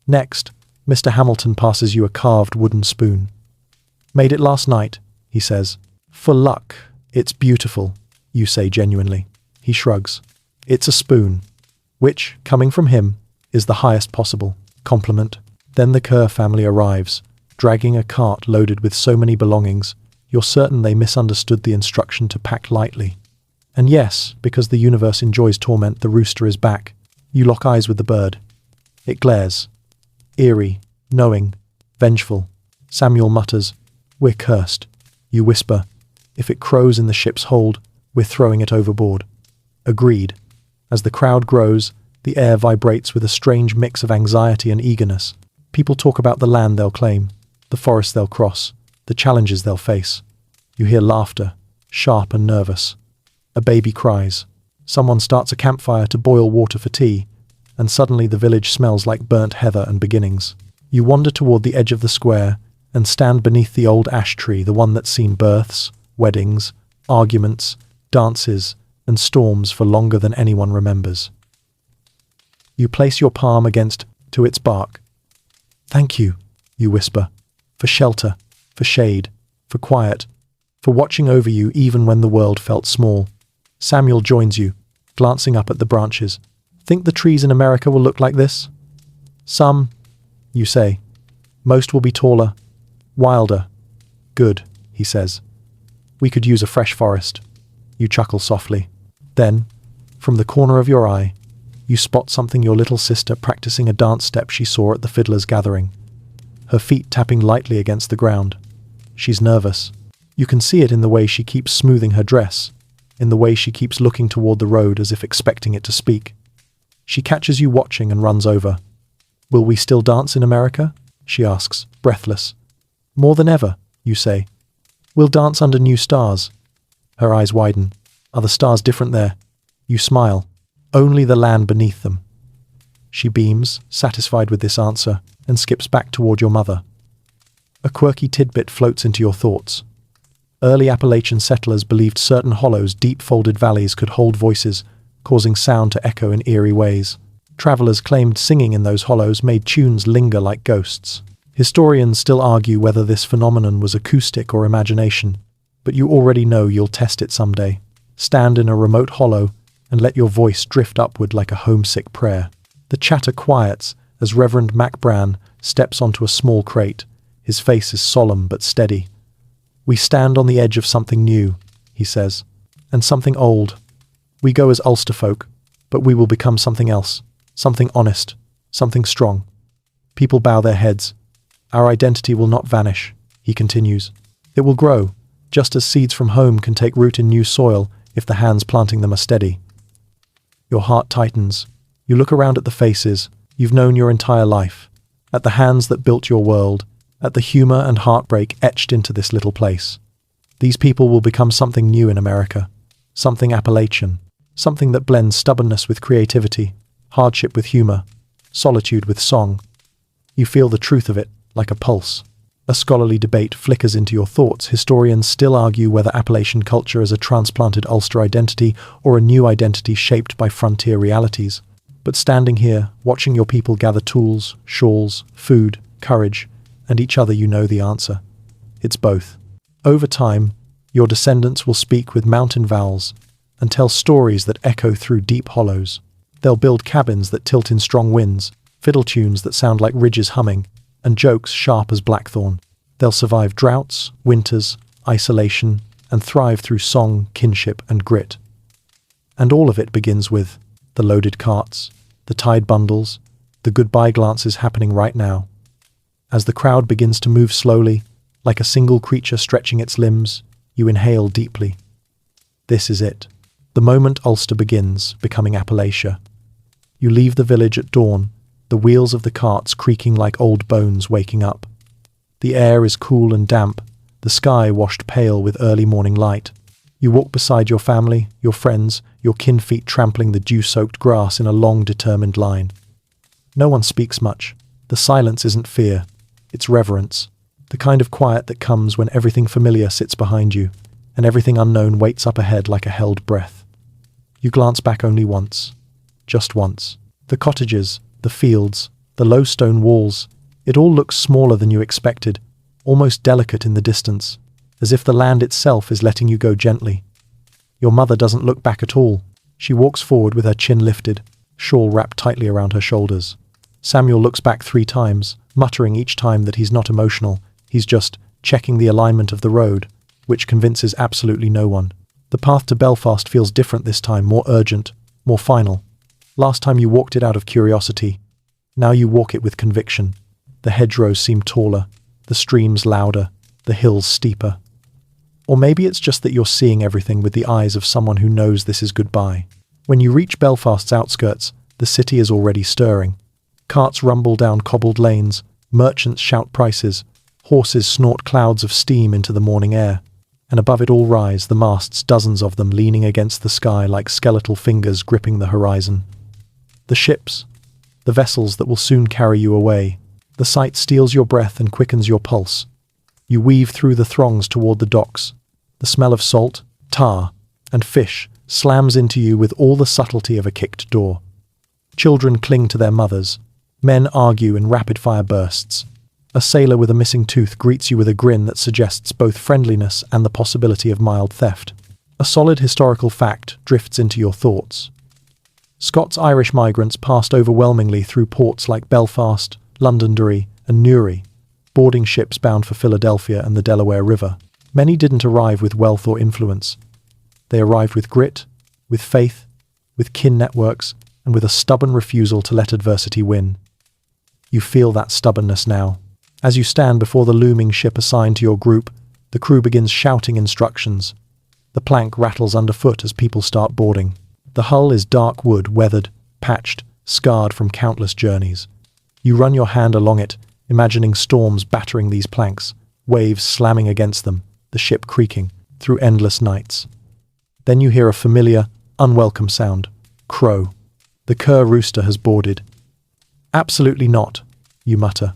Next, Mr. Hamilton passes you a carved wooden spoon. "Made it last night," he says. "For luck. It's beautiful," you say genuinely. He shrugs. "It's a spoon," which, coming from him, is the highest possible compliment. Then the Kerr family arrives, dragging a cart loaded with so many belongings, you're certain they misunderstood the instruction to pack lightly. And yes, because the universe enjoys torment, the rooster is back. You lock eyes with the bird. It glares. Eerie, knowing, vengeful. Samuel mutters, "We're cursed." You whisper, "If it crows in the ship's hold, we're throwing it overboard." Agreed. As the crowd grows, the air vibrates with a strange mix of anxiety and eagerness. People talk about the land they'll claim, the forest they'll cross, the challenges they'll face. You hear laughter, sharp and nervous. A baby cries. Someone starts a campfire to boil water for tea, and suddenly the village smells like burnt heather and beginnings. You wander toward the edge of the square and stand beneath the old ash tree, the one that's seen births, weddings, arguments, dances, and storms for longer than anyone remembers. You place your palm to its bark. "Thank you," you whisper, "for shelter, for shade, for quiet, for watching over you even when the world felt small." Samuel joins you, glancing up at the branches. "Think the trees in America will look like this?" "Some," you say. "Most will be taller, wilder." "Good," he says. "We could use a fresh forest." You chuckle softly. Then, from the corner of your eye, you spot something: your little sister practicing a dance step she saw at the fiddlers' gathering. Her feet tapping lightly against the ground. She's nervous. You can see it in the way she keeps smoothing her dress, in the way she keeps looking toward the road as if expecting it to speak. She catches you watching and runs over. "Will we still dance in America?" she asks, breathless. "More than ever," you say. "We'll dance under new stars." Her eyes widen. "Are the stars different there?" You smile. "Only the land beneath them." She beams, satisfied with this answer, and skips back toward your mother. A quirky tidbit floats into your thoughts. Early Appalachian settlers believed certain hollows, deep folded valleys, could hold voices, causing sound to echo in eerie ways. Travelers claimed singing in those hollows made tunes linger like ghosts. Historians still argue whether this phenomenon was acoustic or imagination, but you already know you'll test it someday. Stand in a remote hollow and let your voice drift upward like a homesick prayer. The chatter quiets as Reverend Mac Bran steps onto a small crate. His face is solemn but steady. "We stand on the edge of something new," he says, "and something old. We go as Ulster folk, but we will become something else, something honest, something strong." People bow their heads. "Our identity will not vanish," he continues. "It will grow, just as seeds from home can take root in new soil if the hands planting them are steady." Your heart tightens. You look around at the faces you've known your entire life, at the hands that built your world, at the humor and heartbreak etched into this little place. These people will become something new in America, something Appalachian, something that blends stubbornness with creativity, hardship with humor, solitude with song. You feel the truth of it, like a pulse. A scholarly debate flickers into your thoughts. Historians still argue whether Appalachian culture is a transplanted Ulster identity or a new identity shaped by frontier realities. But standing here, watching your people gather tools, shawls, food, courage, and each other, you know the answer. It's both. Over time, your descendants will speak with mountain vowels and tell stories that echo through deep hollows. They'll build cabins that tilt in strong winds, fiddle tunes that sound like ridges humming, and jokes sharp as blackthorn. They'll survive droughts, winters, isolation, and thrive through song, kinship, and grit. And all of it begins with the loaded carts, the tied bundles, the goodbye glances happening right now. As the crowd begins to move slowly, like a single creature stretching its limbs, you inhale deeply. This is it. The moment Ulster begins becoming Appalachia. You leave the village at dawn, the wheels of the carts creaking like old bones waking up. The air is cool and damp, the sky washed pale with early morning light. You walk beside your family, your friends, your kin feet trampling the dew-soaked grass in a long, determined line. No one speaks much. The silence isn't fear. It's reverence, the kind of quiet that comes when everything familiar sits behind you, and everything unknown waits up ahead like a held breath. You glance back only once. Just once. The cottages, the fields, the low stone walls, it all looks smaller than you expected, almost delicate in the distance, as if the land itself is letting you go gently. Your mother doesn't look back at all. She walks forward with her chin lifted, shawl wrapped tightly around her shoulders. Samuel looks back 3 times, muttering each time that he's not emotional, he's just checking the alignment of the road, which convinces absolutely no one. The path to Belfast feels different this time, more urgent, more final. Last time you walked it out of curiosity. Now you walk it with conviction. The hedgerows seem taller, the streams louder, the hills steeper. Or maybe it's just that you're seeing everything with the eyes of someone who knows this is goodbye. When you reach Belfast's outskirts, the city is already stirring. Carts rumble down cobbled lanes, merchants shout prices, horses snort clouds of steam into the morning air. and above it all rise the masts, dozens of them leaning against the sky like skeletal fingers gripping the horizon. The ships, the vessels that will soon carry you away. The sight steals your breath and quickens your pulse. You weave through the throngs toward the docks. The smell of salt, tar, and fish slams into you with all the subtlety of a kicked door. Children cling to their mothers. Men argue in rapid-fire bursts. A sailor with a missing tooth greets you with a grin that suggests both friendliness and the possibility of mild theft. A solid historical fact drifts into your thoughts. Scots-Irish migrants passed overwhelmingly through ports like Belfast, Londonderry, and Newry, boarding ships bound for Philadelphia and the Delaware River. Many didn't arrive with wealth or influence. They arrived with grit, with faith, with kin networks, and with a stubborn refusal to let adversity win. You feel that stubbornness now. As you stand before the looming ship assigned to your group, the crew begins shouting instructions. The plank rattles underfoot as people start boarding. The hull is dark wood, weathered, patched, scarred from countless journeys. You run your hand along it, imagining storms battering these planks, waves slamming against them, the ship creaking through endless nights. Then you hear a familiar, unwelcome sound. Crow. The cur rooster has boarded. Absolutely not, you mutter.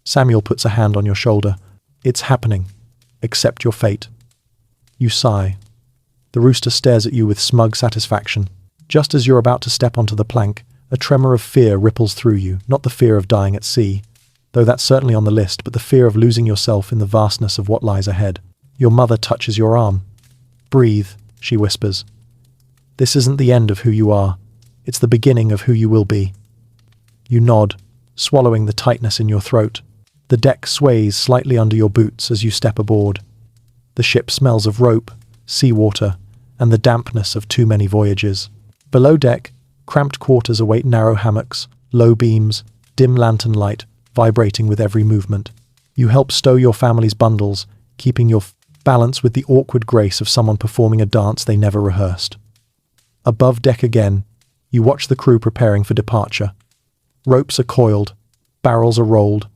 Samuel puts a hand on your shoulder. It's happening. Accept your fate. You sigh. The rooster stares at you with smug satisfaction. Just as you're about to step onto the plank, a tremor of fear ripples through you, not the fear of dying at sea, though that's certainly on the list, but the fear of losing yourself in the vastness of what lies ahead. Your mother touches your arm. Breathe, she whispers. This isn't the end of who you are. It's the beginning of who you will be. You nod, swallowing the tightness in your throat. The deck sways slightly under your boots as you step aboard. The ship smells of rope, seawater, and the dampness of too many voyages. Below deck, cramped quarters await narrow hammocks, low beams, dim lantern light, vibrating with every movement. You help stow your family's bundles, keeping your balance with the awkward grace of someone performing a dance they never rehearsed. Above deck again, you watch the crew preparing for departure. Ropes are coiled, barrels are rolled,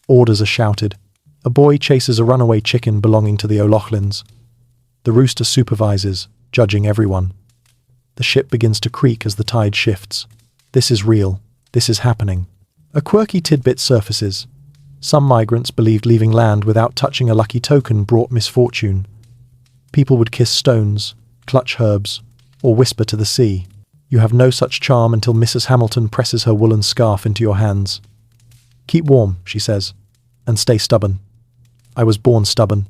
orders are shouted. A boy chases a runaway chicken belonging to the O'Loughlin's. The rooster supervises, judging everyone. The ship begins to creak as the tide shifts. This is real. This is happening. A quirky tidbit surfaces. Some migrants believed leaving land without touching a lucky token brought misfortune. People would kiss stones, clutch herbs, or whisper to the sea. You have no such charm until Mrs. Hamilton presses her woolen scarf into your hands. Keep warm, she says, and stay stubborn. I was born stubborn.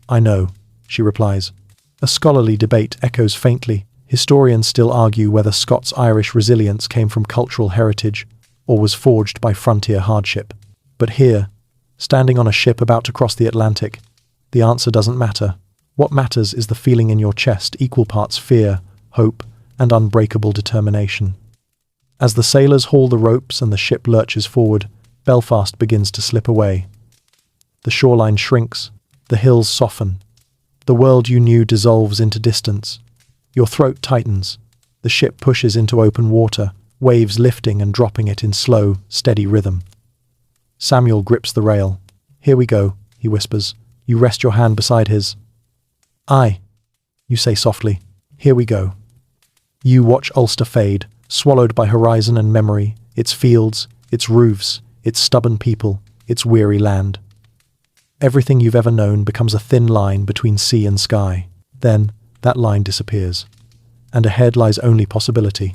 I know, she replies. A scholarly debate echoes faintly. Historians still argue whether Scots-Irish resilience came from cultural heritage or was forged by frontier hardship. But here, standing on a ship about to cross the Atlantic, the answer doesn't matter. What matters is the feeling in your chest, equal parts fear, hope, and unbreakable determination. As the sailors haul the ropes and the ship lurches forward, Belfast begins to slip away. The shoreline shrinks, the hills soften. The world you knew dissolves into distance. Your throat tightens. The ship pushes into open water, waves lifting and dropping it in slow, steady rhythm. Samuel grips the rail. Here we go, he whispers. You rest your hand beside his. Aye, you say softly. Here we go. You watch Ulster fade, swallowed by horizon and memory, its fields, its roofs, its stubborn people, its weary land. Everything you've ever known becomes a thin line between sea and sky. Then, that line disappears, and ahead lies only possibility.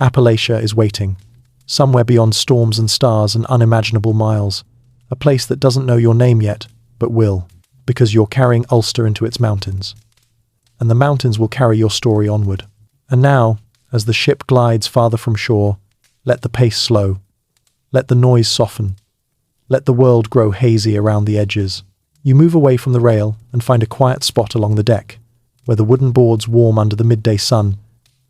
Appalachia is waiting, somewhere beyond storms and stars and unimaginable miles, a place that doesn't know your name yet, but will, because you're carrying Ulster into its mountains. And the mountains will carry your story onward. And now, as the ship glides farther from shore, let the pace slow, let the noise soften, let the world grow hazy around the edges. You move away from the rail and find a quiet spot along the deck, where the wooden boards warm under the midday sun,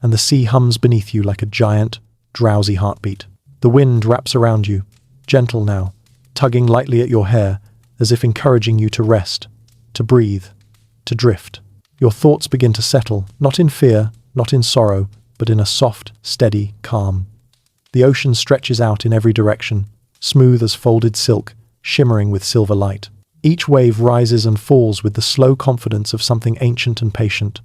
and the sea hums beneath you like a giant, drowsy heartbeat. The wind wraps around you, gentle now, tugging lightly at your hair, as if encouraging you to rest, to breathe, to drift. Your thoughts begin to settle, not in fear, not in sorrow, but in a soft, steady calm. The ocean stretches out in every direction, smooth as folded silk, shimmering with silver light. Each wave rises and falls with the slow confidence of something ancient and patient,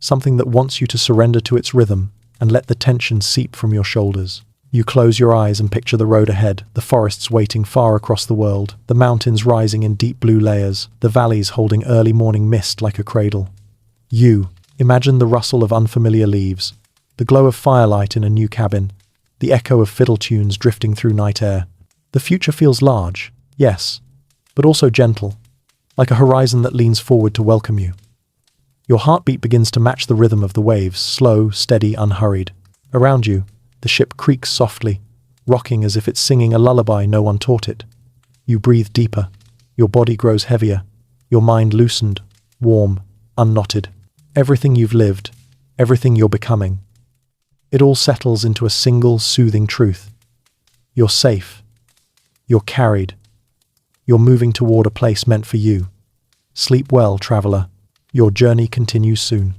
something that wants you to surrender to its rhythm and let the tension seep from your shoulders. You close your eyes and picture the road ahead, the forests waiting far across the world, the mountains rising in deep blue layers, the valleys holding early morning mist like a cradle. You imagine the rustle of unfamiliar leaves, the glow of firelight in a new cabin, the echo of fiddle tunes drifting through night air. The future feels large, yes, but also gentle, like a horizon that leans forward to welcome you. Your heartbeat begins to match the rhythm of the waves, slow, steady, unhurried. Around you, the ship creaks softly, rocking as if it's singing a lullaby no one taught it. You breathe deeper, your body grows heavier, your mind loosened, warm, unknotted. Everything you've lived, everything you're becoming. It all settles into a single, soothing truth. You're safe. You're carried. You're moving toward a place meant for you. Sleep well, traveler. Your journey continues soon.